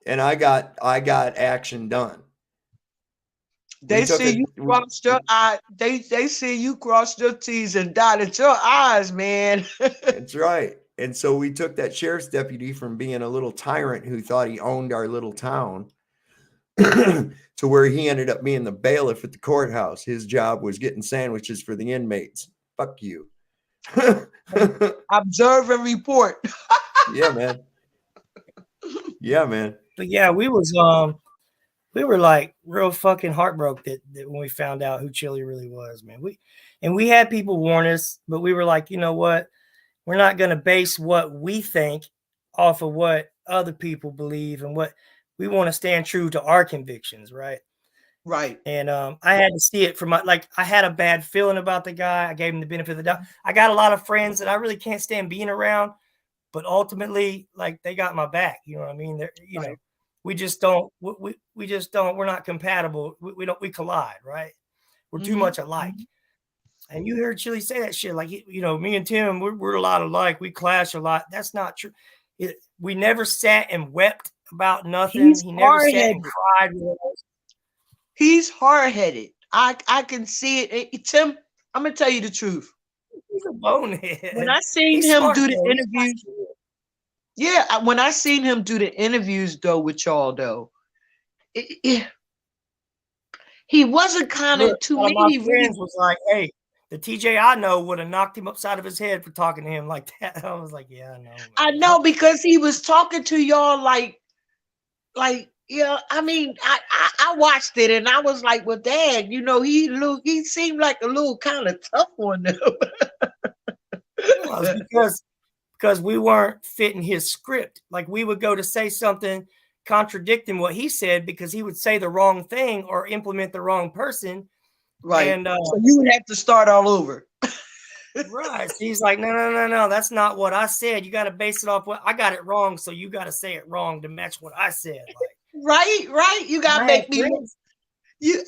And I got action done. They see you crossed your eye. They see you crossed your T's and dotted your I's, man. That's right. And so we took that sheriff's deputy from being a little tyrant who thought he owned our little town to where he ended up being the bailiff at the courthouse. His job was getting sandwiches for the inmates. Fuck you. Observe and report. Yeah, man. Yeah, man. But yeah, we were like real fucking heartbroken that when we found out who Chili really was, man. We had people warn us, but we were like, you know what? We're not going to base what we think off of what other people believe, and what we want to stand true to our convictions, right? Right. And I had to see it from I had a bad feeling about the guy. I gave him the benefit of the doubt. I got a lot of friends that I really can't stand being around, but ultimately, like, they got my back. You know what I mean? They're, you know, we just don't. We just don't. We're not compatible. We collide, right? We're too much alike. And you hear Chili say that shit, like, you know, me and Tim, we're a lot alike. We clash a lot. That's not true. We never sat and wept about nothing. He never sat and cried with us. He's hard-headed. I can see it. Tim, I'm gonna tell you the truth. He's a bonehead. When I seen him do the interviews, when I seen him do the interviews though with y'all though, he wasn't kind of to me. My friends was like, "Hey, the TJ I know would have knocked him upside of his head for talking to him like that." I was like, "Yeah, I know." Man. I know, because he was talking to y'all like, yeah. I mean, I watched it and I was like, "Well, Dad, you know, he seemed like a little kind of tough on them." because we weren't fitting his script. Like, we would go to say something contradicting what he said because he would say the wrong thing or implement the wrong person. Right. And so you would have to start all over. Right. So he's like, no, that's not what I said. You got to base it off what I got it wrong. So you got to say it wrong to match what I said. Like, right. You got to make me look,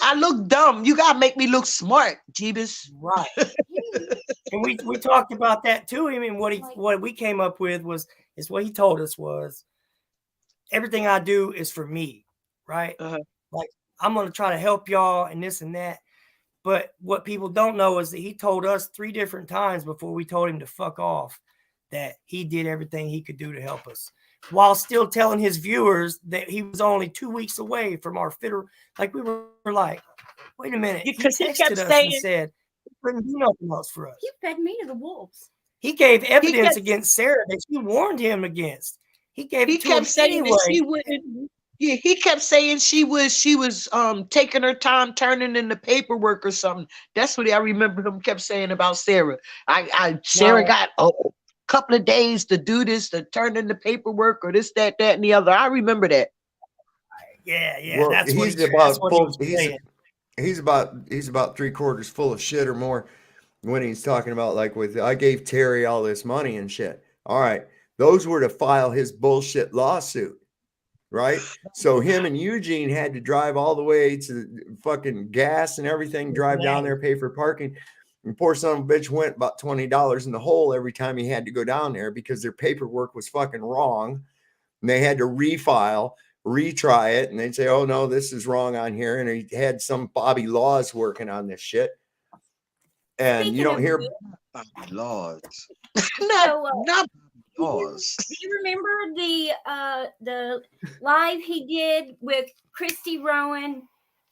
I look dumb. You got to make me look smart, Jeebus. Right. And we talked about that too. I mean, what we came up with is what he told us was, everything I do is for me, right? Like, I'm going to try to help y'all and this and that. But what people don't know is that he told us 3 different times before we told him to fuck off that he did everything he could do to help us, while still telling his viewers that he was only 2 weeks away from our fitter. Like, we were like, wait a minute. Because he kept us saying, and said, he couldn't do nothing else for us. You fed me to the wolves. He gave evidence against Sarah that she warned him against. He kept saying that she wouldn't. Yeah, he kept saying she was taking her time turning in the paperwork or something. That's what I remember him kept saying about Sarah. Sarah got a couple of days to do this, to turn in the paperwork or this, that, and the other. I remember that. Yeah. Well, that's he's about he's about 3/4 full of shit or more when he's talking about, like, with, I gave Terry all this money and shit. All right. Those were to file his bullshit lawsuit. Right. So him and Eugene had to drive all the way to fucking gas and everything, drive down there, pay for parking. And poor son of a bitch went about $20 in the hole every time he had to go down there because their paperwork was fucking wrong. And they had to refile retry it, and they'd say, "Oh no, this is wrong on here," and he had some Bobby Laws working on this shit, and you Speaking don't of hear. which, Bobby Laws. so, Not Laws. do you remember the live he did with Christy Rowan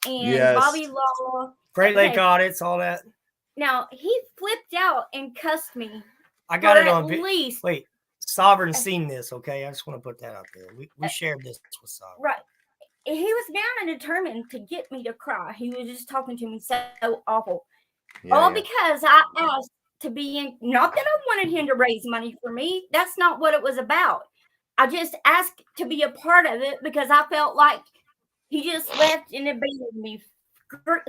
and Yes. Bobby Law? Great Lake Okay. audits, all that. Now he flipped out and cussed me. I got for it on at video. least Wait, Sovereign's seen this, okay? I just want to put that out there. We shared this with Sovereign. right. He was bound and determined to get me to cry. He was just talking to me so awful. Yeah, All yeah. because I asked to be in, not that I wanted him to raise money for me. That's not what it was about. I just asked to be a part of it because I felt like he just left and abandoned me.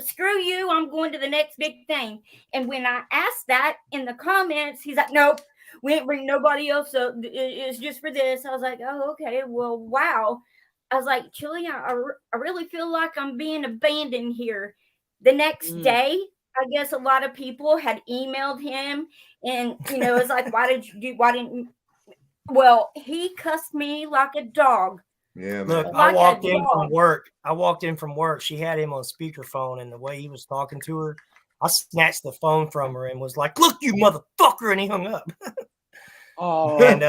Screw you, I'm going to the next big thing. And when I asked that in the comments, he's like, nope, we didn't bring nobody else up. It's just for this. I was like, oh, okay, well, wow. I was like, Chili, I really feel like I'm being abandoned here. The next day, I guess a lot of people had emailed him, and it's like, why didn't? Well, he cussed me like a dog. Yeah, Look, man. I walked in from work. She had him on speakerphone, and the way he was talking to her, I snatched the phone from her and was like, "Look, you motherfucker!" And he hung up. Oh, And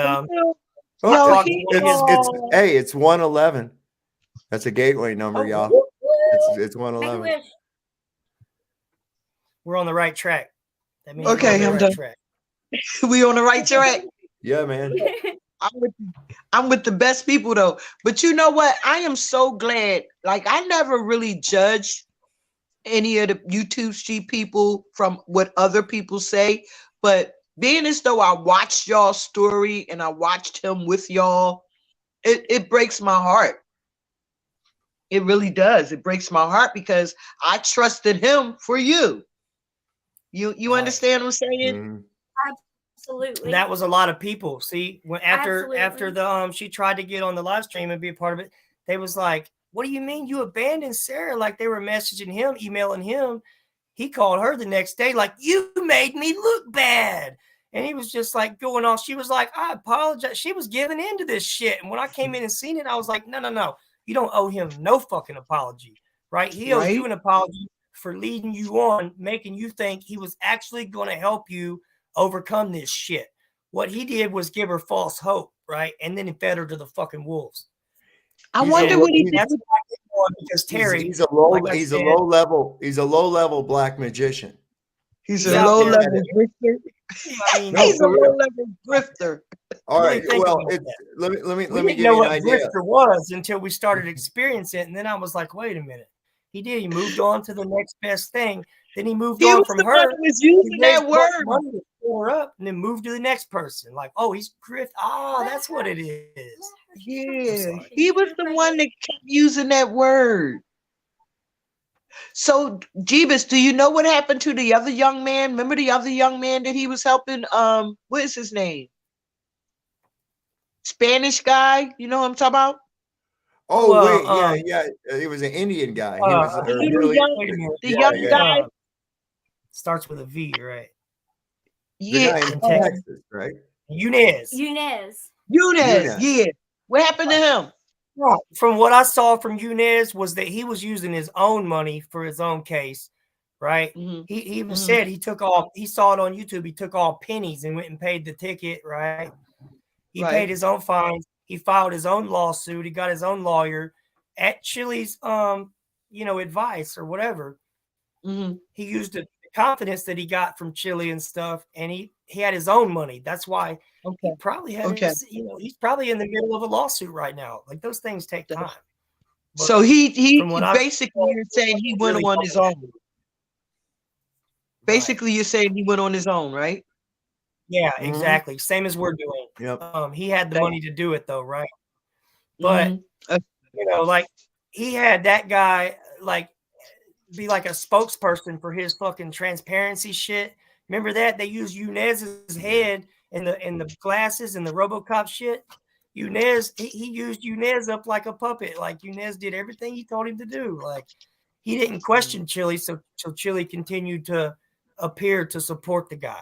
it's 111. That's a gateway number, y'all. It's 111. we're on the right track. That means Okay, we're on I'm the right done. track. we on the right track. Yeah, man. I'm with the best people though. But you know what? I am so glad. Like I never really judged any of the YouTube street people from what other people say, but being as though I watched y'all's story and I watched him with y'all, it breaks my heart. It really does. It breaks my heart because I trusted him for you. You understand what I'm saying? Mm-hmm. Absolutely. And that was a lot of people. See, when after Absolutely. the she tried to get on the live stream and be a part of it, they was like, "What do you mean you abandoned Sarah?" Like they were messaging him, emailing him. He called her the next day, like, "You made me look bad." And he was just like going off. She was like, "I apologize." She was giving into this shit. And when I came in and seen it, I was like, no. You don't owe him no fucking apology, right? He owes you an apology for leading you on, making you think he was actually going to help you overcome this shit. What he did was give her false hope, right? And then he fed her to the fucking wolves. I wonder what he did. That's why I get on, because Terry, He's a low level black magician. He's a low level grifter. I mean, He's a low level grifter. All right. Well, let me give you an idea. Grifter was until we started experiencing it, and then I was like, wait a minute. He did. He moved on to the next best thing. Then he moved on from her. He was using that word. Money to fill her up, and then moved to the next person. Like, oh, he's grift. Oh, that's what it is. Yeah, he was the one that kept using that word. So, Jeebus, do you know what happened to the other young man? Remember the other young man that he was helping? What is his name? Spanish guy. You know what I'm talking about? Oh, wait, yeah. He was an Indian guy. He was the young guy. Starts with a V, right? Yeah, in Texas, right? Yunez. Yeah. What happened to him? Well, from what I saw from Yunez was that he was using his own money for his own case, right? He even said he saw it on YouTube. He took all pennies and went and paid the ticket, right? He paid his own fines. He filed his own lawsuit. He got his own lawyer at Chili's, advice or whatever. He used the confidence that he got from Chili and stuff, and he had his own money. That's why he probably had he's probably in the middle of a lawsuit right now. Like those things take time. But so he basically you're saying he went on his own. Basically, you're saying he went on his own, right? Yeah, exactly. Same as we're doing. Yep. He had the money to do it though, right? But like he had that guy like be like a spokesperson for his fucking transparency shit. Remember that? They used Yunez's head in the glasses and the RoboCop shit. Yunez, he used Yunez up like a puppet. Like Yunez did everything he told him to do. Like he didn't question Chili, so Chili continued to appear to support the guy.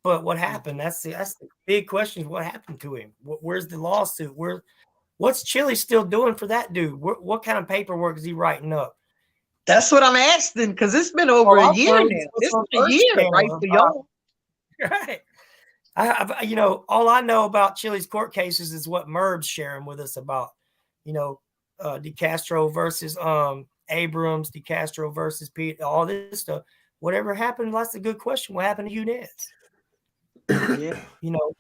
But what happened? That's the big question. What happened to him? Where's the lawsuit? What What's Chili still doing for that dude? What kind of paperwork is he writing up? That's what I'm asking, because it's been over a year now. It's been a year, right, for y'all. Right. You know, all I know about Chili's court cases is what Merb's sharing with us about, you know, DeCastro versus Abrams, DeCastro versus Pete, all this stuff. Whatever happened, that's a good question. What happened to you next? Yeah. You know,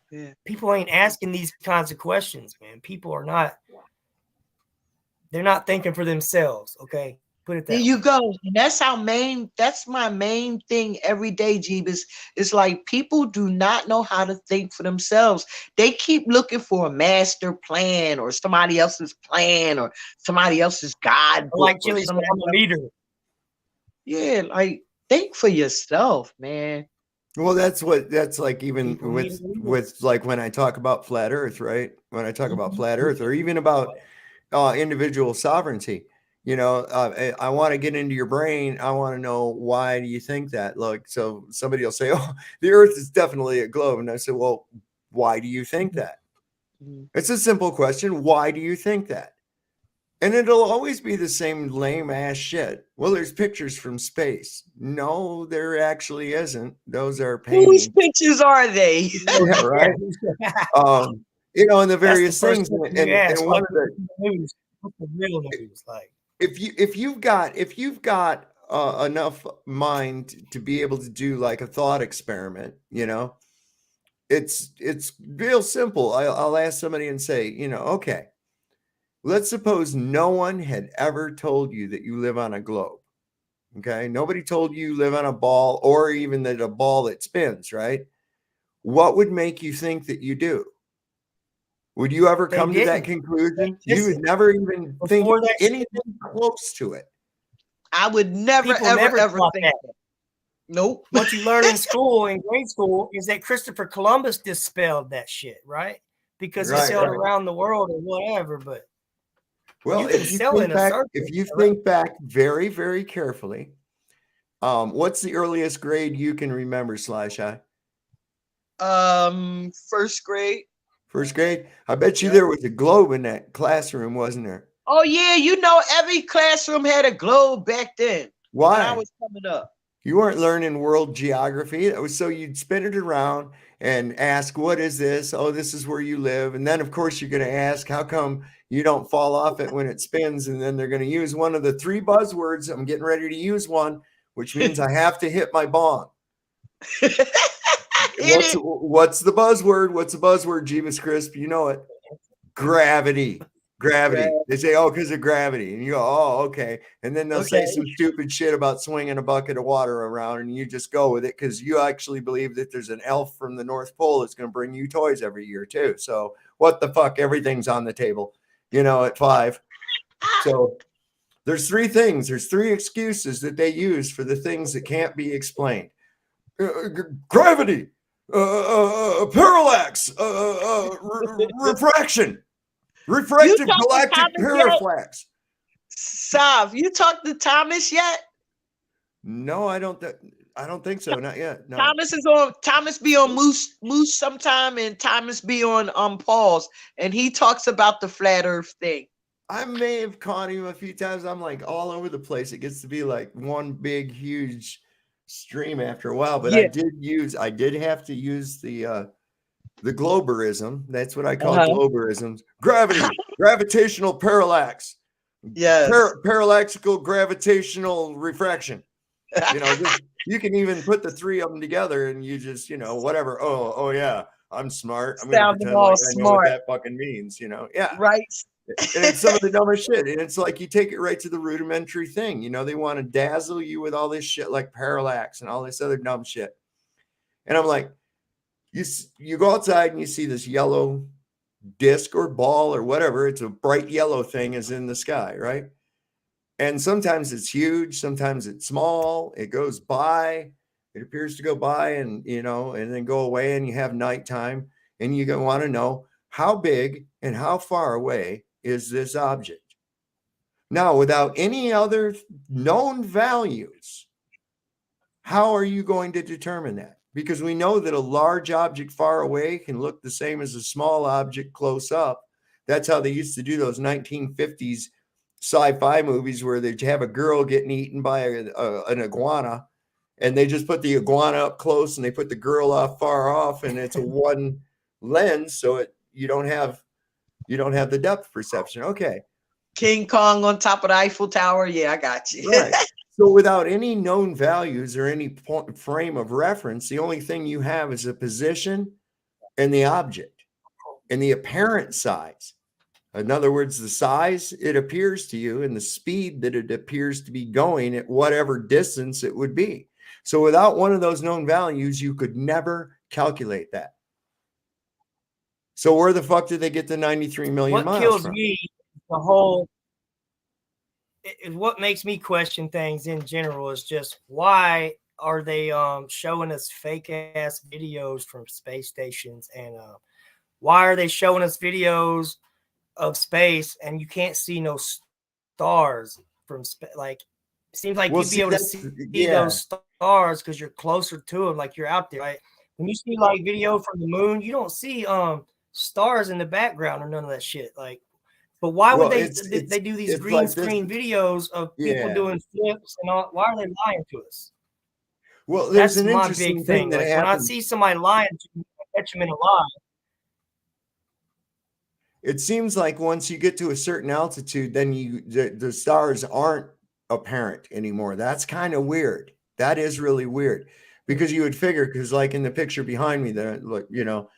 people ain't asking these kinds of questions, man. People are not, they're not thinking for themselves. Okay. Put it that There way. you go. And that's my main thing every day, Jeebus. It's like people do not know how to think for themselves. They keep looking for a master plan or somebody else's plan or somebody else's guidebook. Like Chili's I'm a leader. Yeah, like think for yourself, man. Well, that's like even with like when I talk about flat Earth, right? When I talk about flat Earth, or even about individual sovereignty, you know, I want to get into your brain. I want to know, why do you think that? Look, so somebody will say, "Oh, the Earth is definitely a globe," and I say, "Well, why do you think that?" It's a simple question. Why do you think that? And it'll always be the same lame ass shit. Well, there's pictures from space. No, there actually isn't. Those are paintings. Whose pictures are they? Yeah, right. You know, and the various things. And one of the news, what's the real news like? If you've got enough mind to be able to do like a thought experiment, you know, it's real simple. I'll ask somebody and say, you know, okay, let's suppose no one had ever told you that you live on a globe. Okay. Nobody told you live on a ball, or even that a ball that spins, right? What would make you think that you do? Would you ever come to that conclusion? You would never even think anything close to it. I would never, ever think that. Nope. What you learn in school, in grade school, is that Christopher Columbus dispelled that shit, right? Because he sailed around the world or whatever. But well, if you think back very, very carefully, what's the earliest grade you can remember, Sly? First grade. First grade? I bet you there was a globe in that classroom, wasn't there? Oh yeah, you know, every classroom had a globe back then. Why? When I was coming up. You weren't learning world geography. It was so you'd spin it around and ask, what is this? Oh, this is where you live. And then, of course, you're going to ask, how come you don't fall off it when it spins? And then they're going to use one of the 3 buzzwords. I'm getting ready to use one, which means I have to hit my bong. What's the buzzword? What's the buzzword, Jeebus Crisp? You know it. Gravity. Gravity. They say, oh, because of gravity. And you go, oh, okay. And then they'll say some stupid shit about swinging a bucket of water around, and you just go with it because you actually believe that there's an elf from the North Pole that's going to bring you toys every year too. So what the fuck? Everything's on the table, you know, at 5. So there's 3 things. There's 3 excuses that they use for the things that can't be explained. Gravity, parallax, refraction. Refracted galactic parallax. Sav, you talked to Thomas yet? No, I don't think so. Not yet. No. Thomas be on Moose sometime, and Thomas be on Paul's, and he talks about the flat Earth thing. I may have caught him a few times. I'm like all over the place. It gets to be like one big, huge stream after a while. But I did have to use the globerism. That's what I call globerisms. Gravity, gravitational parallax. Yes. Parallaxical gravitational refraction. You know, you can even put the 3 of them together, and you just, you know, whatever. Oh yeah, I'm smart. I'm gonna pretend like I know what that fucking means. You know, yeah, right. And it's some of the dumbest shit. And it's like you take it right to the rudimentary thing. You know, they want to dazzle you with all this shit like parallax and all this other dumb shit. And I'm like, you go outside and you see this yellow disc or ball or whatever. It's a bright yellow thing is in the sky, right? And sometimes it's huge, sometimes it's small. It goes by, it appears to go by, and you know, and then go away, and you have nighttime, and you want to know how big and how far away is this object. Now, without any other known values, how are you going to determine that? Because we know that a large object far away can look the same as a small object close up, That's how they used to do those 1950s sci-fi movies where they'd have a girl getting eaten by an iguana, and they just put the iguana up close and they put the girl off far off, and it's a one lens, so you don't have the depth perception. Okay. King Kong on top of the Eiffel Tower. Yeah, I got you. Right. So without any known values or any frame of reference, the only thing you have is a position and the object and the apparent size. In other words, the size it appears to you and the speed that it appears to be going at whatever distance it would be. So without one of those known values, you could never calculate that. So where the fuck did they get the 93 million miles kills from? me, the whole, what makes me question things in general is just why are they showing us fake ass videos from space stations, and why are they showing us videos of space and you can't see no stars from space? Like, it seems like you'd be able to see those stars because you're closer to them, like you're out there, right? When you see like video from the moon, you don't see stars in the background or none of that shit. Like, but why would they do these green screen videos of people doing flips and all? Why are they lying to us? Well, there's that's an my interesting big thing thing. that Like, when I happens. see somebody lying to me, I catch them in a lie. It seems like once you get to a certain altitude, then the stars aren't apparent anymore. That's kind of weird. That is really weird, because you would figure, because like in the picture behind me there, look, So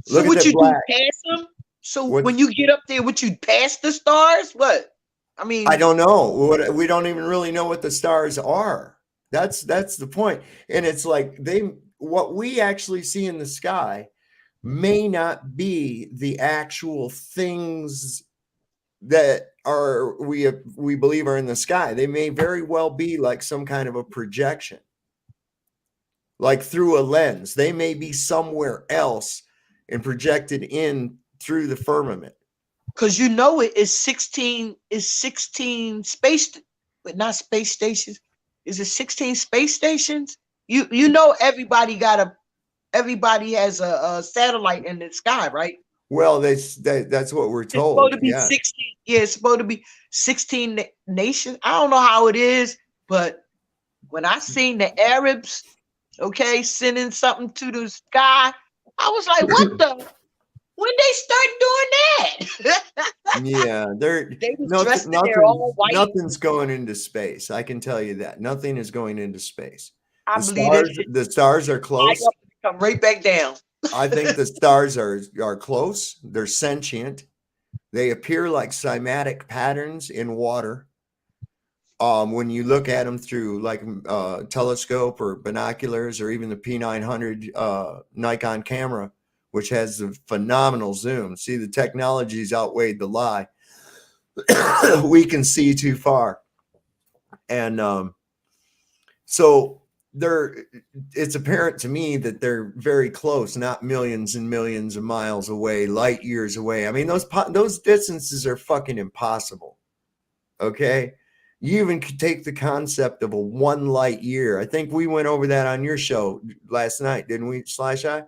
look would at you that black. do pass them? So when you get up there, would you pass the stars? What? I mean, I don't know. We don't even really know what the stars are. That's the point. And it's like what we actually see in the sky may not be the actual things that we believe are in the sky. They may very well be like some kind of a projection, like through a lens. They may be somewhere else and projected in through the firmament. because it is 16 space, but not space stations. Is it 16 space stations? Everybody has a satellite in the sky, right? Well, that's what we're told. It's supposed to be 16. Yeah, it's supposed to be 16 nations. I don't know how it is, but when I seen the Arabs, sending something to the sky, I was like, what the? When they start doing that? Yeah, they was dressed in their all white. Nothing's going into space. I can tell you that. Nothing is going into space. I believe the stars are close. Come right back down. I think the stars are close. They're sentient. They appear like cymatic patterns in water. When you look at them through like telescope or binoculars, or even the P900 Nikon camera, which has a phenomenal zoom. See, the technology's outweighed the lie. We can see too far. And so it's apparent to me that they're very close, not millions and millions of miles away, light years away. I mean, those distances are fucking impossible. Okay? You even could take the concept of a 1 light year. I think we went over that on your show last night, didn't we, Slash Eye?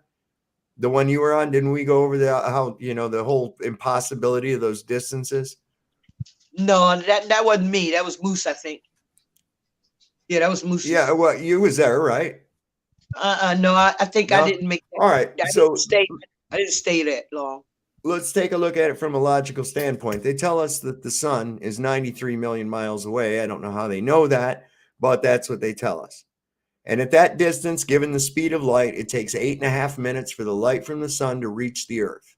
The one you were on, didn't we go over how the whole impossibility of those distances? No, that wasn't me. That was Moose, I think. Yeah, that was Moose. Yeah, well, you was there, right? No, I think No? I didn't make that. All right, I didn't stay that long. Let's take a look at it from a logical standpoint. They tell us that the sun is 93 million miles away. I don't know how they know that, but that's what they tell us. And at that distance, given the speed of light, it takes 8.5 minutes for the light from the sun to reach the earth.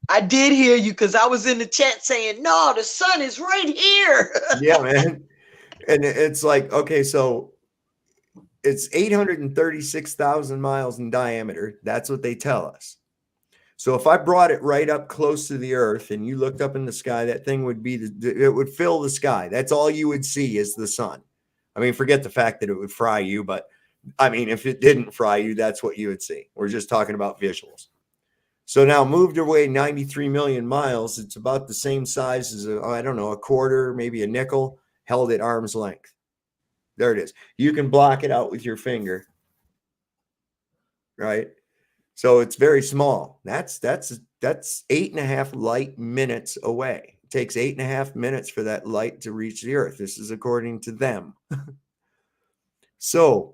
I did hear you, because I was in the chat saying, no, the sun is right here. Yeah, man. And it's like, okay, so it's 836,000 miles in diameter. That's what they tell us. So if I brought it right up close to the earth and you looked up in the sky, that thing would it would fill the sky. That's all you would see is the sun. I mean, forget the fact that it would fry you, but I mean, if it didn't fry you, that's what you would see. We're just talking about visuals. So now moved away 93 million miles. It's about the same size as a quarter, maybe a nickel, held at arm's length. There it is. You can block it out with your finger, right? So it's very small. That's 8.5 light minutes away. It takes 8.5 minutes for that light to reach the earth. This is according to them. So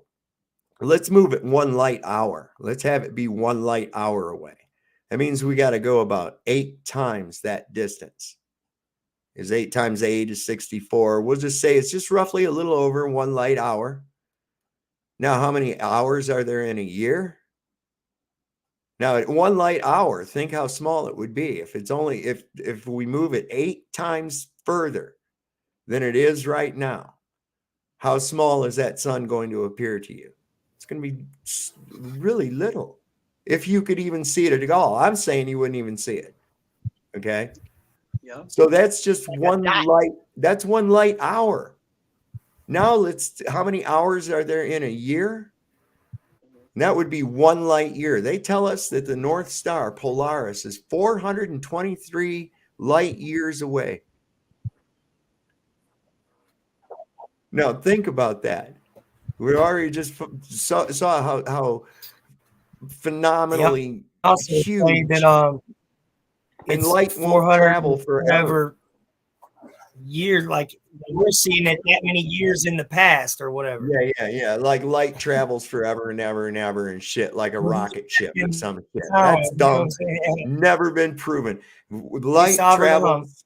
let's move it 1 light hour. Let's have it be 1 light hour away. That means we got to go about 8 times that distance. Is 8 times 8 is 64. We'll just say it's just roughly a little over 1 light hour. Now, how many hours are there in a year? Now, at 1 light hour, think how small it would be if it's only if we move it 8 times further than it is right now. How small is that sun going to appear to you? It's going to be really little. If you could even see it at all. I'm saying you wouldn't even see it. Okay. Yeah. So that's just one light. That's 1 light hour. Now how many hours are there in a year? And that would be 1 light year. They tell us that the North Star, Polaris, is 423 light years away. Now think about that. We already just saw how phenomenally huge. That, and it's light won't travel forever. Years, like we're seeing it that many years in the past or whatever. Yeah. Like light travels forever and ever and ever and shit, like a rocket ship or some shit. That's dumb. Never been proven. Light travels.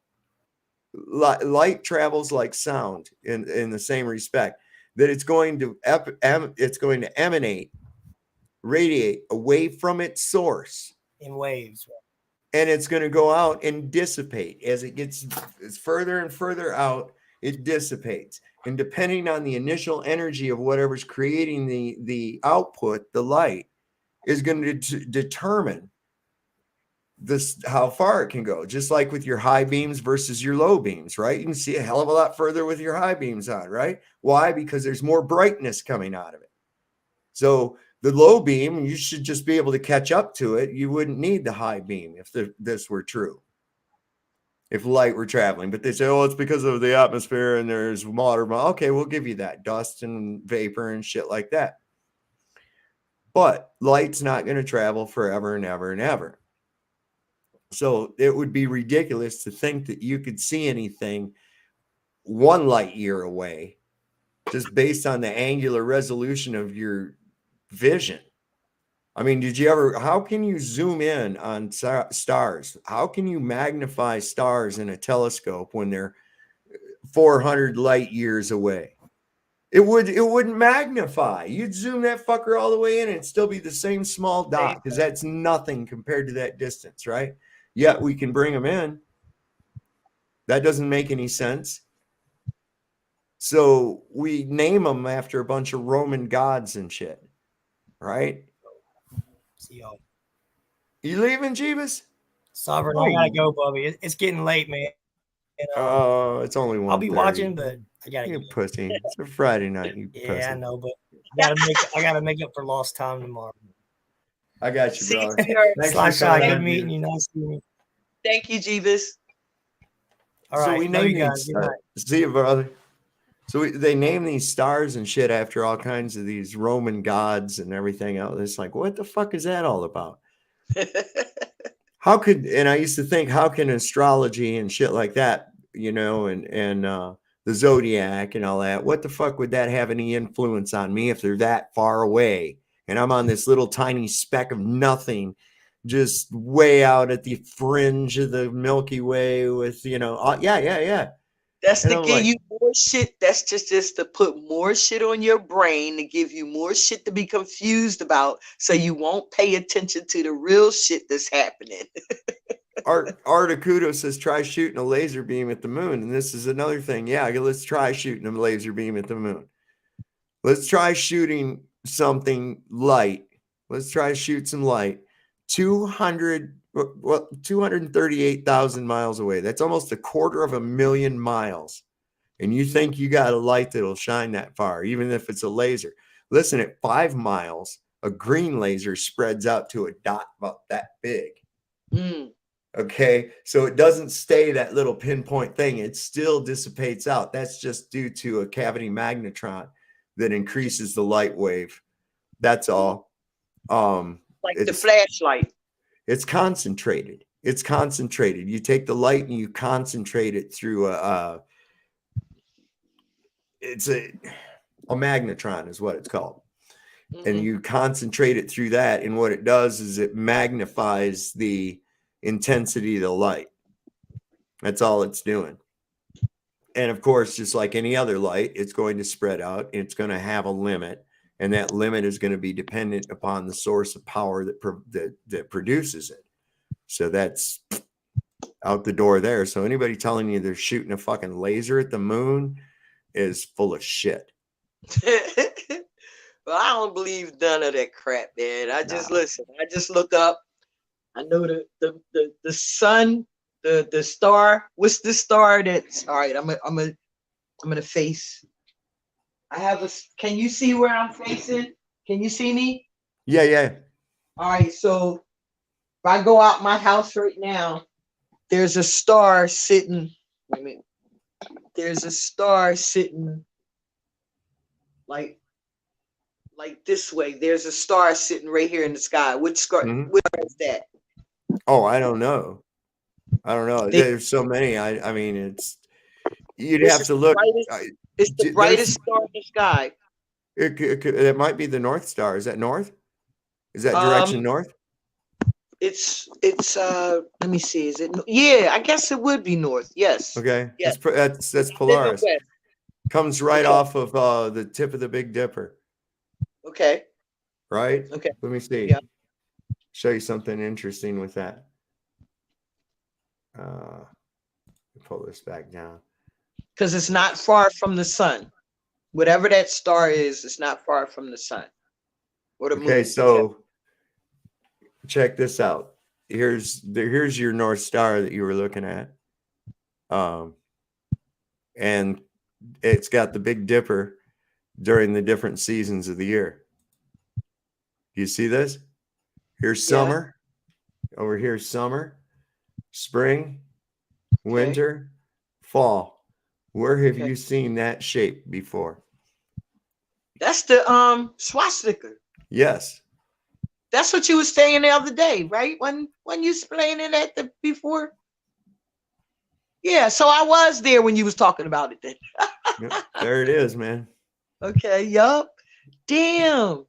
Light travels like sound in the same respect that it's going to emanate, radiate away from its source in waves. And it's going to go out and dissipate as it gets further and further out. It dissipates, and depending on the initial energy of whatever's creating the output, the light is going to determine this how far it can go. Just like with your high beams versus your low beams, right? You can see a hell of a lot further with your high beams on, right? Why? Because there's more brightness coming out of it. So the low beam, you should just be able to catch up to it. You wouldn't need the high beam if this were true. If light were traveling. But they say, oh, it's because of the atmosphere and there's water. Okay, we'll give you that. Dust and vapor and shit like that. But light's not going to travel forever and ever and ever. So it would be ridiculous to think that you could see anything 1 light year away just based on the angular resolution of your vision. I mean, how can you zoom in on stars? How can you magnify stars in a telescope when they're 400 light years away? It wouldn't magnify. You'd zoom that fucker all the way in and it'd still be the same small dot because that's nothing compared to that distance, right? Yet we can bring them in. That doesn't make any sense. So we name them after a bunch of Roman gods and shit. Right? You leaving, Jeebus? Sovereign, I gotta go, Bubby. It's getting late, man. Oh, it's only 1:30. I'll be watching, but I gotta. You pussy. It's a Friday night. You pussy. Yeah, I know, but I gotta make up for lost time tomorrow. I got you, brother. Thanks for good meeting you. Nice to meet you. Thank you, Jeebus. All right, so we name you guys. See you, brother. So they name these stars and shit after all kinds of these Roman gods and everything else. It's like, what the fuck is that all about? And I used to think, how can astrology and shit like that, and the zodiac and all that, what the fuck would that have any influence on me if they're that far away? And I'm on this little tiny speck of nothing, just way out at the fringe of the Milky Way with, yeah. That's to give you more shit. That's just to put more shit on your brain, to give you more shit to be confused about, so you won't pay attention to the real shit that's happening. Art Acuto says, try shooting a laser beam at the moon. And this is another thing. Yeah, let's try shooting a laser beam at the moon. Let's try shooting something light. Let's try shoot some light. 238,000 miles away. That's almost 250,000 miles. And you think you got a light that'll shine that far, even if it's a laser. Listen, at 5 miles, a green laser spreads out to a dot about that big. Okay, so it doesn't stay that little pinpoint thing. It still dissipates out. That's just due to a cavity magnetron that increases the light wave. That's all. Like the it's flashlight. it's concentrated. It's concentrated. You take the light and you concentrate it through it's a magnetron is what it's called. And you concentrate it through that, and what it does is it magnifies the intensity of the light. That's all it's doing. And of course, just like any other light, it's going to spread out. It's going to have a limit, and that limit is going to be dependent upon the source of power that produces it. So that's out the door there. So anybody telling you they're shooting a fucking laser at the moon is full of shit. Well, I don't believe none of that crap, man. I just listen. I just look up. I know the sun, the star. What's the star that's all right? I'm gonna face. I have a. Can you see where I'm facing? Can you see me? Yeah. All right. So if I go out my house right now, there's a star sitting. Wait a minute. There's a star sitting like this way. There's a star sitting right here in the sky. Which star? Which star is that? Oh, I don't know. There's so many. I mean, you'd have to look. It's the brightest star in the sky. It might be the North Star. Is that north? Is that direction north? It's let me see. Is it? Yeah, I guess it would be north. Yes. Okay. Yes. That's Polaris. Comes right off of the tip of the Big Dipper. Okay. Right? Okay. Let me see. Yeah. Show you something interesting with that. Pull this back down. Because it's not far from the sun. Whatever that star is, it's not far from the sun. Or the moon. Okay, so check this out. Here's your North Star that you were looking at. And it's got the Big Dipper during the different seasons of the year. You see this? Here's summer. Over here, summer, spring, winter, fall. Where have you seen that shape before? That's the swastika. Yes. That's what you were saying the other day, right? When you explained it at the before. Yeah, so I was there when you was talking about it then. Yep, there it is, man. Okay, yup. Damn.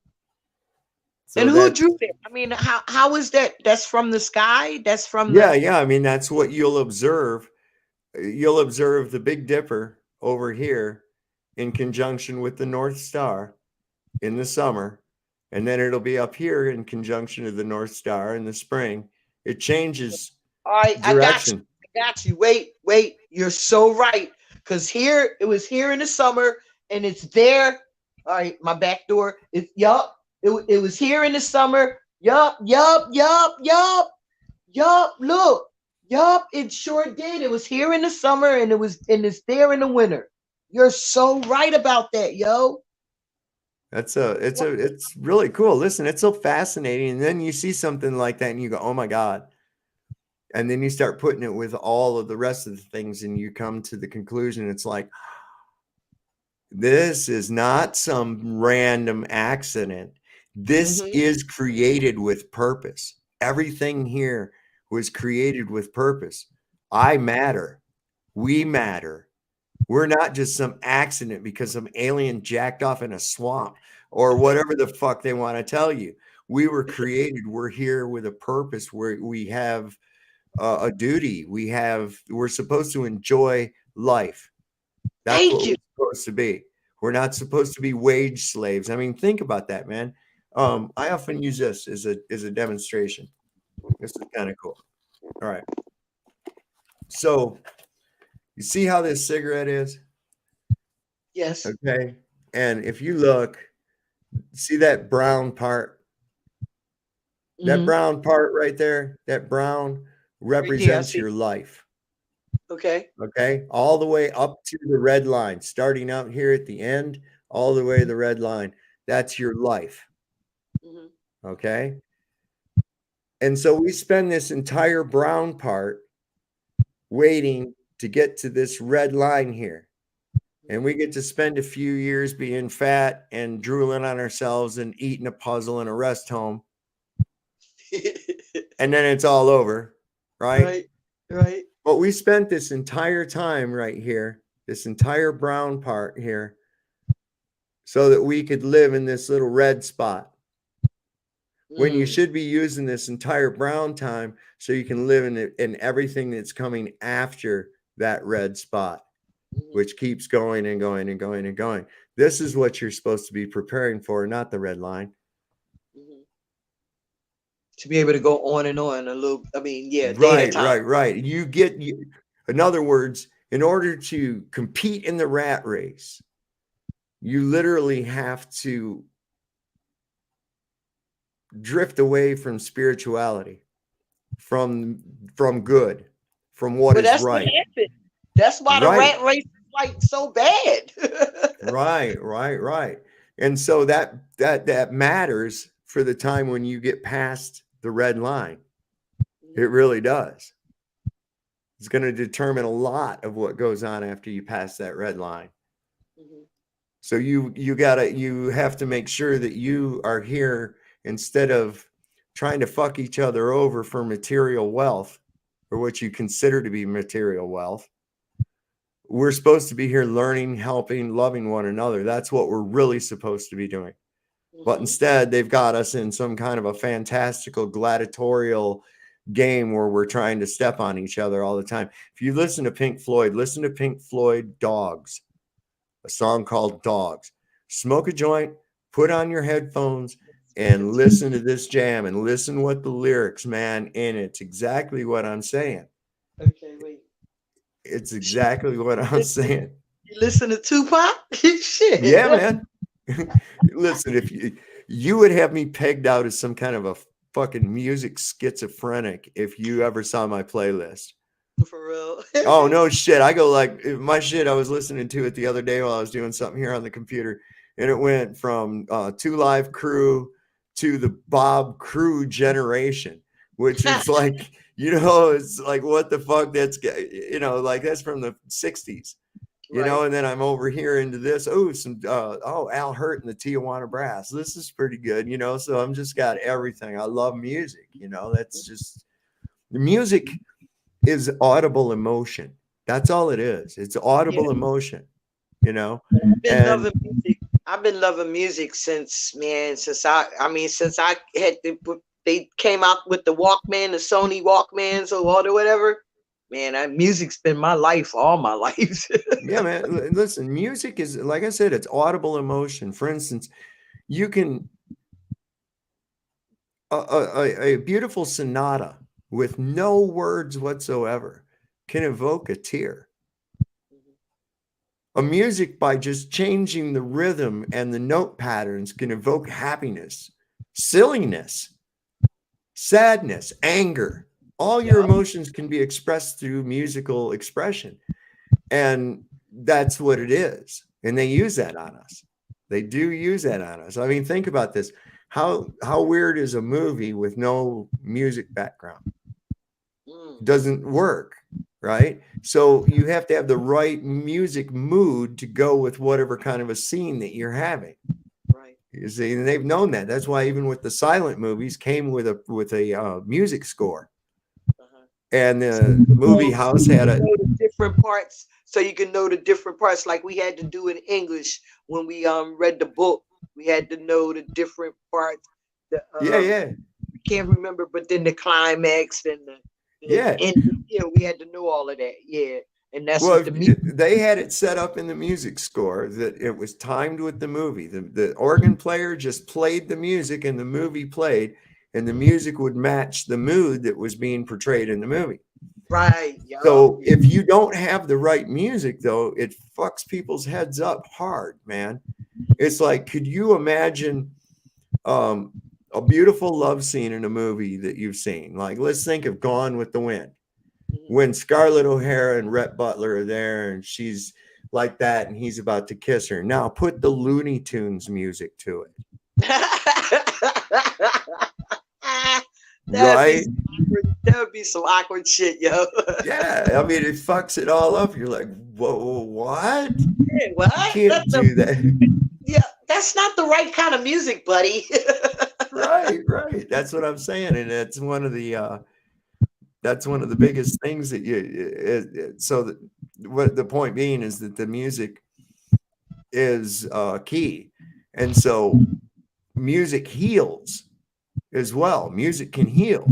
So and who drew that? I mean, how is that? That's from the sky? That's from the yeah. I mean, that's what you'll observe. You'll observe the Big Dipper over here in conjunction with the North Star in the summer. And then it'll be up here in conjunction with the North Star in the spring. It changes all right, direction. I got you. Wait. You're so right. Because here, it was here in the summer, and it's there. All right, my back door. It was here in the summer. Yup. Look. Yup, it sure did. It was here in the summer, and it's there in the winter. You're so right about that, yo. It's really cool. Listen, it's so fascinating. And then you see something like that and you go, oh my God. And then you start putting it with all of the rest of the things and you come to the conclusion. It's like, this is not some random accident. This is created with purpose. Everything here was created with purpose. I matter. We matter. We're not just some accident because some alien jacked off in a swamp or whatever the fuck they want to tell you. We were created. We're here with a purpose where we have a duty. We're supposed to enjoy life. That's what we're supposed to be. We're not supposed to be wage slaves. I mean, think about that, man. I often use this as a demonstration. This is kind of cool. All right. So you see how this cigarette is? Yes. Okay. And if you look, see that brown part? That brown part right there, that brown represents your life. Okay. Okay. All the way up to the red line, starting out here at the end, all the way to the red line. That's your life. Okay. And so we spend this entire brown part waiting to get to this red line here. And we get to spend a few years being fat and drooling on ourselves and eating a puzzle in a rest home. and then it's all over, right? Right. But we spent this entire time right here, this entire brown part here, so that we could live in this little red spot. When you should be using this entire brown time so you can live in everything that's coming after that red spot, which keeps going and going and going and going. This is what you're supposed to be preparing for, not the red line. To be able to go on and on a little, I mean, yeah, day at a time. Right. In other words, in order to compete in the rat race, you literally have to drift away from spirituality, from good, from what But is that's right. what happened. That's why the Right. rat race is like so bad. Right. And so that matters for the time when you get past the red line. It really does. It's going to determine a lot of what goes on after you pass that red line. So you have to make sure that you are here instead of trying to fuck each other over for material wealth or what you consider to be material wealth. We're supposed to be here learning, helping, loving one another. That's what we're really supposed to be doing. But instead, they've got us in some kind of a fantastical gladiatorial game where we're trying to step on each other all the time. If you listen to Pink Floyd, listen to Pink Floyd Dogs, a song called Dogs. Smoke a joint, put on your headphones, and listen to this jam and listen what the lyrics, man, and it's exactly what I'm saying. Okay, wait. It's exactly what I'm saying. You listen to Tupac? Shit. Yeah, man. Listen, if you would have me pegged out as some kind of a fucking music schizophrenic if you ever saw my playlist. For real. Oh, no shit. I go like my shit. I was listening to it the other day while I was doing something here on the computer, and it went from 2 Live Crew to the Bob Crew generation, which is like, it's like, what the fuck? That's, like that's from the 60s. And then I'm over here into this. Al Hurt and the Tijuana Brass. This is pretty good, so I'm just got everything. I love music, that's just, the music is audible emotion. That's all it is. It's audible emotion, I've been loving music since I had they came out with the Walkman, the Sony Walkmans or whatever. Man, music's been my life all my life. Yeah, man. Listen, music is, like I said, it's audible emotion. For instance, you can a beautiful sonata with no words whatsoever can evoke a tear. A music, by just changing the rhythm and the note patterns, can evoke happiness, silliness, sadness, anger. All your emotions can be expressed through musical expression. And that's what it is. And they use that on us. They do use that on us. I mean, think about this. How weird is a movie with no music background? Doesn't work, right? So you have to have the right music mood to go with whatever kind of a scene that you're having. Right. You see, and they've known that. That's why even with the silent movies came with a music score. And the movie house had different parts, so you can know the different parts. Like we had to do in English when we read the book. We had to know the different parts. Yeah. Can't remember, but then the climax and we had to know all of that. Yeah, and that's what they had it set up in the music score that it was timed with the movie. The organ player just played the music, and the movie played. And the music would match the mood that was being portrayed in the movie. Right. So if you don't have the right music, though, it fucks people's heads up hard, man. It's like, could you imagine a beautiful love scene in a movie that you've seen? Like, let's think of Gone with the Wind. When Scarlett O'Hara and Rhett Butler are there and she's like that and he's about to kiss her. Now put the Looney Tunes music to it. Right? That would be some awkward shit, yo. Yeah, I mean, it fucks it all up. You're like, whoa, what? Hey, what? You can't do that. Yeah, that's not the right kind of music, buddy. Right. That's what I'm saying, and that's one of the biggest things that what the point being is that the music is key, and so music heals as well. Music can heal,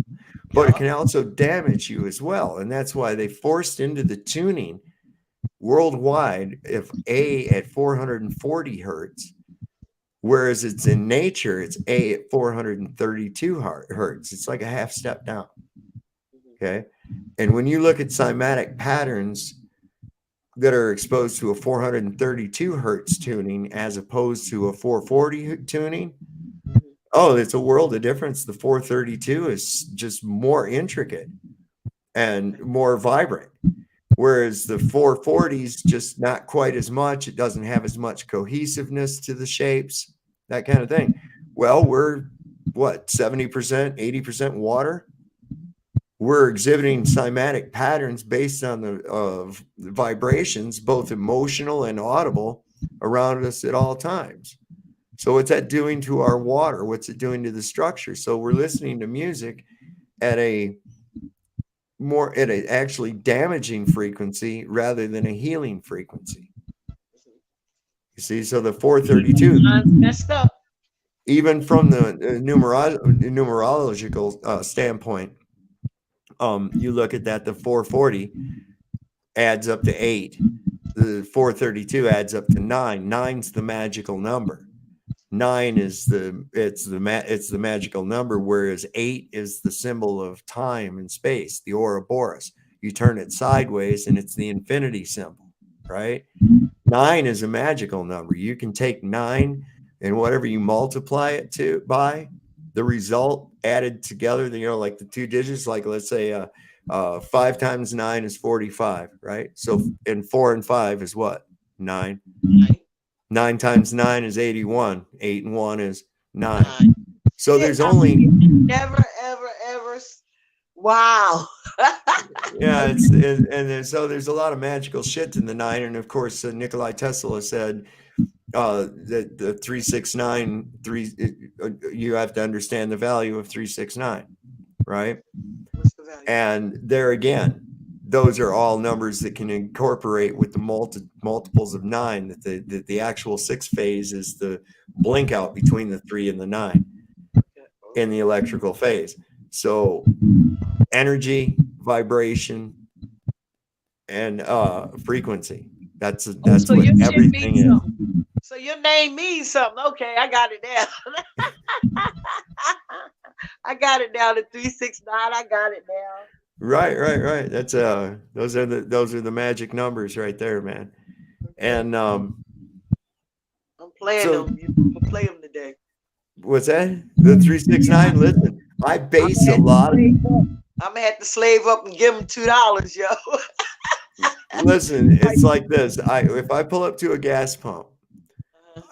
but it can also damage you as well, and that's why they forced into the tuning worldwide if A at 440 hertz, whereas it's in nature it's A at 432 hertz. It's like a half step down. Okay, and when you look at cymatic patterns that are exposed to a 432 hertz tuning as opposed to a 440 tuning, oh, it's a world of difference. The 432 is just more intricate and more vibrant, whereas the 440s just not quite as much. It doesn't have as much cohesiveness to the shapes, that kind of thing. Well, we're what, 70%, 80% water? We're exhibiting cymatic patterns based on the vibrations, both emotional and audible, around us at all times. So what's that doing to our water? What's it doing to the structure? So we're listening to music at actually damaging frequency rather than a healing frequency. You see, so the 432 messed up. Even from the numerological standpoint, you look at that, the 440 adds up to 8. The 432 adds up to 9. 9's the magical number. 9 is the magical number, whereas 8 is the symbol of time and space, the Ouroboros. You turn it sideways and it's the infinity symbol, right? 9 is a magical number. You can take 9 and whatever you multiply it by, the result added together, like the two digits, like let's say 5 times 9 is 45, right? So and 4 and 5 is what? 9. 9 times 9 is 81. 8 and 1 is 9. So there's only never ever. Wow. Yeah, so there's a lot of magical shit in the 9, and of course Nikolai Tesla said that the 369 you have to understand the value of 369, right? What's the value? And there again, those are all numbers that can incorporate with the multiples of 9. That the actual 6 phase is the blink out between the 3 and the 9 in the electrical phase. So energy, vibration, and frequency. That's So what your shit everything means is. something. So your name means something. Okay, I got it down. I got it down to 369. I got it down. Right. That's those are the magic numbers right there, man. And I'm playing them. I'm gonna play them today. what's that? The 369. Listen, I base a lot of. I'm gonna have to slave up and give them $2, yo. Listen, it's like this. If I pull up to a gas pump,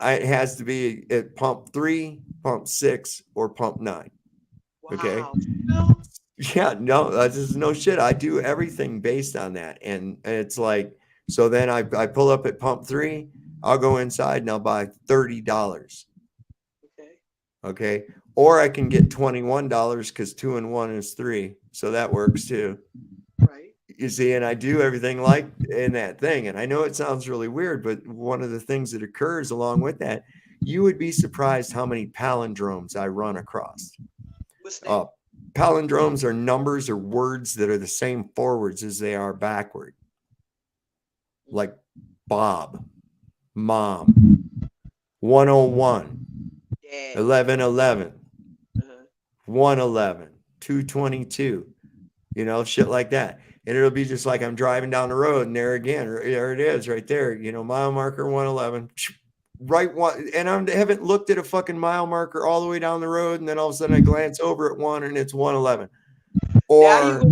it has to be at pump 3, pump 6, or pump 9. Okay. Wow. Yeah, no, this is no shit. I do everything based on that. And it's like, so then I pull up at pump 3, I'll go inside and I'll buy $30. Okay. Or I can get $21 because 2 and 1 is 3. So that works too. Right. You see, and I do everything like in that thing. And I know it sounds really weird, but one of the things that occurs along with that, you would be surprised how many palindromes I run across. What's that? Palindromes are numbers or words that are the same forwards as they are backward. Like Bob, Mom, 101, 1111, 111, 222, shit like that. And it'll be just like I'm driving down the road and there it is right there, mile marker 111. Right one, and I haven't looked at a fucking mile marker all the way down the road, and then all of a sudden I glance over at 1 and it's 111. Or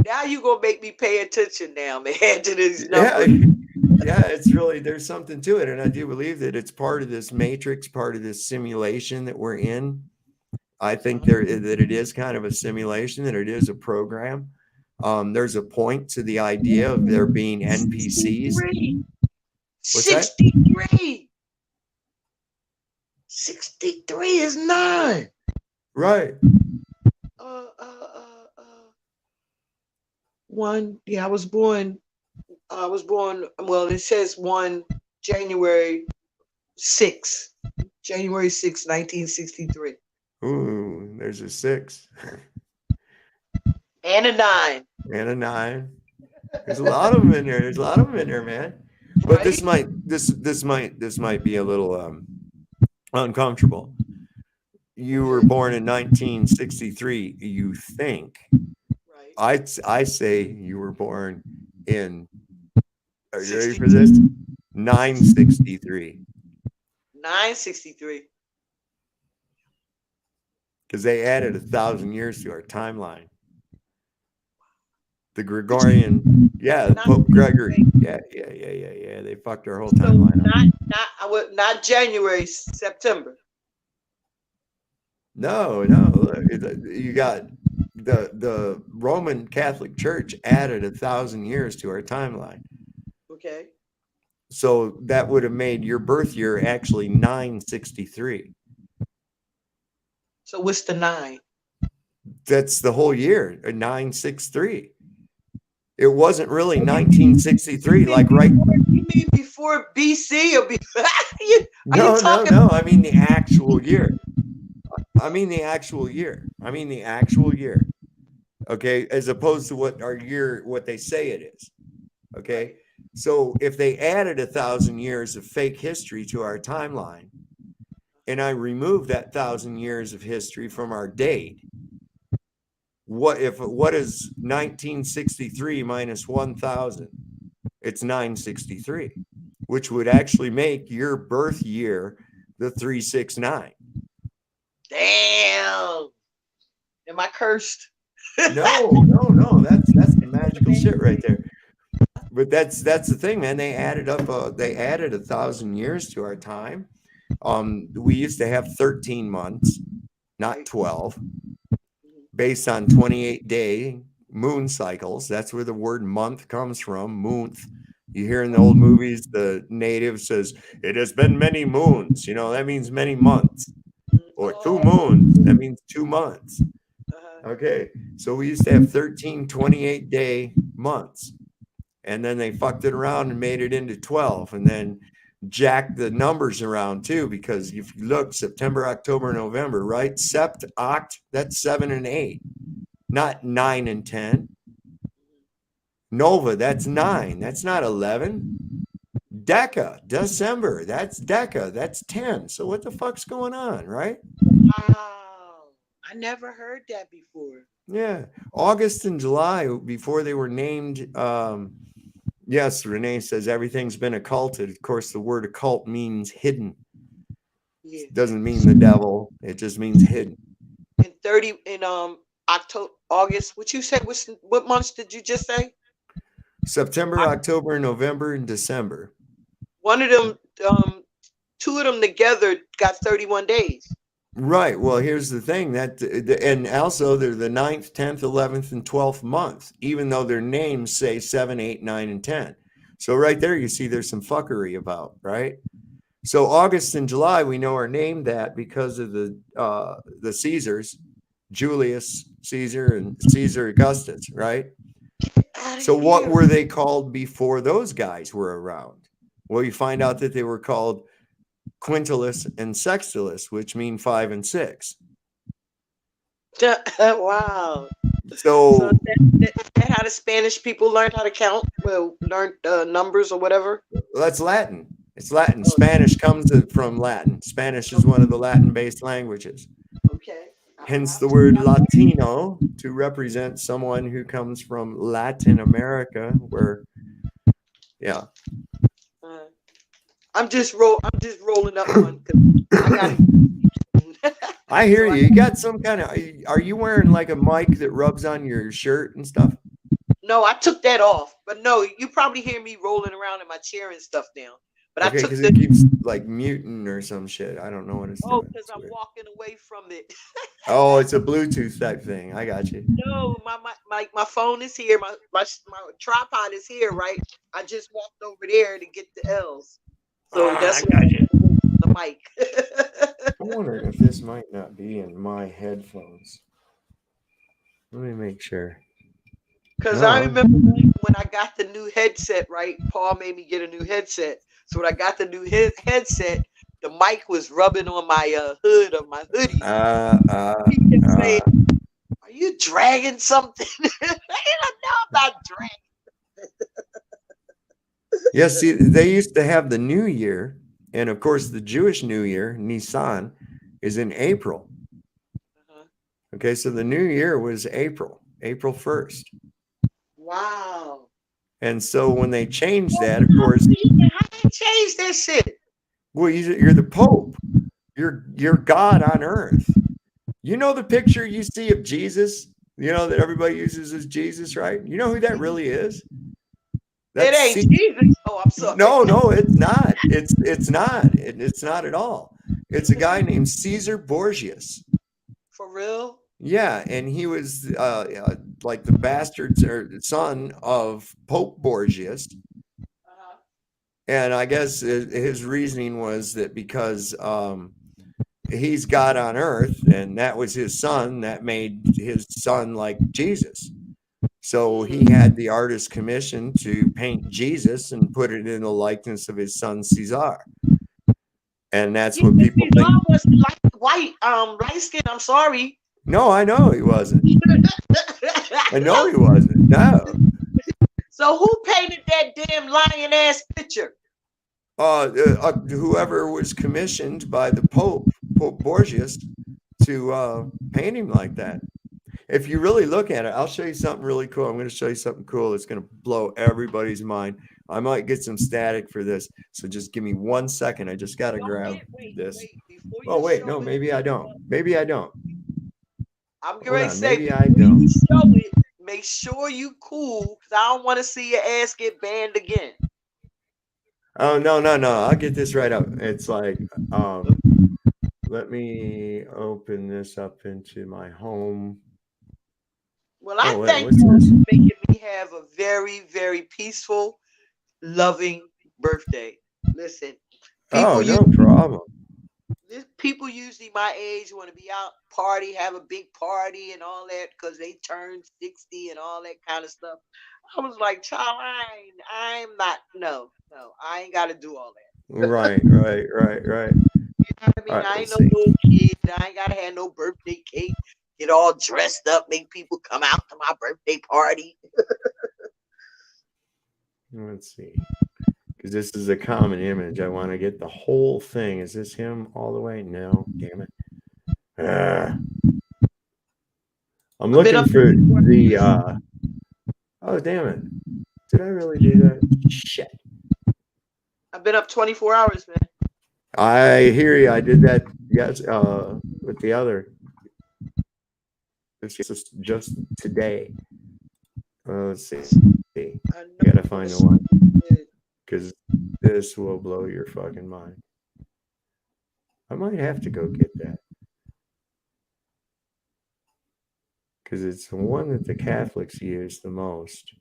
now you gonna make me pay attention now, man, to these numbers. Yeah, it's really, there's something to it, and I do believe that it's part of this matrix, part of this simulation that we're in. I think that it is kind of a simulation, that it is a program. There's a point to the idea of there being NPCs. 63. 63 is 9. Right. I was born. Well, it says January 6, 1963. Ooh, there's a 6 And a 9. and a 9. There's a lot of them in there. There's a lot of them in there, man. But this might be a little uncomfortable. You were born in 1963. You think? Right. I say you were born in. Are you ready for this? 963. 963. Because they added 1,000 years to our timeline. The Gregorian, Pope Gregory. Yeah. They fucked our whole timeline up. Not January, September. No. You got the Roman Catholic Church added 1,000 years to our timeline. Okay. So that would have made your birth year actually 963. So what's the 9? That's the whole year, 963. It wasn't really 1963, like right. You mean before BC or No. I mean the actual year. Okay, as opposed to what they say it is. Okay, so if they added 1,000 years of fake history to our timeline, and I remove that 1,000 years of history from our date, what is 1963 minus 1,000? It's 963, which would actually make your birth year the 369. Damn. Am I cursed? No. That's the magical shit right there. But that's the thing, man. They added 1,000 years to our time. We used to have 13 months, not 12, based on 28-day moon cycles. That's where the word month comes from. Month. You hear in the old movies, the native says, "It has been many moons." That means many months. Or 2 moons. That means 2 months. Okay. So we used to have 13 28-day months. And then they fucked it around and made it into 12. And then jacked the numbers around too, because if you look, September, October, November, right? Sept, Oct, that's 7 and 8, not 9 and 10. Nova, that's 9. That's not 11. Deca, December, that's Deca, that's 10. So what the fuck's going on, right? Wow. I never heard that before. Yeah. August and July, before they were named, yes, Renee says everything's been occulted. Of course, the word occult means hidden. Yeah. It doesn't mean the devil. It just means hidden. In October, August, what you said, what months did you just say? September, October, November, and December. One of them, 2 of them together got 31 days. Right. Well, here's the thing and also they're the 9th, 10th, 11th, and 12th month, even though their names say 7, 8, 9, and 10. So right there, you see there's some fuckery about, right? So August and July, we know are named that because of the Caesars, Julius Caesar and Caesar Augustus, right? So what were they called before those guys were around? Well, you find out that they were called Quintilis and Sextilis, which mean 5 and 6. Wow. So that how the Spanish people learned how to count? Well, learned numbers or whatever? That's Latin. It's Latin. Spanish comes from Latin. Spanish is one of the Latin-based languages. Okay. Hence the word Latino, to represent someone who comes from Latin America, where, yeah. I'm just rolling up one. I hear you. You got some kind of. Are you wearing like a mic that rubs on your shirt and stuff? No, I took that off. But no, you probably hear me rolling around in my chair and stuff now. But Okay, I took because the. it keeps like muting or some shit. I don't know what it's Oh, doing. because I'm walking away from it. Oh, it's a Bluetooth type thing. I got you. No, my phone is here. My tripod is here, right? I just walked over there to get the L's. So that's I got you. the mic. I'm wondering if this might not be in my headphones. Let me make sure. Because No. I remember when I got the new headset, right? Paul made me get a new headset. So when I got the new headset, the mic was rubbing on my hood of my hoodie. He kept saying, "Are you dragging something?" I don't know, I'm not dragging. Yeah, see, they used to have the New Year, and of course, the Jewish New Year, Nisan, is in April. Okay, so the New Year was April 1st. Wow. And so when they changed that, of course, How they change that shit? well, you're the Pope. You're God on earth. You know the picture you see of Jesus, you know, that everybody uses as Jesus, right? You know who that really is? It ain't Jesus. Oh, I'm sorry. No, it's not. It's not. It's not at all. It's a guy named Caesar Borgias. For real? Yeah, and he was like the bastard or son of Pope Borgias. And I guess his reasoning was that because he's God on earth, and that was his son, that made his son like Jesus. So he had the artist commission to paint Jesus and put it in the likeness of his son Caesar. And that's what people think. Caesar was white, light skin. I'm sorry. No, I know he wasn't. I know he wasn't. No. So who painted that damn lion ass picture? Whoever was commissioned by the Pope Borgias, to paint him like that. If you really look at it, I'll show you something really cool. I'm going to show you something cool that's going to blow everybody's mind. I might get some static for this, so just give me 1 second. I just got to grab this. Oh, wait, no, maybe I don't. Maybe I don't. I'm going to say, maybe I don't. you show it, make sure you cool, because I don't want to see your ass get banned again. Oh, no. I'll get this right up. It's like, let me open this up into my home. Well, I thank you for making me have a very, very peaceful, loving birthday. Listen, no problem. People usually my age want to be out, party, have a big party and all that because they turned 60 and all that kind of stuff. I was like, child, I'm not, no, I ain't got to do all that. Right. You know what I mean? Right, I ain't no little kid. I ain't got to have no birthday cake, get all dressed up, make people come out to my birthday party. Let's see. Because this is a common image. I want to get the whole thing. Is this him all the way? No, damn it. I'm looking for the oh, damn it. Did I really do that? Shit. I've been up 24 hours, man. I hear you. I did that, yes, with the other. It's just today. Let's see. I gotta find the one. Because this will blow your fucking mind. I might have to go get that. Because it's the one that the Catholics use the most.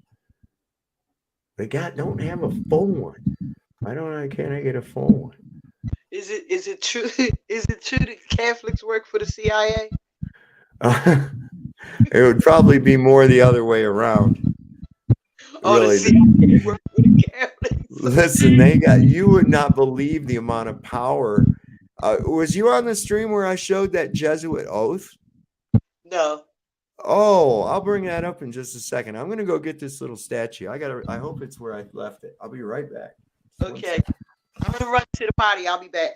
They don't have a phone one. Can't I get a phone one? Is it true? Is it true that Catholics work for the CIA? It would probably be more the other way around. Oh, really. the CIA work for the Catholics. Listen, you would not believe the amount of power. Was you on the stream where I showed that Jesuit oath? No. Oh, I'll bring that up in just a second. I'm gonna go get this little statue. I hope it's where I left it. I'll be right back. Okay. I'm gonna run to the potty. I'll be back.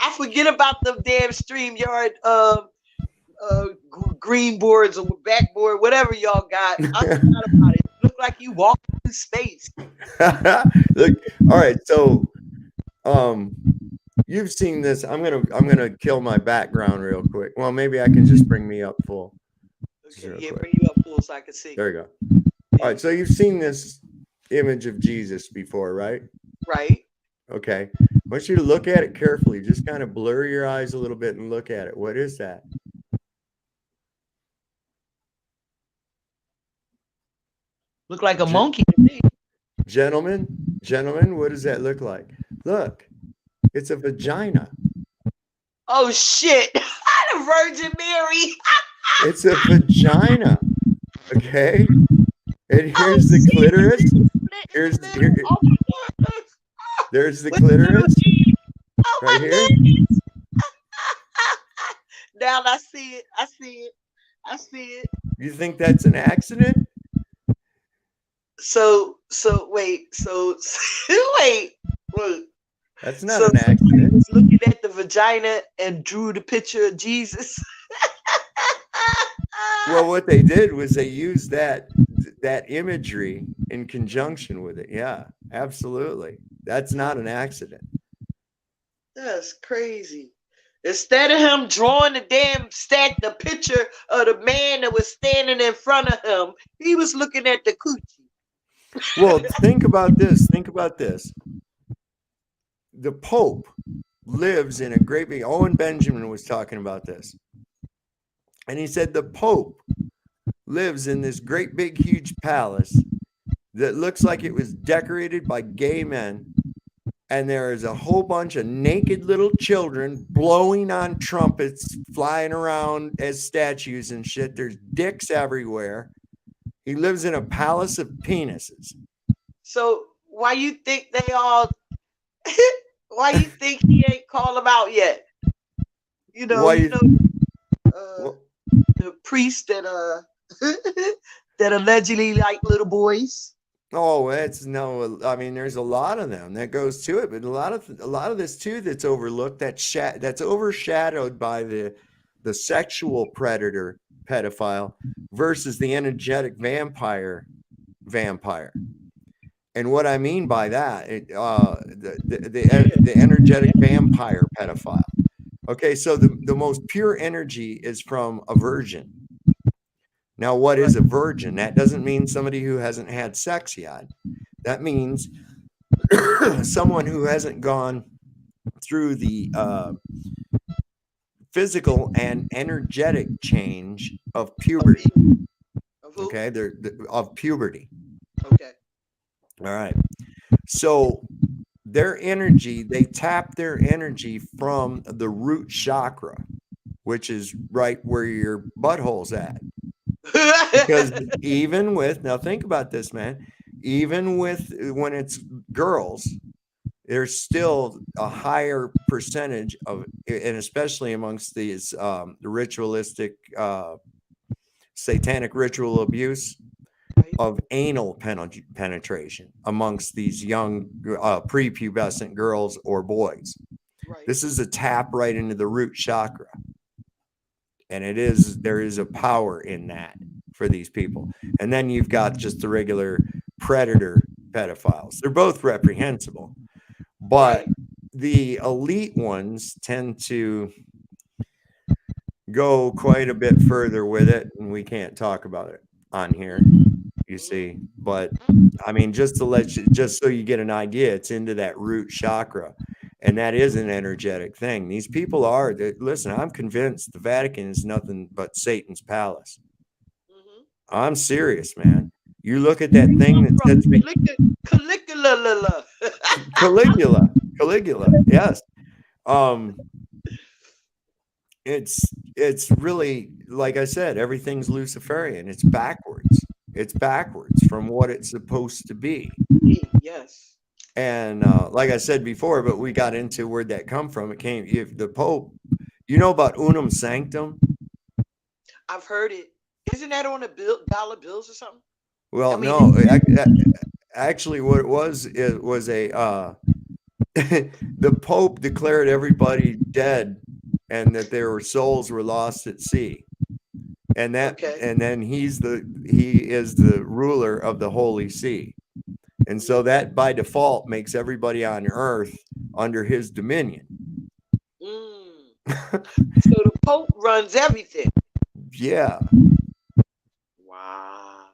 I forget about the damn StreamYard green boards or backboard, whatever y'all got. I forgot about it. Look like you walk space. Look, all right. So, you've seen this. I'm gonna kill my background real quick. Well, maybe I can just bring me up full. Just Okay, real yeah, quick. bring you up full so I can see. There you go. All right. So you've seen this image of Jesus before, right? Right. Okay. I want you to look at it carefully. Just kind of blur your eyes a little bit and look at it. What is that? Look like a monkey to me. Gentlemen, what does that look like? Look, it's a vagina. Oh shit! The Virgin Mary. It's a vagina. Okay. And here's the clitoris. There's the clitoris. Oh right my here. goodness. Now I see it. I see it. I see it. You think that's an accident? So wait. Wait. That's not an accident. Was looking at the vagina and drew the picture of Jesus. Well, what they did was they used that imagery in conjunction with it. Yeah, absolutely. That's not an accident. That's crazy. Instead of him drawing the the picture of the man that was standing in front of him, he was looking at the coochie. Well, think about this. The Pope lives in a great big. Owen Benjamin was talking about this. And he said the Pope lives in this great big huge palace that looks like it was decorated by gay men. And there is a whole bunch of naked little children blowing on trumpets, flying around as statues and shit. There's dicks everywhere. He lives in a palace of penises. So why you think they all why you think he ain't called them out yet? You know, the priest that that allegedly like little boys. Oh, it's no. I mean, there's a lot of them that goes to it, but a lot of this too that's overlooked. That's overshadowed by the sexual predator pedophile versus the energetic vampire. And what I mean by that, the energetic vampire pedophile. Okay, so the most pure energy is from a virgin. Now, what is a virgin? That doesn't mean somebody who hasn't had sex yet. That means someone who hasn't gone through the physical and energetic change of puberty. Okay, of puberty. Okay. All right. So their energy, they tap their energy from the root chakra, which is right where your butthole's at. Because now think about this, man. Even when it's girls, there's still a higher percentage of, and especially amongst these the ritualistic, satanic ritual abuse, of anal penetration amongst these young prepubescent girls or boys. Right. This is a tap right into the root chakra. And there is a power in that for these people. And then you've got just the regular predator pedophiles. They're both reprehensible. But the elite ones tend to go quite a bit further with it, and we can't talk about it on here, you see. But I mean, just so you get an idea, it's into that root chakra. And that is an energetic thing. These people listen, I'm convinced the Vatican is nothing but Satan's palace. I'm serious, man. You look at that thing that says Caligula. Yes. It's really, like I said, everything's Luciferian. It's backwards. It's backwards from what it's supposed to be. Yes. And like I said before, but we got into where'd that come from. It came, if the Pope, you know about Unum Sanctum? I've heard it. Isn't that on dollar bills or something? Well, actually what it was a the Pope declared everybody dead and that their souls were lost at sea. And that, and then he is the ruler of the Holy See. And so that by default makes everybody on earth under his dominion. So the Pope runs everything. Yeah. Wow.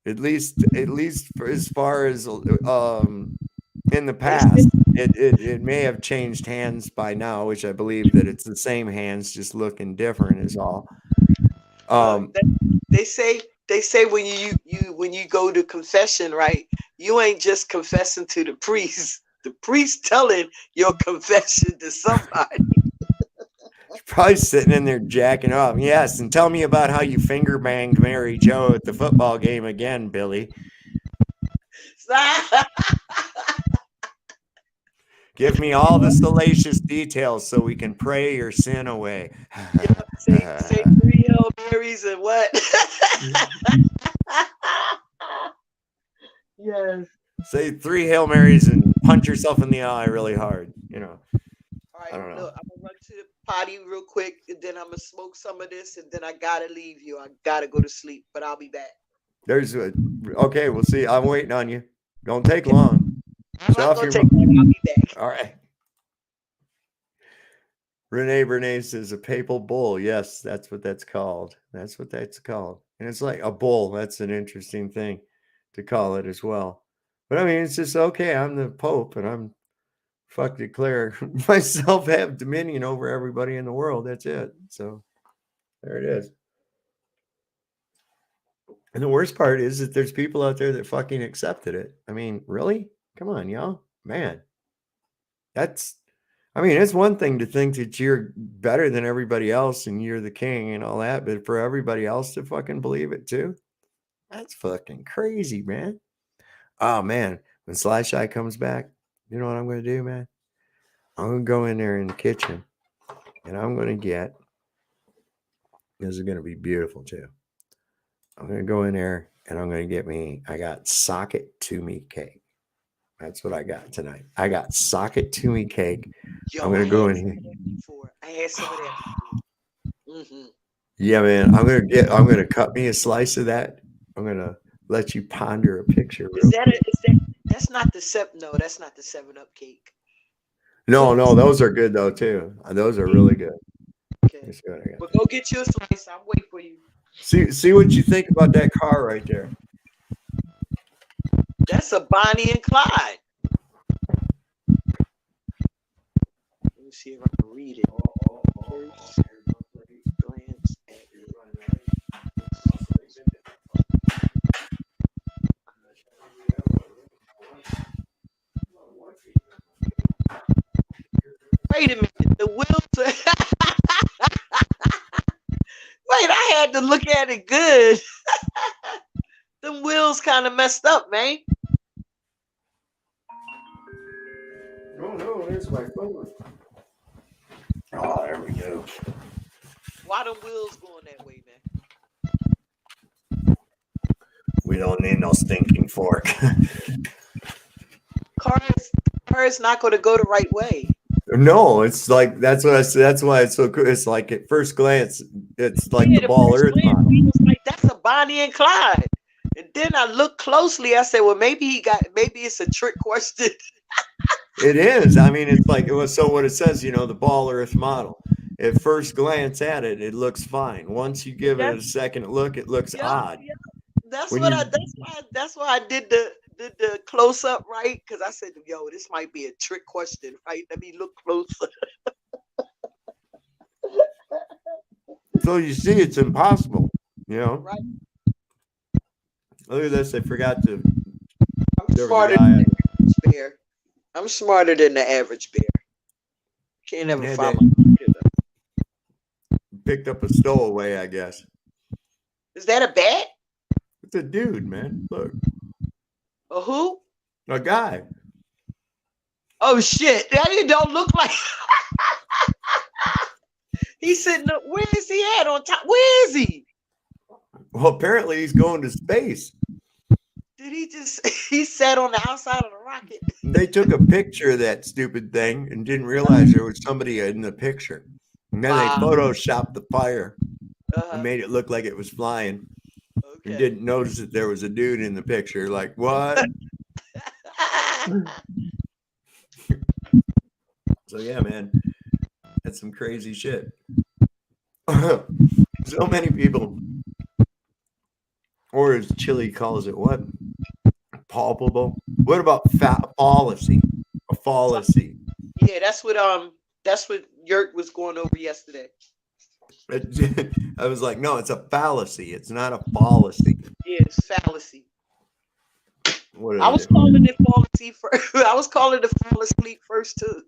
At least for as far as in the past, it may have changed hands by now, which I believe that it's the same hands, just looking different is all. They say when you go to confession, right? You ain't just confessing to the priest. The priest telling your confession to somebody. Probably sitting in there jacking off. Yes, and tell me about how you finger banged Mary Jo at the football game again, Billy. Give me all the salacious details so we can pray your sin away. Say 3 Hail Marys and what? Yes. Say 3 Hail Marys and punch yourself in the eye really hard. You know. All right, I don't know. look, I'm gonna run to the potty real quick, and then I'm gonna smoke some of this, and then I gotta leave you. I gotta go to sleep, but I'll be back. Okay, we'll see. I'm waiting on you. Don't take long. I'm not gonna take long. I'll be back. All right. Renee Bernays says a papal bull. Yes, that's what that's called. That's what that's called. And it's like a bull. That's an interesting thing to call it as well. But I mean, it's just okay. I'm the Pope, and I'm declare myself have dominion over everybody in the world. That's it. So there it is. And the worst part is that there's people out there that fucking accepted it. I mean, really? Come on, y'all. Man. It's one thing to think that you're better than everybody else and you're the king and all that, but for everybody else to fucking believe it too, that's fucking crazy, man. Oh, man. When Sly Shy comes back, you know what I'm going to do, man? I'm going to go in there in the kitchen and I'm going to get, this is going to be beautiful too. I'm going to go in there and I'm going to get I got socket to me cake. That's what I got tonight. I got socket to me cake. I'm going to go in here. I had some of that. Mm-hmm. Yeah, man. I'm going to cut me a slice of that. I'm going to let you ponder a picture. That's not the 7-Up cake. No, those are good though too. Those are really good. Okay. But go get you a slice. I'll wait for you. See what you think about that car right there. That's a Bonnie and Clyde. Let me see if I can read it. First glance at it. Wait a minute. The wheels are Wait, I had to look at it good. Them wheels kind of messed up, man. No, there's my phone. Oh, there we go. Why them wheels going that way, man? We don't need no stinking fork. Car's not going to go the right way. No, it's like that's what I said. That's why it's so cool. It's like at first glance, it's like the ball earth model. Like that's a Bonnie and Clyde. And then I looked closely. I said, well, maybe it's a trick question. It is. I mean, it's like so. What it says, the ball earth model. At first glance at it, it looks fine. Once you give it a second look, it looks odd. Yeah. That's why I did the close up, right? Because I said, yo, this might be a trick question, right? Let me look closer. So you see, it's impossible, Right. Look at this. I forgot to. I'm smarter than the average bear. Can't ever find my computer. Picked up a stowaway, I guess. Is that a bat? It's a dude, man. Look. A who? A guy. Oh shit! That don't look like. He's sitting up. Where is he at on top? Where is he? Well, apparently he's going to space. Did he sat on the outside of the rocket? They took a picture of that stupid thing and didn't realize there was somebody in the picture. And then they photoshopped the fire and made it look like it was flying. And didn't notice that there was a dude in the picture. Like, what? So yeah, man, that's some crazy shit. So many people, or as Chili calls it, what? Palpable. What about fallacy? A fallacy. Yeah, that's what Yurt was going over yesterday. I was like, no, it's a fallacy. It's not a fallacy. Yeah, it's fallacy. What I was calling it fallacy first. I was calling it fall asleep first too.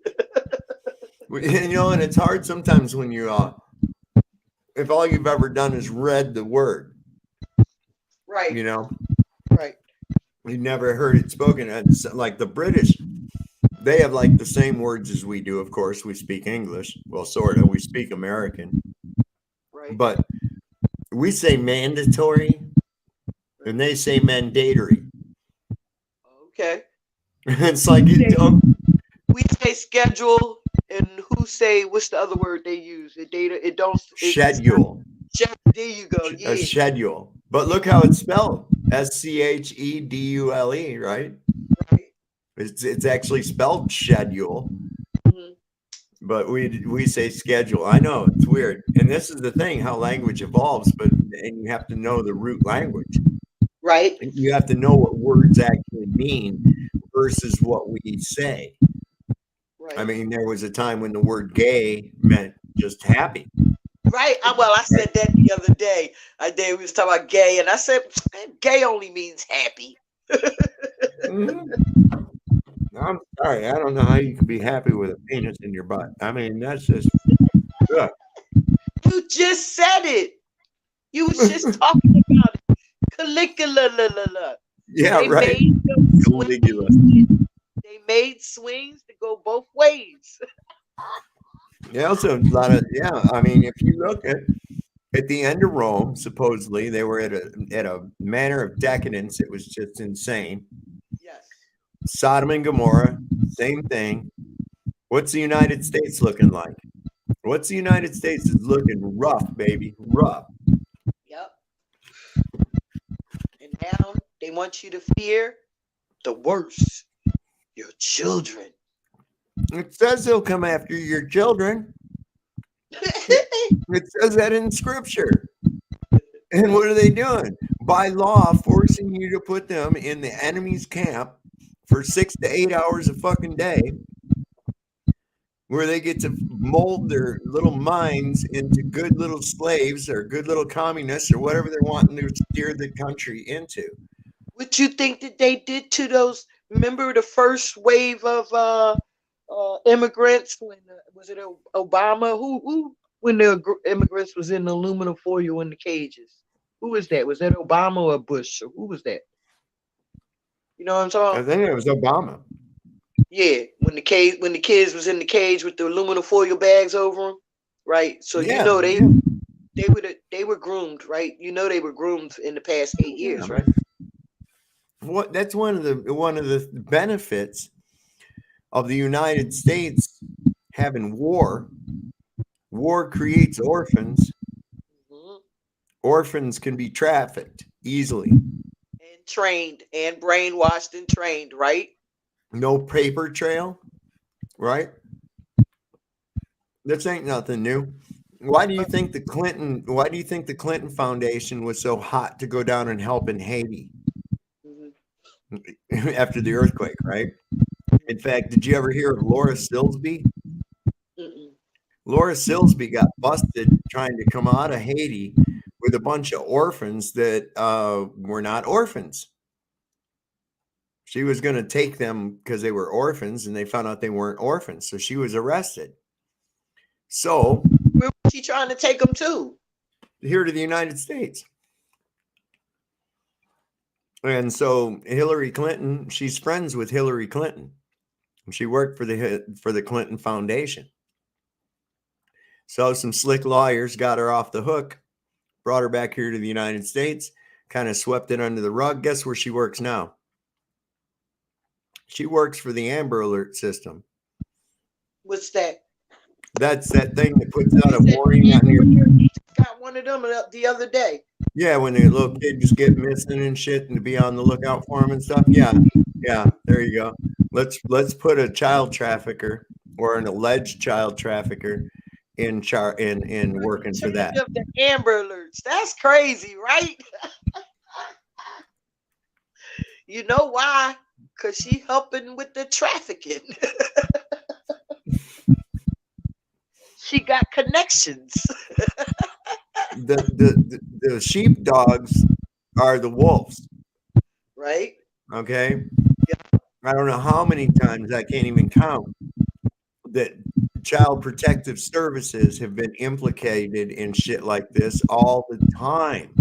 You know, and it's hard sometimes when you if all you've ever done is read the word, Right. you know, Right. you never heard it spoken. It's like the British, they have like the same words as we do. Of course, we speak English. Well, sort of. We speak American. Right. But we say mandatory, and they say mandatory. Okay. It's like you don't. We say schedule, and who say what's the other word they use? It don't. Schedule. There you go. Yeah. A schedule. But look how it's spelled. SCHEDULE, right? It's actually spelled schedule. Mm-hmm. But we say schedule. I know, it's weird. And this is the thing, how language evolves, and you have to know the root language. Right. You have to know what words actually mean versus what we say. Right. I mean, there was a time when the word gay meant just happy. Right. I said that the other day. We was talking about gay, and I said gay only means happy. I'm sorry. I don't know how you can be happy with a penis in your butt. I mean, that's just good. You just said it. You was just talking about it. Caligula. Yeah, They right. made them Caligula. They made swings to go both ways. Yeah, also a lot of I mean, if you look at the end of Rome, supposedly they were at a manner of decadence. It was just insane. Yes. Sodom and Gomorrah, same thing. What's the United States looking like? What's the United States is looking rough, baby, rough. Yep. And now they want you to fear the worst, your children. It says they'll come after your children. It says that in scripture. And what are they doing? By law, forcing you to put them in the enemy's camp for 6 to 8 hours a fucking day, where they get to mold their little minds into good little slaves or good little communists or whatever they're wanting to steer the country into. What you think that they did to those? Remember the first wave of immigrants when was it Obama? Who when the immigrants was in the aluminum foil in the cages? Who was that? Was that Obama or Bush? Or who was that? You know what I'm talking? I think it was Obama. Yeah, when the kids was in the cage with the aluminum foil bags over them, right? So Yeah, you know they were groomed, right? You know they were groomed in the past 8 years, right? What that's one of the benefits of the United States having war. War creates orphans. Mhm. Orphans can be trafficked easily. And trained and brainwashed and trained, right? No paper trail, right? This ain't nothing new. Why do you think the Clinton Foundation was so hot to go down and help in Haiti after the earthquake, right? In fact, did you ever hear of Laura Silsby? Mm-mm. Laura Silsby got busted trying to come out of Haiti with a bunch of orphans that were not orphans. She was going to take them because they were orphans, and they found out they weren't orphans. So she was arrested. So Where was she trying to take them to? here to the United States. And so Hillary Clinton, she's friends with Hillary Clinton. She worked for the Clinton Foundation. So some slick lawyers got her off the hook, brought her back here to the United States, kind of swept it under the rug. Guess where she works now? She works for the Amber Alert system. What's that? That's that thing that puts out a warning on your. Got one of them the other day. Yeah, when the little kid just get missing and shit, and to be on the lookout for him and stuff. Yeah, there you go. Let's put a child trafficker or an alleged child trafficker in working for that. Change up the Amber Alerts. That's crazy, right? You know why? Because she helping with the trafficking. She got connections. The sheepdogs are the wolves. Right? Okay. I don't know how many times, I can't even count, that child protective services have been implicated in shit like this all the time.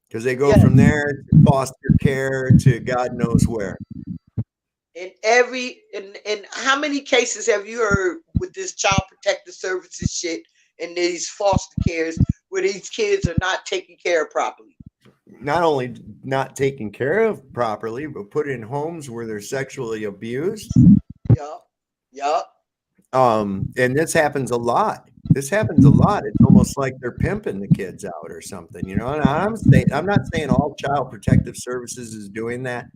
Because they go from there to foster care to God knows where. In how many cases have you heard with this child protective services shit and these foster cares where these kids are not taken care of properly? Not only not taken care of properly, but put in homes where they're sexually abused. Yup. And this happens a lot. It's almost like they're pimping the kids out or something, you know. And I'm not saying all child protective services is doing that,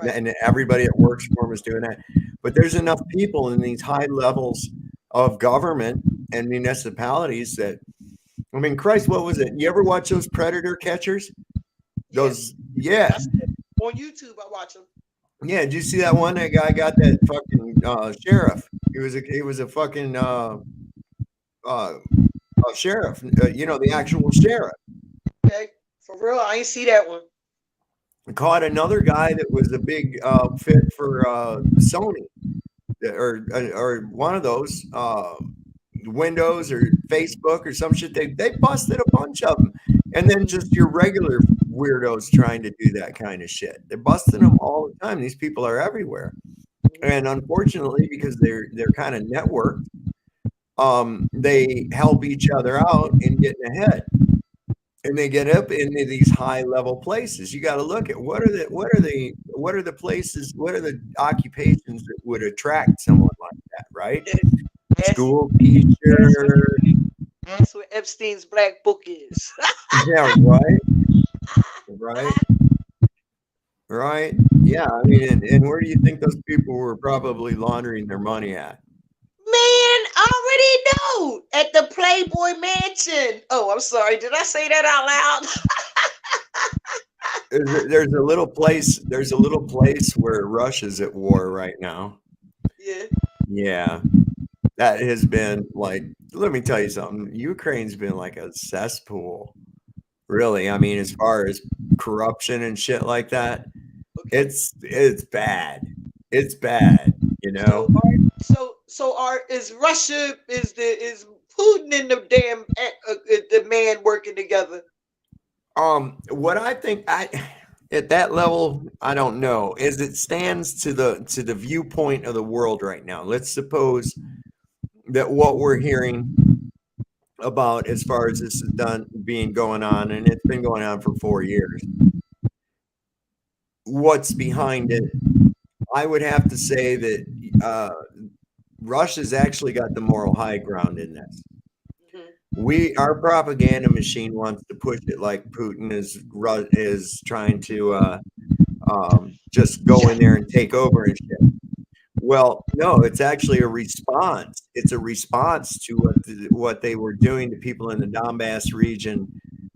and everybody that works for them is doing that. But there's enough people in these high levels of government and municipalities that, I mean, Christ, what was it? You ever watch those predator catchers? Those, yeah. On YouTube, I watch them. Yeah, did you see that one? That guy got that fucking sheriff. He was a fucking sheriff. You know, the actual sheriff. Okay, for real, I ain't see that one. Caught another guy that was a big fit for Sony, or one of those Windows or Facebook or some shit. They busted a bunch of them, and then just your regular weirdos trying to do that kind of shit. They're busting them all the time. These people are everywhere, and unfortunately, because they're kind of networked, they help each other out in getting ahead, and they get up into these high level places. You got to look at what are the places, what are the occupations that would attract someone like that, right? School teacher. That's what Epstein's black book is. Yeah, right. Yeah, I mean, and where do you think those people were probably laundering their money at? Man, I already know. At the Playboy Mansion. Oh, I'm sorry. Did I say that out loud? There's a little place where Russia's at war right now. Yeah. That has been like, let me tell you something. Ukraine's been like a cesspool. Really. I mean, as far as corruption and shit like that, it's bad. It's bad, you know. Is Russia, is Putin and the damn the man working together? What I think at that level, I don't know, is it stands to the viewpoint of the world right now. Let's suppose that what we're hearing about as far as this is going on, and it's been going on for 4 years. What's behind it? I would have to say that Russia's actually got the moral high ground in this. Our propaganda machine wants to push it like Putin is trying to just go in there and take over and shit. Well, no, it's actually a response. It's a response to what they were doing to people in the Donbass region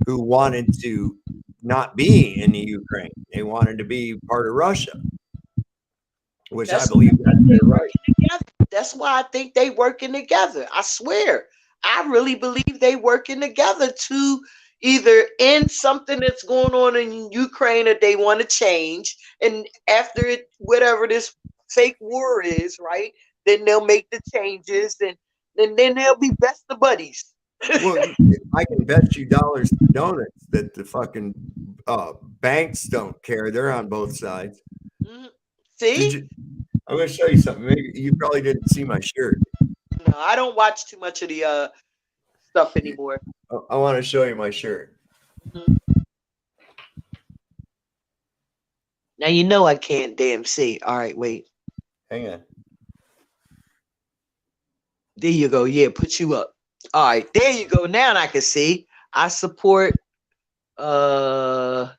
who wanted to not be in the Ukraine. They wanted to be part of Russia, which I believe that's right. That's why I think they working together. I swear. I really believe they working together to either end something that's going on in Ukraine that they want to change, and after it, whatever this fake war is, right? Then they'll make the changes, and then they'll be best of buddies. Well, I can bet you dollars to donuts that the fucking banks don't care. They're on both sides. See? I'm going to show you something. Maybe you probably didn't see my shirt. No, I don't watch too much of the stuff anymore. I want to show you my shirt. Now you know I can't damn see. All right, wait. Hang on. There you go. Yeah, put you up. All right, there you go. Now I can see. I support something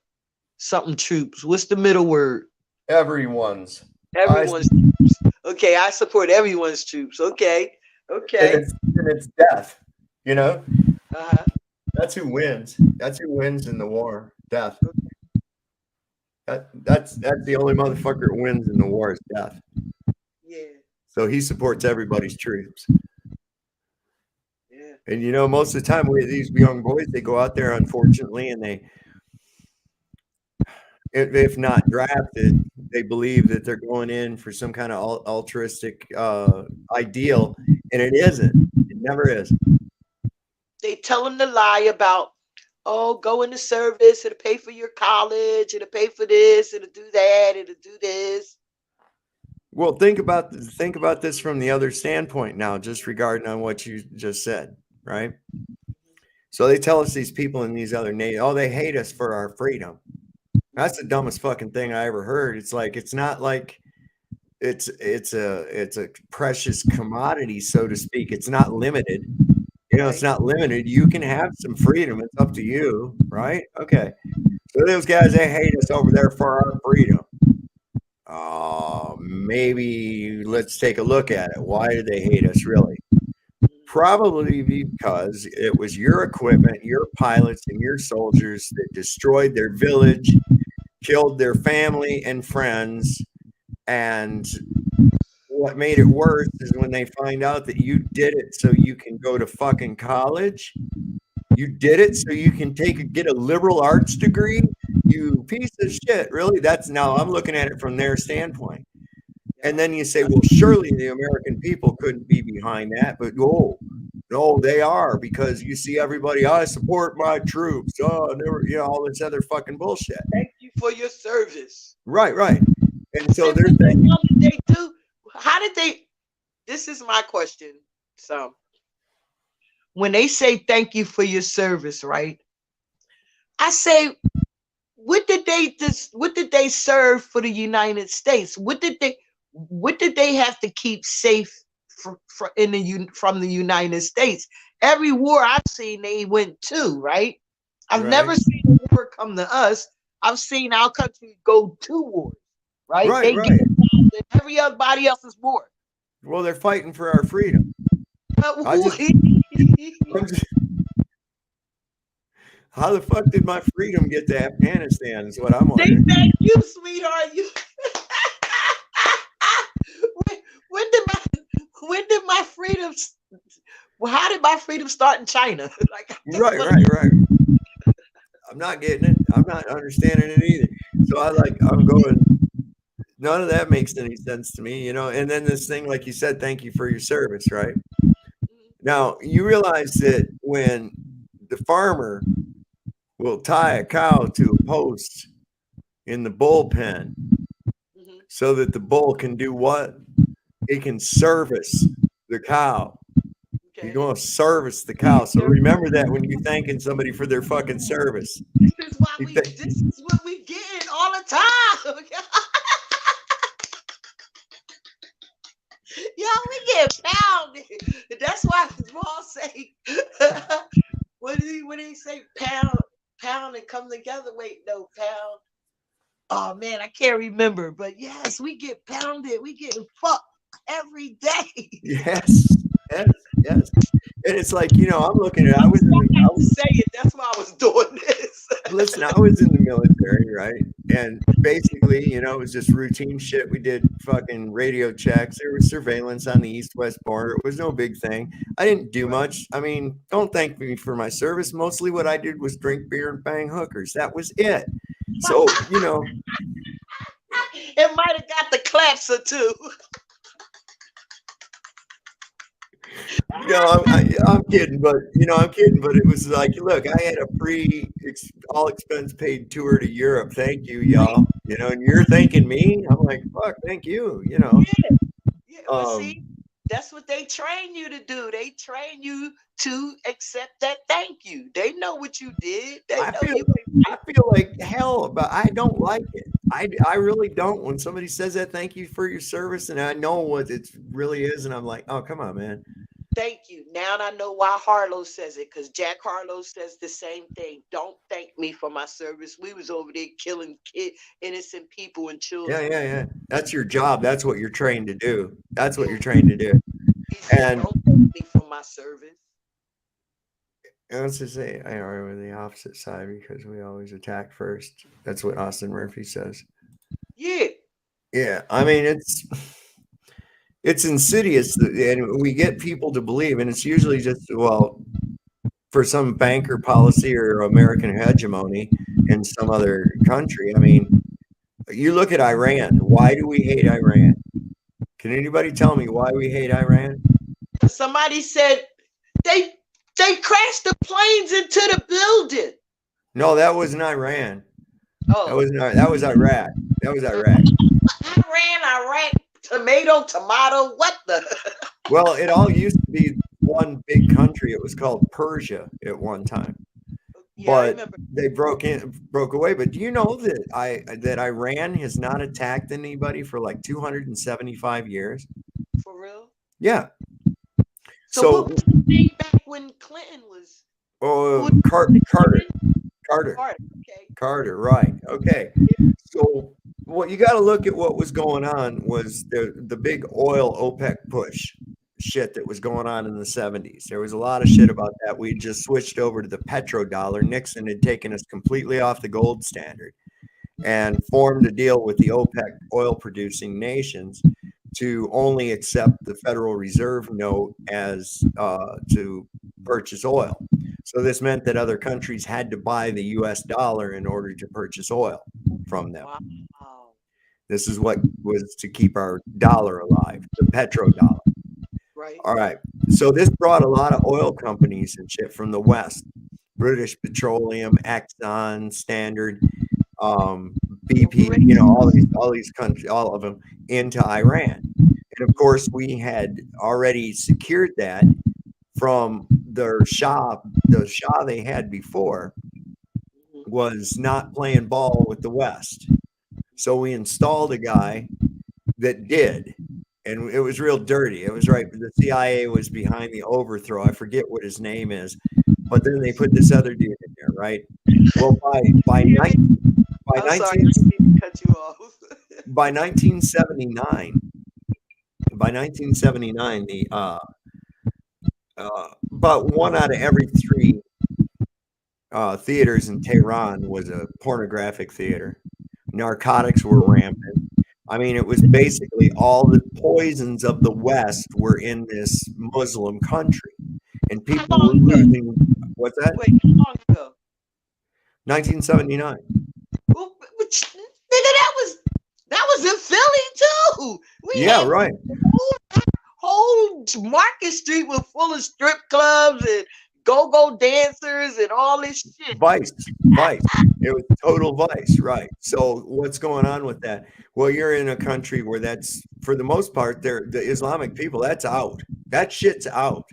troops. What's the middle word? Everyone's. Everyone's troops. Okay, I support everyone's troops. Okay. Okay. And it's death. You know, Uh-huh. that's who wins. That's who wins in the war. Death. That's the only motherfucker that wins in the war is death. Yeah. So he supports everybody's troops. Yeah. And you know, most of the time, these young boys, they go out there, unfortunately, and they, if not drafted, they believe that they're going in for some kind of altruistic ideal, and it isn't. It never is. They tell them to lie about, oh, go into service, it'll pay for your college, it'll pay for this, it'll do that, it'll do this. Well, think about this from the other standpoint now, just regarding on what you just said, right? So they tell us these people in these other nations, oh, they hate us for our freedom. That's the dumbest fucking thing I ever heard. It's like, it's not like it's a precious commodity, so to speak. It's not limited. You know, it's not limited. You can have some freedom. It's up to you, right? Okay. So those guys, they hate us over there for our freedom. Maybe let's take a look at it. Why do they hate us, really? Probably because it was your equipment, your pilots, and your soldiers that destroyed their village, killed their family and friends, and what made it worse is when they find out that you did it so you can go to fucking college. You did it so you can get a liberal arts degree. You piece of shit. Really? That's now I'm looking at it from their standpoint. And then you say, well, surely the American people couldn't be behind that. But no, they are, because you see everybody, I support my troops. Oh, never, you know, all this other fucking bullshit. Thank you for your service. Right. And so they're thinking, how did they do? How did they? This is my question. So when they say thank you for your service, right? I say, what did they serve for the United States? What did they have to keep safe from the United States? Every war I've seen, they went to, right? I've never seen a war come to us. I've seen our country go to wars, right? They get involved in everybody else's war. Well, they're fighting for our freedom. How the fuck did my freedom get to Afghanistan is what I'm wondering. They thank you, sweetheart. When did my freedom? Well, how did my freedom start in China? Right. I'm not getting it. I'm not understanding it either. So I'm going, none of that makes any sense to me, you know? And then this thing, like you said, thank you for your service, right? Now, you realize that when the farmer will tie a cow to a post in the bullpen so that the bull can do what? It can service the cow. You're going to service the cow. So remember that when you're thanking somebody for their fucking service. This is what we get all the time. Yo, we get pounded. That's why Paul say, when they say pound and come together. Wait, no, pound. Oh man, I can't remember. But yes, we get pounded. We get fucked every day. Yes. And it's like, you know, I'm looking at, I was say it. That's why I was doing this. Listen, I was in the military, right? And basically, you know, it was just routine shit. We did fucking radio checks. There was surveillance on the east-west border. It was no big thing. I didn't do much. I mean, don't thank me for my service. Mostly what I did was drink beer and bang hookers. That was it. So, you know. It might have got the claps or two. No, I'm kidding, but it was like, look, I had a all expense paid tour to Europe. Thank you, y'all. You know, and you're thanking me. I'm like, fuck, thank you. You know. Yeah. Well, see, that's what they train you to do. They train you to accept that thank you. They know what you did. I feel like hell, but I don't like it. I really don't. When somebody says that, thank you for your service, and I know what it really is, and I'm like, oh, come on, man. Thank you. Now I know why Harlow says it, because Jack Harlow says the same thing. Don't thank thank me for my service. We was over there killing innocent people and children. Yeah. That's your job. That's what you're trained to do. That's what you're trained to do. He said, And don't thank me for my service. let's just say I are on the opposite side because we always attack first. That's what Austin Murphy says. Yeah. Yeah, I mean it's insidious, and we get people to believe, and it's usually just for some banker policy or American hegemony in some other country. I mean, you look at Iran. Why do we hate Iran? Can anybody tell me why we hate Iran? Somebody said they crashed the planes into the building. No, that wasn't Iran. Oh, That was Iraq. That was Iraq. Iran, tomato. What the? Well, it all used to be one big country. It was called Persia at one time. Yeah, I But remember. they broke away. But do you know that Iran has not attacked anybody for like 275 years? For real. Yeah. So So, what was the thing back when Clinton was Carter, Carter? Okay. Carter, right? Okay. So, what you got to look at what was going on was the big oil OPEC push shit that was going on in the 70s. There was a lot of shit about that. We just switched over to the petrodollar. Nixon had taken us completely off the gold standard and formed a deal with the OPEC oil producing nations to only accept the Federal Reserve note as to purchase oil. So this meant that other countries had to buy the US dollar in order to purchase oil from them. Wow. This is what was to keep our dollar alive, the petrodollar. Right. All right. So this brought a lot of oil companies and shit from the West, British Petroleum, Exxon, Standard, BP, all these countries, all of them into Iran. And of course, we had already secured that from their Shah. The Shah they had before was not playing ball with the West. So we installed a guy that did. And it was real dirty. It was right. The CIA was behind the overthrow. I forget what his name is, but then they put this other dude in there, right? Well, by 1979, the about one out of every three theaters in Tehran was a pornographic theater. Narcotics were rampant. I mean, it was basically all the poisons of the West were in this Muslim country, and people were losing. What's that? Wait, how long ago? 1979. Well, nigga, that was in Philly too. Yeah, right. Whole Market Street was full of strip clubs and go-go dancers and all this shit. Vice. It was total vice, right? So what's going on with that? Well, you're in a country where that's, for the most part, the Islamic people, that's out. That shit's out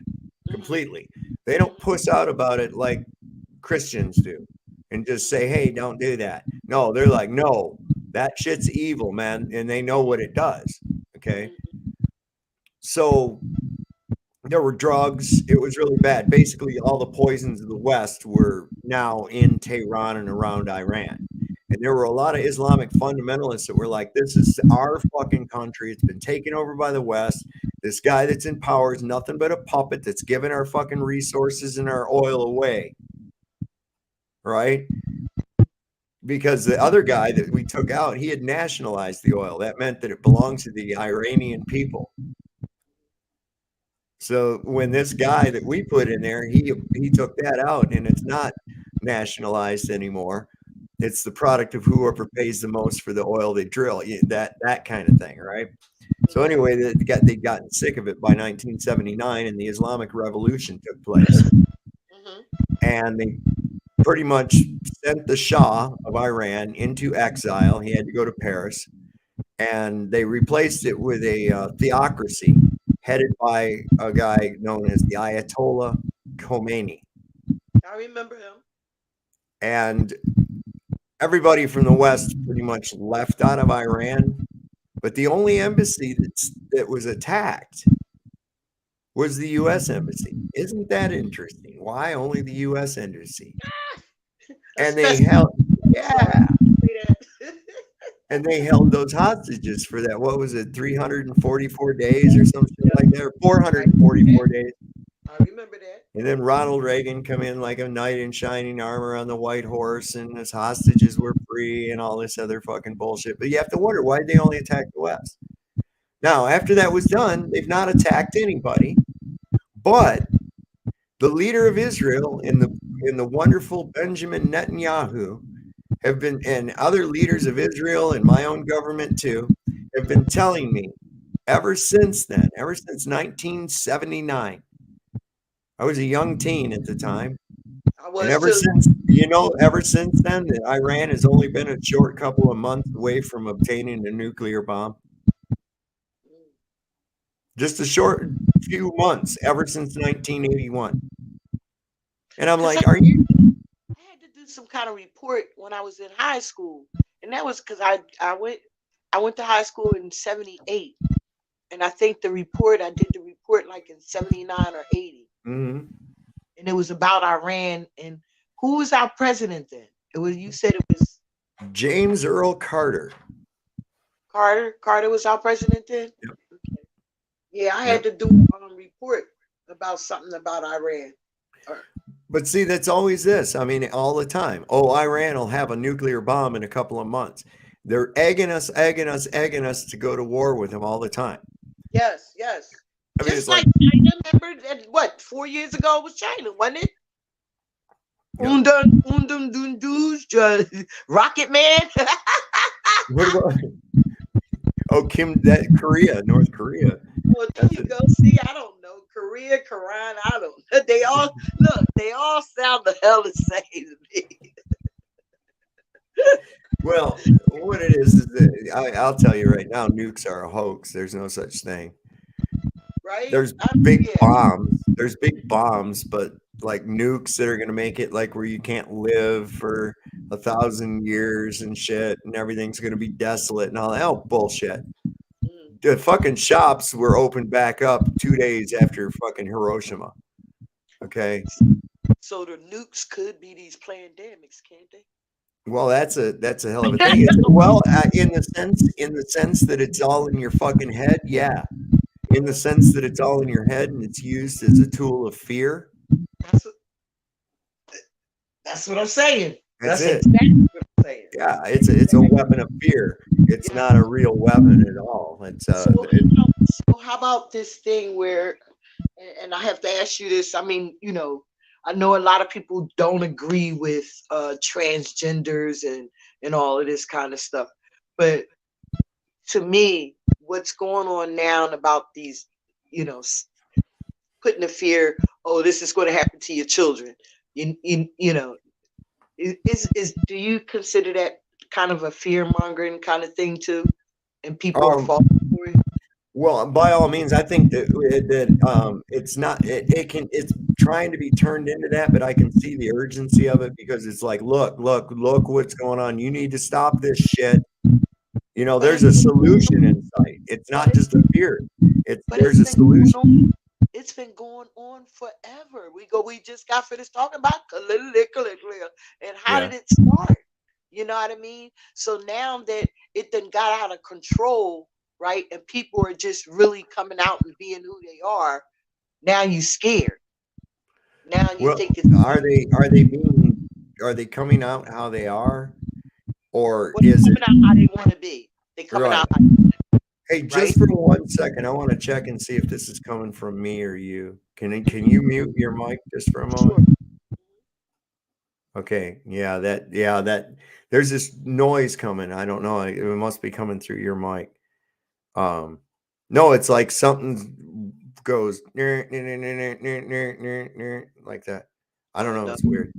completely. They don't puss out about it like Christians do and just say, hey, don't do that. No, they're like, no, that shit's evil, man. And they know what it does. Okay. So there were drugs. It was really bad. Basically, all the poisons of the West were now in Tehran and around Iran. And there were a lot of Islamic fundamentalists that were like, this is our fucking country. It's been taken over by the West. This guy that's in power is nothing but a puppet that's giving our fucking resources and our oil away. Right? Because the other guy that we took out, he had nationalized the oil. That meant that it belonged to the Iranian people. So when this guy that we put in there, he took that out, and it's not nationalized anymore. It's the product of whoever pays the most for the oil they drill, that kind of thing, right? So anyway, they'd gotten sick of it by 1979, and the Islamic Revolution took place. And they pretty much sent the Shah of Iran into exile. He had to go to Paris, and they replaced it with a theocracy headed by a guy known as the Ayatollah Khomeini. I remember him. And everybody from the West pretty much left out of Iran, but the only embassy that was attacked was the U.S. embassy. Isn't that interesting? Why only the U.S. embassy? And they Especially- held, yeah, Say that. and they held those hostages for that. What was it, 344 days or something like that, or 444 days? I remember that. And then Ronald Reagan come in like a knight in shining armor on the white horse, and his hostages were free and all this other fucking bullshit. But you have to wonder, why did they only attack the West? Now, after that was done, they've not attacked anybody, but the leader of Israel and the wonderful Benjamin Netanyahu have been, and other leaders of Israel and my own government too, have been telling me ever since then, ever since 1979. I was a young teen at the time. I was And ever too. since, ever since then, Iran has only been a short couple of months away from obtaining a nuclear bomb. Just a short few months, ever since 1981. And I'm like, are you? I had to do some kind of report when I was in high school, and that was because I went to high school in '78, and I think I did the report like in '79 or '80, Mhm. and it was about Iran. And who was our president then? You said it was James Earl Carter. Carter. Carter was our president then. Yep. Okay. Yeah, I had to do a report about something about Iran. But see, that's always this. I mean, all the time. Oh, Iran will have a nuclear bomb in a couple of months. They're egging us to go to war with them all the time. Yes, yes. I mean, Just it's like like, China, remember that, what, 4 years ago it was China, wasn't it? Yeah. Rocket Man. what about? Oh, North Korea. Well, there you go. See, I don't know. Korea, Quran, I don't know. They all sound the hell the same to me. Well, what it is that I'll tell you right now, nukes are a hoax. There's no such thing. Right? There's big bombs. There's big bombs, but like nukes that are going to make it like where you can't live for 1,000 years and shit, and everything's going to be desolate and all that. Oh, bullshit. The fucking shops were opened back up 2 days after fucking Hiroshima. Okay. So the nukes could be these pandemics, can't they? Well, that's a hell of a thing. Well, in the sense that it's all in your fucking head, yeah. In the sense that it's all in your head and it's used as a tool of fear. That's what I'm saying. That's That's it. exactly what I'm saying. Yeah, it's a weapon of fear. It's not a real weapon at all. It's So how about this thing where, and I have to ask you this, I mean, I know a lot of people don't agree with transgenders and all of this kind of stuff, but to me, what's going on now about these, putting the fear, oh, this is going to happen to your children, do you consider that kind of a fear mongering kind of thing too, and people are falling for it? Well, by all means, I think that it's not. It's trying to be turned into that, but I can see the urgency of it because it's like, look, what's going on. You need to stop this shit. There's a solution in sight. It's not just a fear. There's a solution. It's been going on forever. We just got finished talking about and how did it start? You know what I mean? So now that it done got out of control, right? And people are just really coming out and being who they are. Now you scared. Now you think it's are they coming out how they are? Or they're is coming it out how they want to be? They coming Right. out how they want to be. Hey, just for 1 second, I want to check and see if this is coming from me or you. Can you mute your mic just for a moment? Okay. Yeah, that there's this noise coming. I don't know. It must be coming through your mic. No, it's like something goes like that. I don't know. It's weird.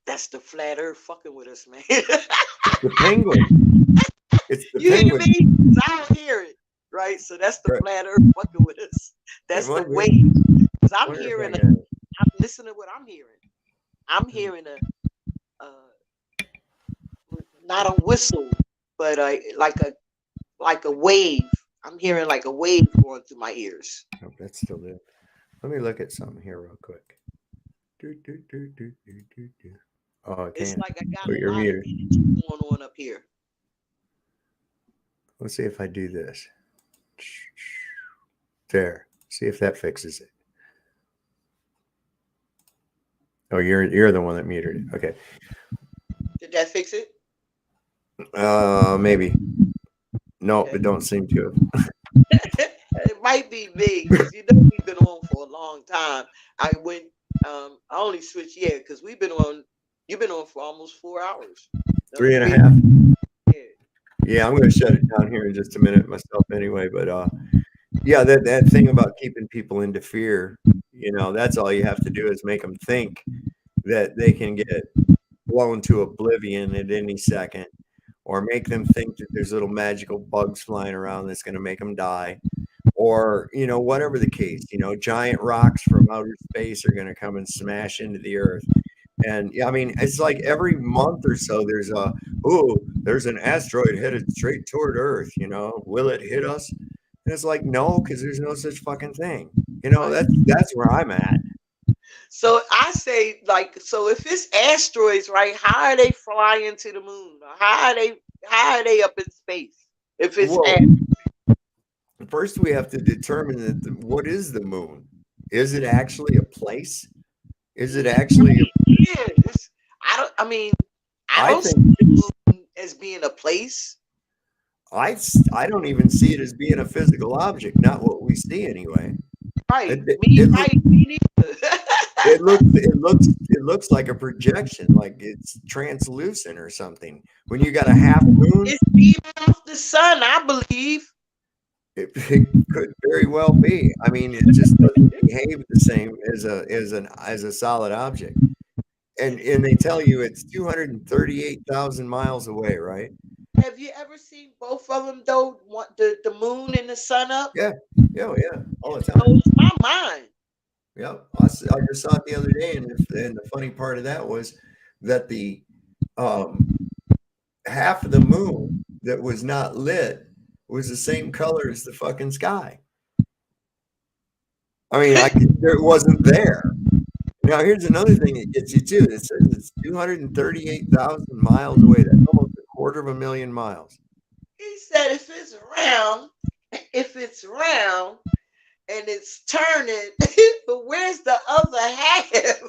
That's the flat earth fucking with us, man. The penguin. It's the You hear penguin. me? 'Cause I don't hear it, right? So that's the flat earth fucking with us. That's the wave. Because I'm hearing listen to what I'm hearing. I'm hearing not a whistle, but like a wave. I'm hearing like a wave going through my ears. Oh, that's still there. Let me look at something here real quick. Oh, it It's can. like I got Oh, a you're lot of muted. energy going on up here. Let's see if I do this. There. See if that fixes it. Oh, you're the one that muted it. Okay. Did that fix it? Maybe. Nope, Okay. it don't seem to. It might be me because you know we've been on for a long time. I only switched because we've been on. You've been on for almost 4 hours. 3.5. Yeah. Yeah, I'm going to shut it down here in just a minute myself anyway. But yeah, that thing about keeping people into fear, that's all you have to do is make them think that they can get blown to oblivion at any second, or make them think that there's little magical bugs flying around that's going to make them die, or whatever the case. Giant rocks from outer space are going to come and smash into the earth. And I mean, it's like every month or so there's an asteroid headed straight toward Earth. Will it hit us? And it's like, no, because there's no such fucking thing. That's where I'm at. So I say, so if it's asteroids, right? How are they flying to the moon? How are they up in space? If it's first, we have to determine what is the moon? Is it actually a place? Is it actually? I don't see the moon as being a place. I don't even see it as being a physical object. Not what we see anyway. Right. It looks like a projection, like it's translucent or something. When you got a half moon, it's beaming off the sun, I believe. It could very well be. I mean, it just doesn't behave the same as a solid object. And they tell you it's 238,000 miles away, right? Have you ever seen both of them though? The moon and the sun up? Yeah, all the time. Blows my mind. Yep, I just saw it the other day, and the funny part of that was that the half of the moon that was not lit was the same color as the fucking sky. I mean, it wasn't there. Now, here's another thing that gets you too. It says it's 238,000 miles away. That's almost 250,000 miles. He said if it's round and it's turning, but where's the other half?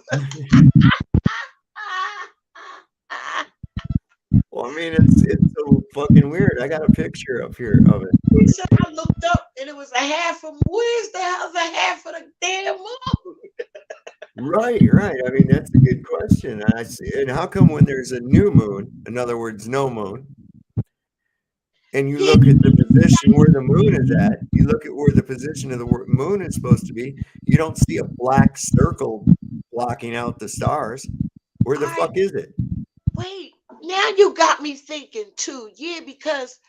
Well, I mean, it's so fucking weird. I got a picture up here of it. He said I looked up and it was a half of. Where's the other half of the damn moon? Right. I mean, that's a good question. And how come when there's a new moon, in other words, no moon, and you look at the position where the moon is at, you look at where the position of the moon is supposed to be, you don't see a black circle blocking out the stars. Where the fuck is it? Wait, now you got me thinking too. Yeah, because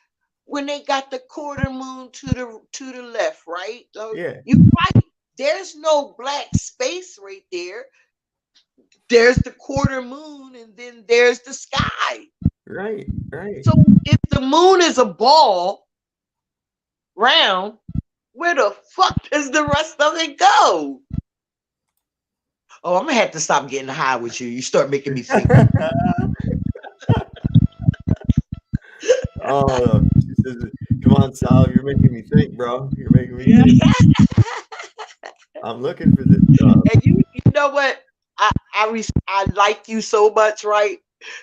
when they got the quarter moon to the left, right? Yeah. You're right. There's no black space right there. There's the quarter moon, and then there's the sky. Right. So if the moon is a ball, round, where the fuck does the rest of it go? Oh, I'm gonna have to stop getting high with you. You start making me think. Oh, come on, Sal. You're making me think, bro. You're making me think. I'm looking for this. And you know what? I like you so much, right?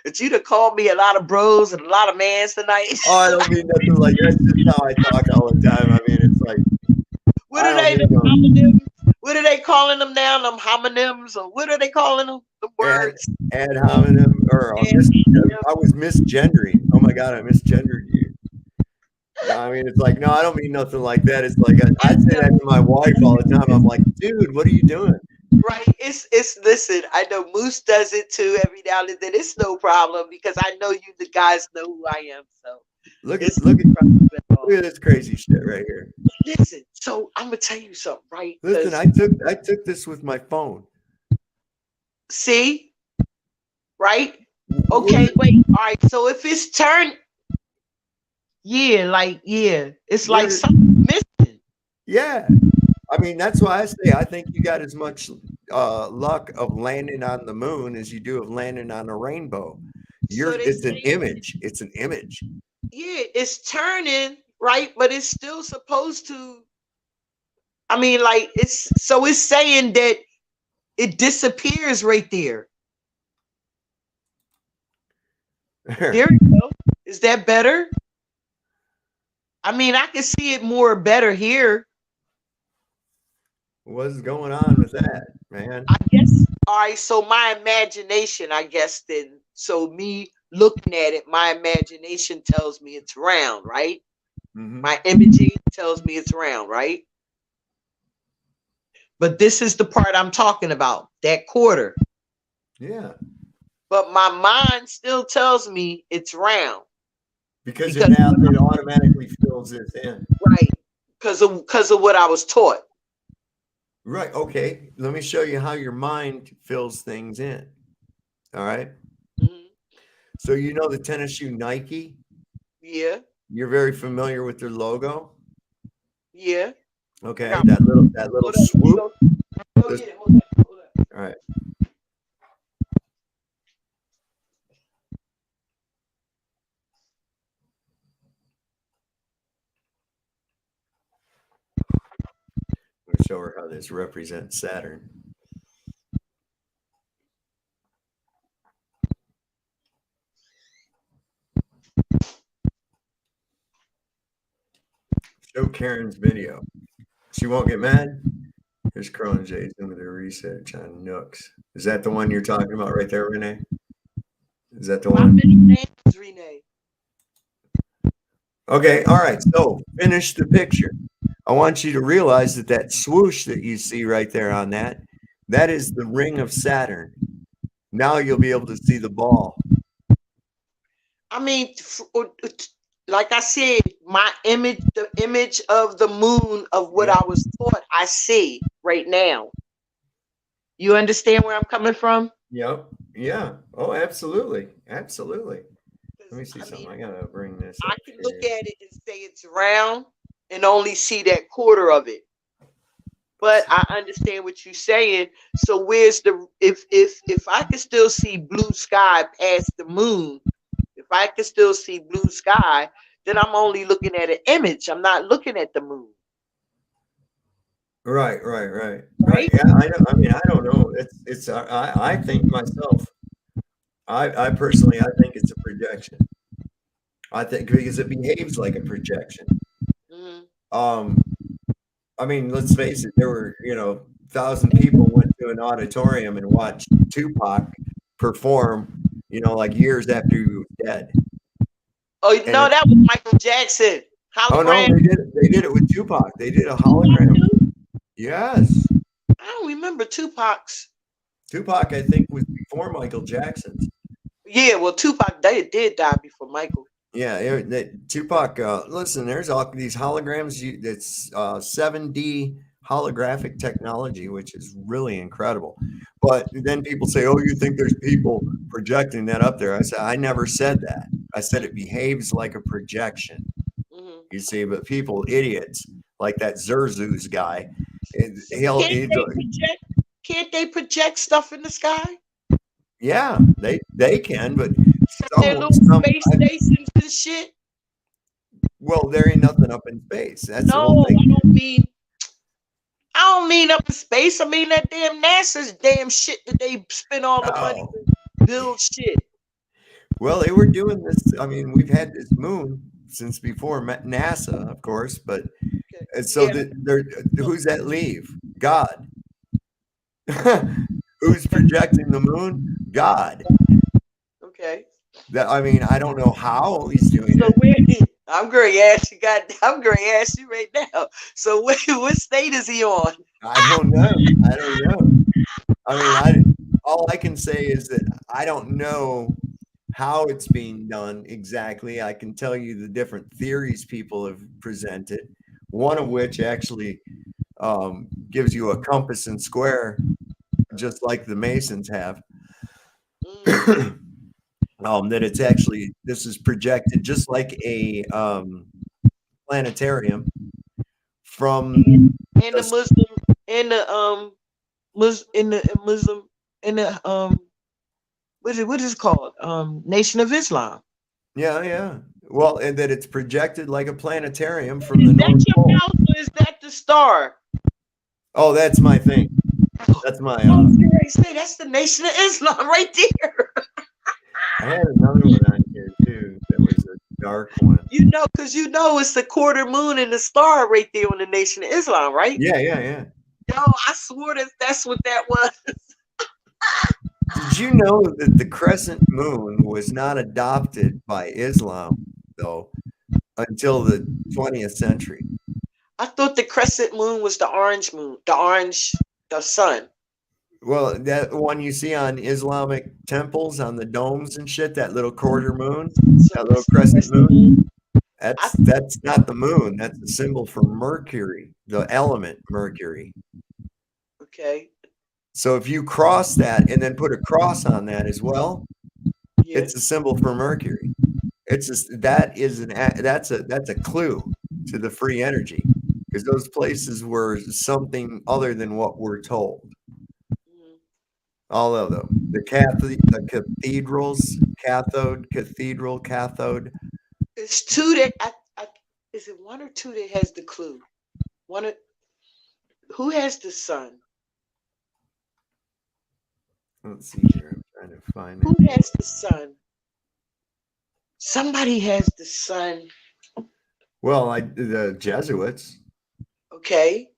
That you'd have called me a lot of bros and a lot of mans tonight. Oh, I don't mean nothing like that. That's just how I talk all the time. I mean, it's like. What are they? Homonyms? What are they calling them now? Them homonyms, or what are they calling them? The words. Ad hominem, or I was misgendering. Oh my god, I misgendered you. I mean, it's like, no, I don't mean nothing like that. It's like I say that to my wife all the time. I'm like, dude, what are you doing? Right. It's listen, I know Moose does it too every now and then. It's no problem because I know you the guys know who I am. So look at this crazy shit right here. Listen, so I'm gonna tell you something, right? Listen, I took this with my phone. See? Right? Okay, wait. All right. So if it's turned, it's like something missing. Yeah. I mean, that's why I say I think you got as much luck of landing on the moon as you do of landing on a rainbow. So they It's an say- image. It's an image. Yeah, it's turning, right? But it's still supposed to. I mean, like it's saying that it disappears right there. There you go. Is that better? I mean, I can see it more better here. What's going on with that, man? I guess. All right. So my imagination, I guess, then. So me looking at it, my imagination tells me it's round, right? Mhm. My imaging tells me it's round, right? But this is the part I'm talking about, that quarter. Yeah, But my mind still tells me it's round, because Because- it automatically fills this in. right? Because of what I was taught. Right. Okay. Let me show you how your mind fills things in. All right. Mhm. So you know the tennis shoe Nike. Yeah, You're very familiar with their logo. yeah. Okay. Yeah. That little Hold up, swoop. Oh, This- yeah, hold up. All right. I'm gonna show her how this represents Saturn. Show Karen's video. She won't get mad. Here's Cronin J's doing their research on Nooks. Is that the one you're talking about right there, Renee? Is that the My one? middle name is Renee. Okay, all right. So finish the picture. I want you to realize that that swoosh that you see right there on that is the ring of Saturn. Now you'll be able to see the ball. I mean, like I said, my image, the image of the moon of what Yeah. I was taught, I see right now. You understand where I'm coming from? Yep. Yeah. Oh, absolutely. Absolutely. Let me see I something. mean, I gotta bring this I up can here. look at it and say it's round and only see that quarter of it. But I understand what you're saying. So where's the if I can still see blue sky past the moon, if I can still see blue sky, then I'm only looking at an image. I'm not looking at the moon. Right. Right? Yeah, I mean, I don't know. I think myself, I personally, I think it's a projection. I think because it behaves like a projection. Mhm. I mean, let's face it, there were, 1,000 people went to an auditorium and watched Tupac perform, like years after he was dead. Oh And no, it- that was Michael Jackson. Oh no, Hologram. they did it with Tupac. They did a hologram. Yes. I don't remember Tupac's. Tupac, I think, was before Michael Jackson's. Yeah, well, Tupac did die before Michael. Yeah, Tupac. Listen, there's all these holograms. It's 7D holographic technology, which is really incredible. But then people say, "Oh, you think there's people projecting that up there?" I said, "I never said that. I said it behaves like a projection." Mhm. You see, but people, idiots like that Zerzus guy, Can't they project stuff in the sky? yeah, they can, but Their little space stations and shit. well, there ain't nothing up in space. That's the No, whole thing. I don't mean up in space. I mean that damn NASA's damn shit that they spend all the money to build shit. Well, they were doing this. I mean, we've had this moon since before NASA, of course, but and so who's that leave? God. Who's projecting the moon? God. Okay. I mean, I don't know how he's doing So it. where I'm going to ask you, I'm going to ask you right now. So what state is he on? I don't know. I mean, all I can say is that I don't know how it's being done exactly. I can tell you the different theories people have presented, one of which actually gives you a compass and square, just like the Masons have. That it's actually, this is projected just like a planetarium from And the Muslim and the Muslim in the what is it called? Nation of Islam. Yeah, yeah. Well, and that it's projected like a planetarium from the Is that North your Pole. house or is that the star? Oh, that's my thing. That's my. Say that's the Nation of Islam right there. I had another one on here too. That was a dark one. You know, because you know it's the quarter moon and the star right there on the Nation of Islam, right? Yeah, yeah, yeah. Yo, I swore that's what that was. Did you know that the crescent moon was not adopted by Islam though until the 20th century? I thought the crescent moon was the orange moon, the sun. Well, that one you see on Islamic temples on the domes and shit, that little quarter moon, that little crescent moon, that's not the moon. That's a symbol for Mercury, the element Mercury. Okay. So if you cross that and then put a cross on that as well, it's a symbol for Mercury. It's just, that's a clue to the free energy, because those places were something other than what we're told. All of them, the cathedrals, cathode. It's two that is it one or two that has the clue? Who has the sun? Let's see here. I'm trying to find it. Who has the sun? Somebody has the sun. Well, the Jesuits. Okay.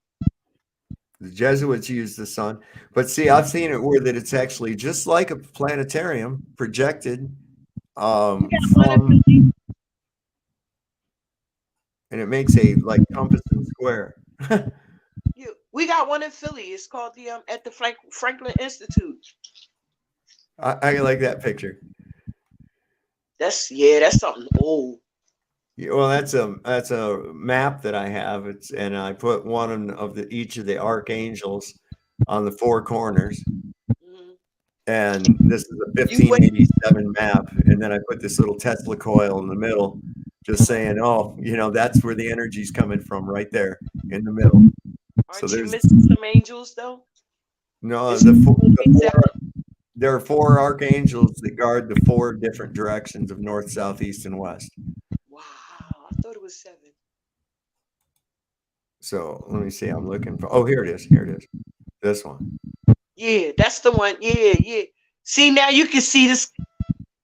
The Jesuits use the sun, but see, I've seen it where that it's actually just like a planetarium projected, from, and it makes a like compass and square. We got one in Philly. It's called the at the Franklin Institute. I like that picture. That's something old. Yeah, well, that's a map that I have. And I put one of each of the archangels on the four corners. And this is a 1587 map. And then I put this little Tesla coil in the middle, just saying, oh, that's where the energy's coming from, right there in the middle. Aren't you missing some angels though? No, there are four archangels that guard the four different directions of north, south, east, and west. I thought it was 7. So let me see. I'm looking for. Oh, here it is. Here it is. This one. Yeah, that's the one. Yeah. See, now you can see this.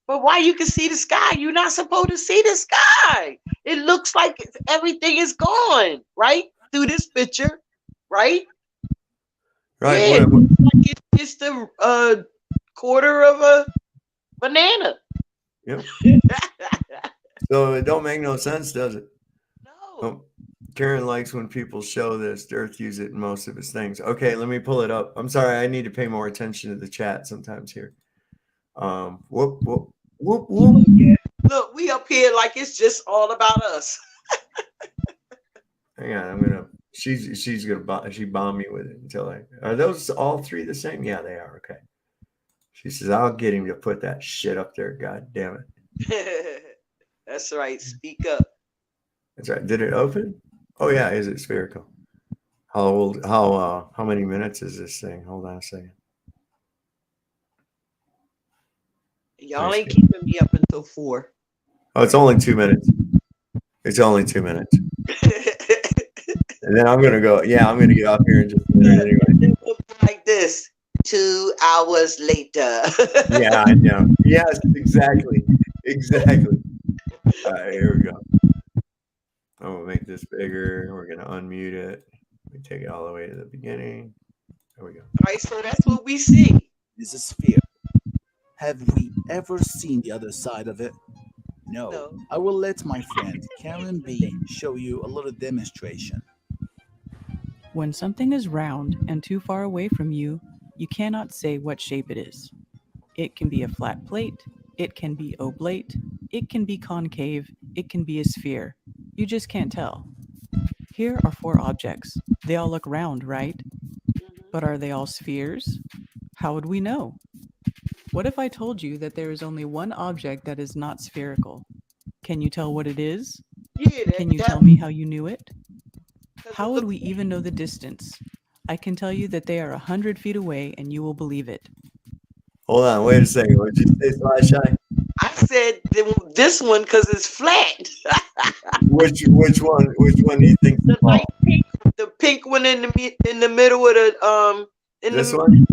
But why you can see the sky? You're not supposed to see the sky. It looks like everything is gone, right? Through this picture, right? Right. Yeah, like it's the quarter of a banana. Yep. So it don't make no sense, does it? No. Oh, Karen likes when people show this. Earth use it in most of his things. Okay, let me pull it up. I'm sorry, I need to pay more attention to the chat sometimes here. Whoop. Yeah. Look, we up here like it's just all about us. Hang on, she's gonna she bombed me with it until are those all three the same? Yeah, they are. Okay. She says, I'll get him to put that shit up there. God damn it. That's right. Speak up. That's right. Did it open? Oh yeah. Is it spherical? How many minutes is this thing? Hold on a second. Y'all ain't keeping me up until 4. Oh, it's only 2 minutes. It's only 2 minutes. And then I'm gonna go. Yeah, I'm gonna get off here in just a minute anyway. Like this. 2 hours later. Yeah, I know. Yes, exactly. All right, here we go. I'm gonna make this bigger. We're gonna unmute it. Let me take it all the way to the beginning. There we go. All right, so that's what we see. This is fear. Have we ever seen the other side of it? No. I will let my friend Karen B show you a little demonstration. When something is round and too far away from you, you cannot say what shape it is. It can be a flat plate, it can be oblate, it can be concave, it can be a sphere. You just can't tell. Here are 4 objects. They all look round, right? But are they all spheres? How would we know? What if I told you that there is only one object that is not spherical? Can you tell what it is? Yeah, Can you tell me how you knew it? How would we even know the distance? I can tell you that they are 100 feet away and you will believe it. Hold on, wait a second. What did you say, Sly? I said this one because it's flat. Which one? Which one do you think? The light pink, the pink one in the middle of the This one?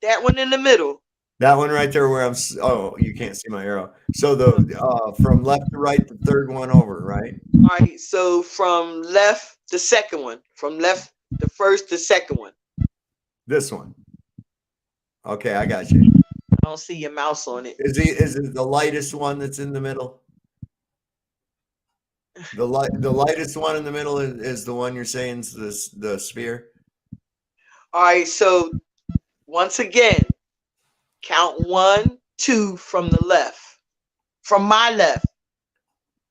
That one in the middle. That one right there where I'm. Oh, you can't see my arrow. So the from left to right, the third one over, right? All right. So from left, the second one. From left, the first, the second one. This one. Okay, I got you. I don't see your mouse on it. Is it the lightest one that's in the middle? The lightest one in the middle is the one you're saying is the sphere. All right. So once again, count 1, 2 from the left. From my left.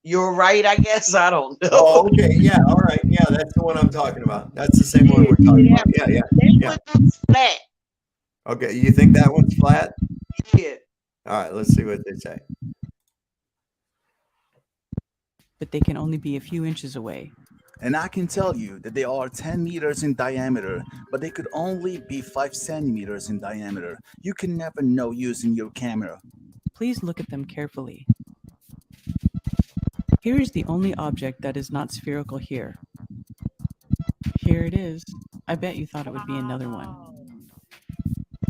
You're right, I guess. I don't know. Oh, okay. Yeah. All right. Yeah, that's the one I'm talking about. That's the same one we're talking about. Yeah. That one's flat. Okay. You think that one's flat? Yeah. All right. Let's see what they say. But they can only be a few inches away. And I can tell you that they are 10 meters in diameter, but they could only be 5 centimeters in diameter. You can never know using your camera. Please look at them carefully. Here is the only object that is not spherical here. Here it is. I bet you thought it would be another one.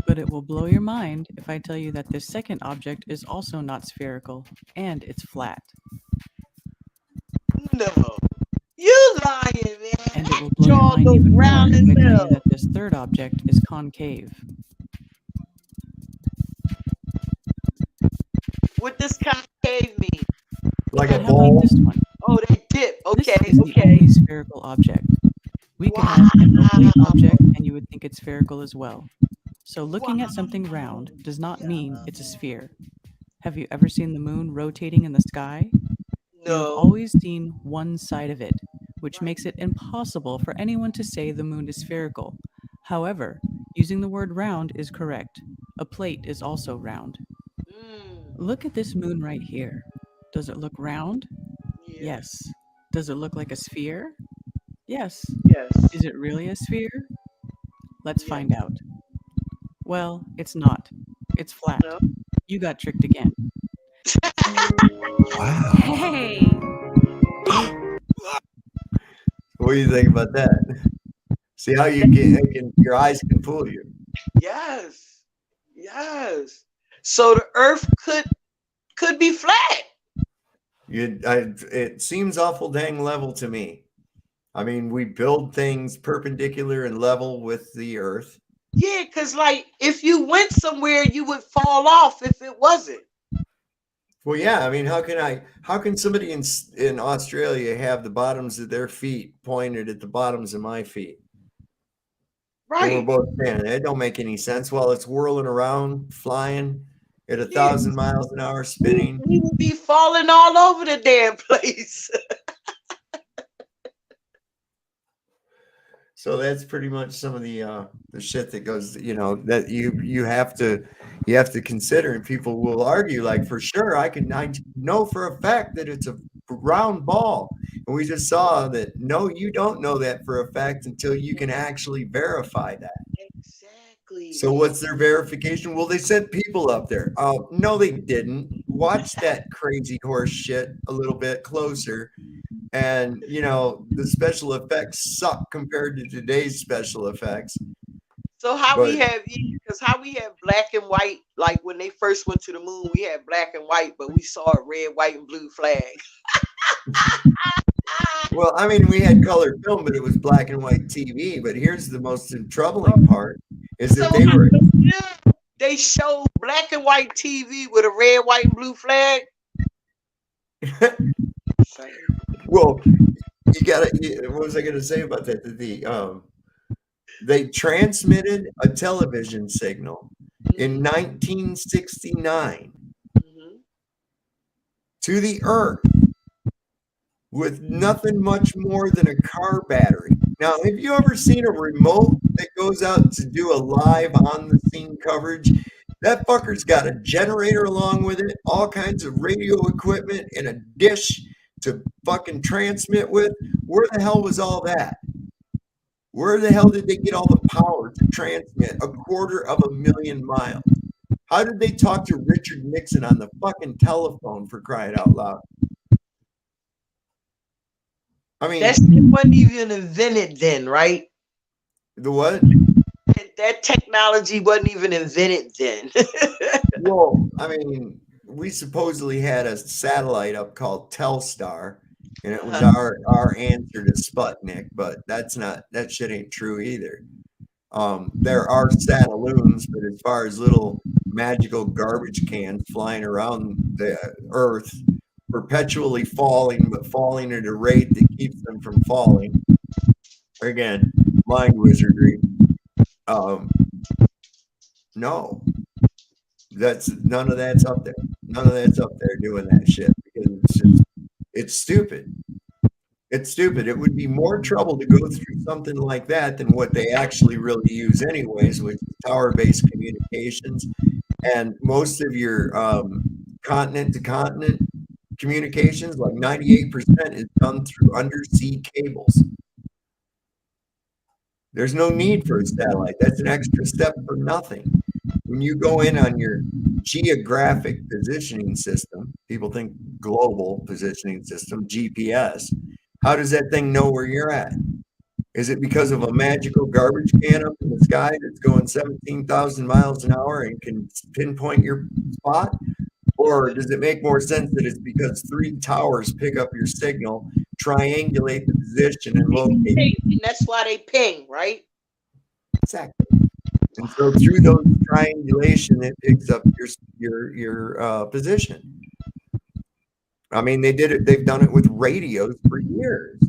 But it will blow your mind if I tell you that this second object is also not spherical, and it's flat. No. You lying, man. And it will blow your mind even more if I tell you that this third object is concave. What does concave mean? Like a How bowl? about this one? Oh, they dip. Okay, This is the only spherical object. We could have an oblate object and you would think it's spherical as well. So looking at something round does not mean it's a sphere. Have you ever seen the moon rotating in the sky? No. You've always seen one side of it, which makes it impossible for anyone to say the moon is spherical. However, using the word round is correct. A plate is also round. Look at this moon right here. Does it look round? Yes. Does it look like a sphere? Yes. Yes. Is it really a sphere? Let's find out. Well, it's not. It's flat. You got tricked again. Wow. Hey. What do you think about that? See how you your eyes can fool you. Yes. Yes. So the earth could be flat. It seems awful dang level to me. I mean, we build things perpendicular and level with the earth. Yeah, because like if you went somewhere, you would fall off if it wasn't. Well, yeah. I mean, how can somebody in Australia have the bottoms of their feet pointed at the bottoms of my feet? Right. And we're both standing. It don't make any sense. While it's whirling around, flying at 1,000 miles an hour, spinning. We would be falling all over the damn place. So that's pretty much some of the shit that goes, that you have to consider, and people will argue like, for sure, I know for a fact that it's a round ball, and we just saw that no, you don't know that for a fact until you can actually verify that. Exactly. So what's their verification? Well, they sent people up there. Oh, no, they didn't. Watch that crazy horse shit a little bit closer. And, the special effects suck compared to today's special effects. So how we have black and white, like when they first went to the moon, we had black and white, but we saw a red, white, and blue flag. Well, I mean, we had colored film, but it was black and white TV. But here's the most troubling part is that they showed black and white TV with a red, white, and blue flag. Well, what was I going to say about that? They transmitted a television signal in 1969 to the Earth with nothing much more than a car battery. Now, have you ever seen a remote that goes out to do a live on-the-scene coverage? That fucker's got a generator along with it, all kinds of radio equipment, and a dish to fucking transmit with. Where the hell was all that? Where the hell did they get all the power to transmit 250,000 miles? How did they talk to Richard Nixon on the fucking telephone, for crying out loud? I mean, that shit wasn't even invented then, right? The what? That technology wasn't even invented then. Well, I mean, we supposedly had a satellite up called Telstar, and it was our answer to Sputnik, but that shit ain't true either. There are Satelloons, but as far as little magical garbage cans flying around the Earth, perpetually falling, but falling at a rate that keeps them from falling. Again, mind wizardry. No, none of that's up there. None of that's up there doing that shit, because it's stupid. It's stupid. It would be more trouble to go through something like that than what they actually really use anyways, which is tower-based communications. And most of your continent to continent communications, like 98%, is done through undersea cables. There's no need for a satellite. That's an extra step for nothing. When you go in on your geographic positioning system, people think global positioning system, GPS. How does that thing know where you're at? Is it because of a magical garbage can up in the sky that's going 17,000 miles an hour and can pinpoint your spot? Or does it make more sense that it's because 3 towers pick up your signal, triangulate the position, and locate? And that's why they ping, right? Exactly. And so through those triangulation, it picks up your position. I mean, they did it. They've done it with radios for years,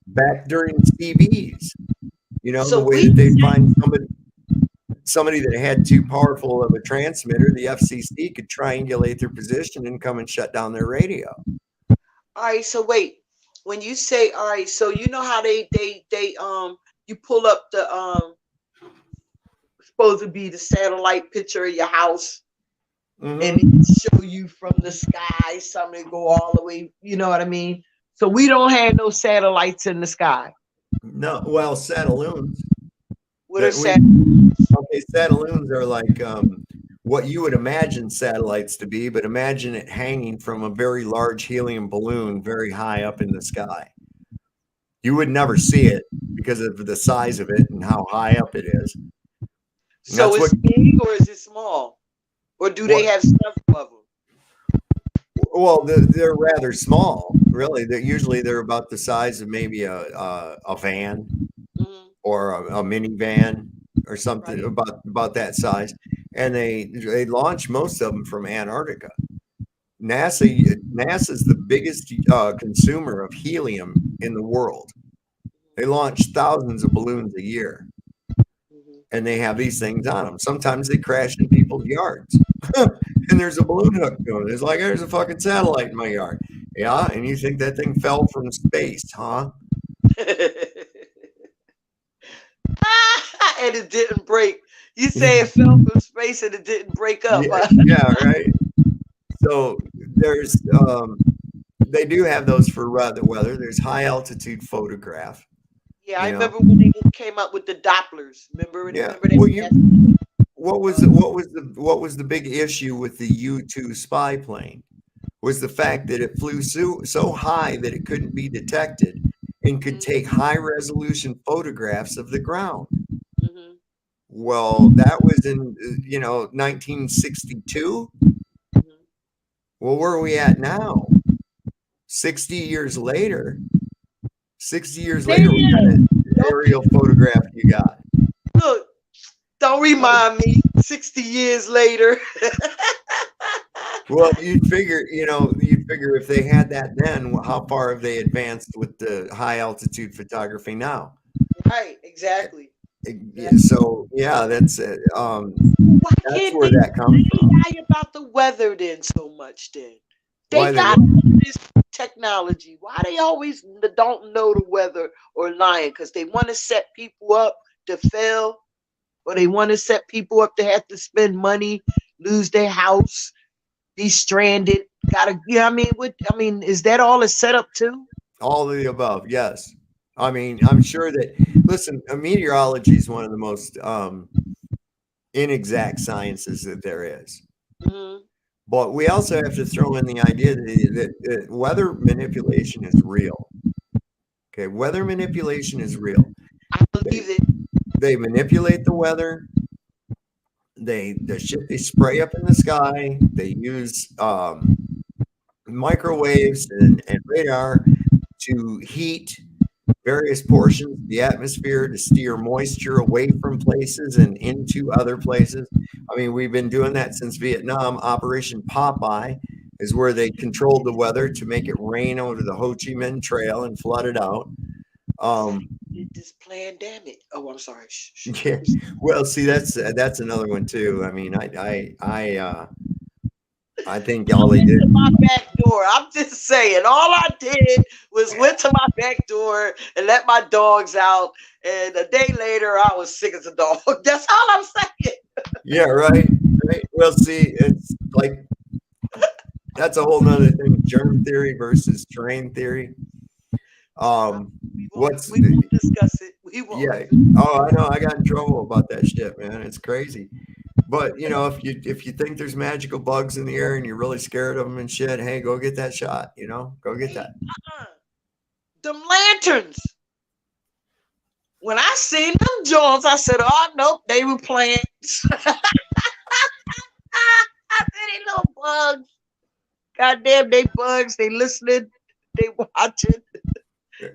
back during CBs. You know, so the way that they find somebody that had too powerful of a transmitter, the FCC could triangulate their position and come and shut down their radio. All right. So wait, when you say all right, so you know how they you pull up the supposed to be the satellite picture of your house. And it show you from the sky, something go all the way, you know what I mean? So we don't have no satellites in the sky. No, well, Satelloons. What are satellites? Okay, Satelloons are like what you would imagine satellites to be, but imagine it hanging from a very large helium balloon very high up in the sky. You would never see it because of the size of it and how high up it is. So it's big or is it small? Or do they have several of them? Well, they're rather small, really. Usually they're about the size of maybe a van or a minivan or something, about that size. And they launch most of them from Antarctica. NASA's the biggest consumer of helium in the world. They launch thousands of balloons a year. And they have these things on them. Sometimes they crash in people's yards. And there's a balloon hook going. It's like, there's a fucking satellite in my yard. Yeah, and you think that thing fell from space, huh? And it didn't break. You say it fell from space and it didn't break up. Yeah, yeah, right. So there's they do have those for weather. There's high altitude photograph. Yeah, I remember when they came up with the Dopplers. Remember? Yeah. Remember what was the big issue with the U-2 spy plane? Was the fact that it flew so high that it couldn't be detected and could take high resolution photographs of the ground. Well, that was in 1962. Well, where are we at now? 60 years later. 60 years later, what kind of aerial photograph you got? Look, don't remind me. 60 years later. Well, you'd figure if they had that then, how far have they advanced with the high altitude photography now? Right, exactly. So yeah, that's it. That's where that comes from. Why lie about the weather then so much then? They got this technology. Why they always don't know the weather or lying? Because they want to set people up to fail, or they want to set people up to have to spend money, lose their house, be stranded. Is that all a setup too? All of the above, yes. I mean, I'm sure that, listen, meteorology is one of the most inexact sciences that there is. Mhm. But we also have to throw in the idea that weather manipulation is real. Okay, weather manipulation is real. I believe it. They manipulate the weather. The shit they spray up in the sky. They use microwaves and radar to heat various portions of the atmosphere to steer moisture away from places and into other places. I mean, we've been doing that since Vietnam. Operation Popeye is where they controlled the weather to make it rain over the Ho Chi Minh Trail and flood it out. This pandemic. Oh, I'm sorry. Yeah. Well, see, that's another one too. I mean, I think all they did. To my back door. I'm just saying. All I did was went to my back door and let my dogs out. And a day later, I was sick as a dog. That's all I'm saying. Yeah, right. Well, see, it's like that's a whole nother thing. Germ theory versus terrain theory. We won't discuss it. We won't. Yeah. Oh, I know. I got in trouble about that shit, man. It's crazy. But you know, if you think there's magical bugs in the air and you're really scared of them and shit, hey, go get that shot. You know, go get that. Them lanterns. When I seen them Jones, I said, "Oh nope, they were playing." I said, "They little bugs. Goddamn, they bugs. They listening. They watching.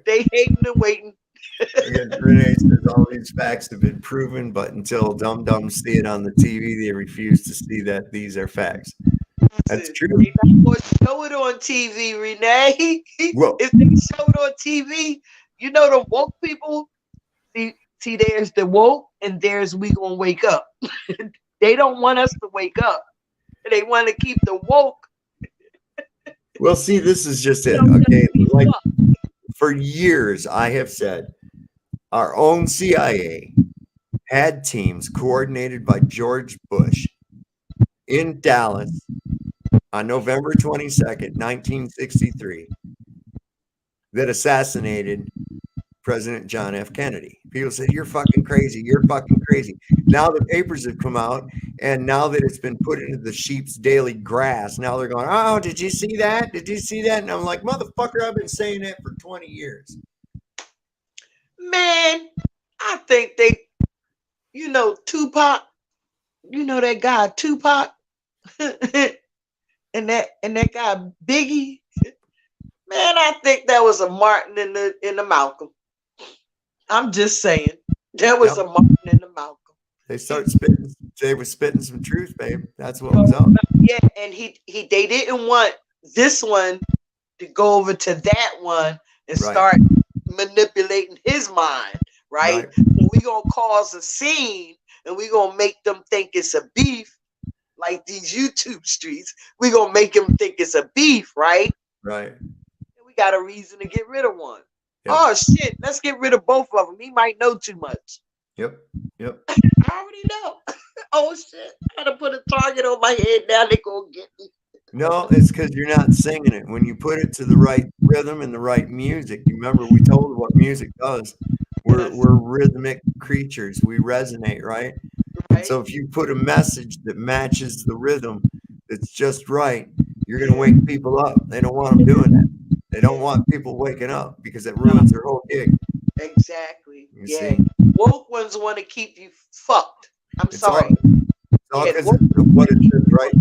They hating and waiting." Again, Renee says all these facts have been proven, but until dum-dums see it on the TV, they refuse to see that these are facts. That's true. They not gonna show it on TV, Renee. Well, if they show it on TV, you know the woke people. See, there's the woke, and there's we gonna wake up. They don't want us to wake up. They want to keep the woke. Well, see, this is just it. Okay, like for years, I have said our own CIA had teams coordinated by George Bush in Dallas on November 22nd, 1963, that assassinated President John F. Kennedy. People said, "You're fucking crazy. You're fucking crazy." Now the papers have come out, and now that it's been put into the sheep's daily grass, now they're going, "Oh, did you see that? Did you see that?" And I'm like, "Motherfucker, I've been saying that for 20 years." Man, I think they, Tupac, that guy Tupac, and that guy Biggie. Man, I think that was a Martin in the Malcolm. I'm just saying, there was a Martin in the Malcolm. They started spitting. They were spitting some truth, babe. That's what was up. Yeah, and they didn't want this one to go over to that one and start manipulating his mind, right? So we gonna cause a scene, and we gonna make them think it's a beef, like these YouTube streets. We gonna make them think it's a beef, right? Right. We got a reason to get rid of one. Yep. Oh shit, let's get rid of both of them. He might know too much. Yep. I already know. Oh shit, I gotta put a target on my head. Now they gonna get me. No, it's because you're not singing it. When you put it to the right rhythm and the right music, you remember we told what music does. We're rhythmic creatures. We resonate, right? And so if you put a message that matches the rhythm that's just right, you're gonna wake people up. They don't want them doing that. They don't want people waking up because it ruins their whole gig. Exactly. See? Woke ones want to keep you fucked. I'm sorry. It's all because of what it says, right?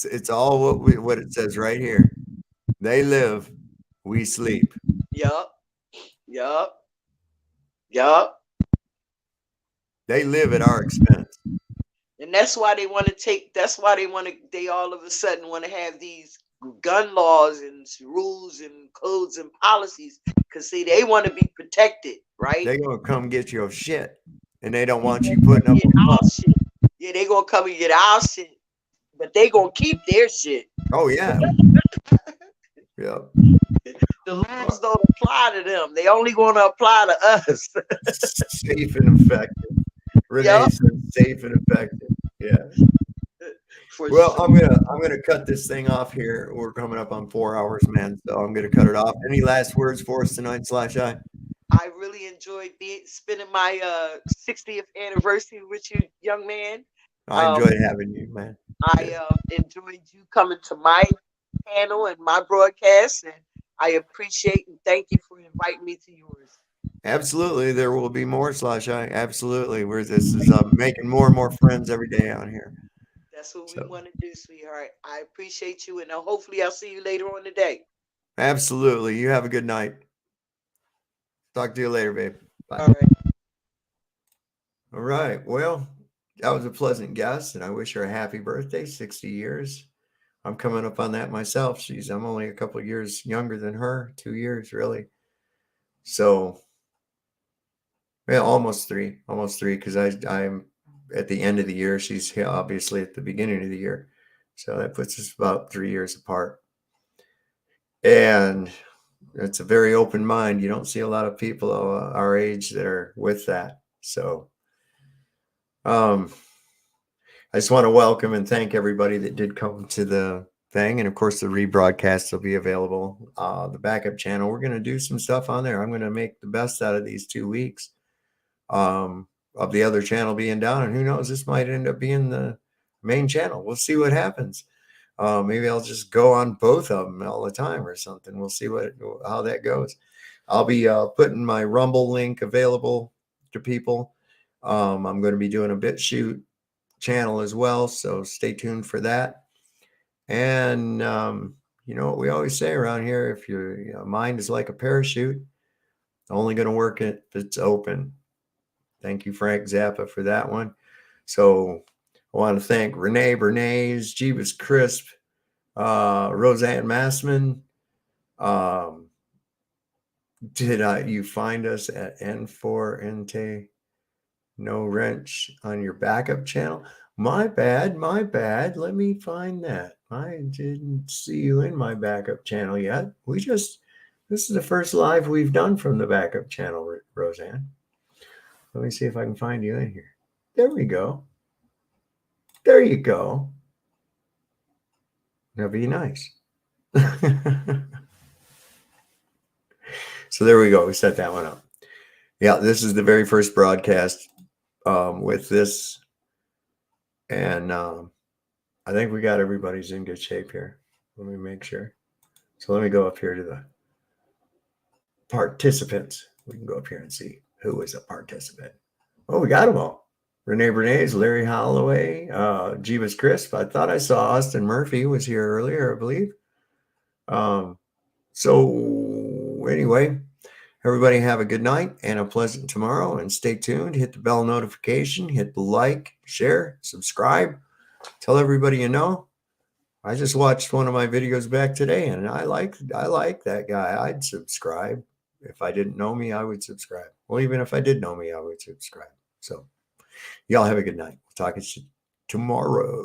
It's all what it says right here. They live, we sleep. Yup. They live at our expense. And that's why they want to they all of a sudden want to have these gun laws and rules and codes and policies, because see, they want to be protected, right? They're gonna come get your shit, and they don't want you putting up with our shit. Yeah, they gonna come and get our shit, but they gonna keep their shit. Oh yeah. Yeah. The laws don't apply to them. They only gonna apply to us. Safe and effective. Renee says safe and effective. Yeah. Well, I'm gonna cut this thing off here. We're coming up on 4 hours, man. So I'm gonna cut it off. Any last words for us tonight, Slash Eye? I really enjoyed spending my 60th anniversary with you, young man. I enjoyed having you, man. I enjoyed you coming to my panel and my broadcast, and I appreciate and thank you for inviting me to yours. Absolutely, there will be more, Slash. Absolutely. This is making more and more friends every day out here. That's what we want to do, sweetheart. I appreciate you, and hopefully I'll see you later on today. Absolutely. You have a good night. Talk to you later, babe. Bye. All right. All right. Well, that was a pleasant guest, and I wish her a happy birthday, 60 years. I'm coming up on that myself. I'm only a couple of years younger than her, 2 years really. So, yeah, almost three, because I'm at the end of the year. She's obviously at the beginning of the year. So that puts us about 3 years apart. And it's a very open mind. You don't see a lot of people our age that are with that. So, I just want to welcome and thank everybody that did come to the thing. And of course, the rebroadcast will be available. The backup channel, we're going to do some stuff on there. I'm going to make the best out of these 2 weeks of the other channel being down. And who knows, this might end up being the main channel. We'll see what happens. Maybe I'll just go on both of them all the time or something. We'll see how that goes. I'll be putting my Rumble link available to people. I'm going to be doing a BitChute channel as well, so stay tuned for that. And you know what we always say around here: if your mind is like a parachute, only going to work if it's open. Thank you, Frank Zappa, for that one. So I want to thank Renee Bernays, Jeebus Crisp, Roseanne Massman. Did you find us at N4NT? No wrench on your backup channel? My bad. Let me find that. I didn't see you in my backup channel yet. This is the first live we've done from the backup channel, Roseanne. Let me see if I can find you in here. There we go. There you go. That'd be nice. So there we go. We set that one up. Yeah, this is the very first broadcast with this. And I think we got everybody's in good shape here. Let me make sure. So let me go up here to the participants. We can go up here and see who is a participant. Oh, we got them all. Renee Bernays, Larry Holloway, Jeebus Crisp. I thought I saw Austin Murphy was here earlier, I believe. So anyway, everybody have a good night and a pleasant tomorrow, and stay tuned. Hit the bell notification, hit the like, share, subscribe. Tell everybody you know. I just watched one of my videos back today, and I like that guy. I'd subscribe. If I didn't know me, I would subscribe. Well, even if I did know me, I would subscribe. So y'all have a good night. We'll talk to you tomorrow.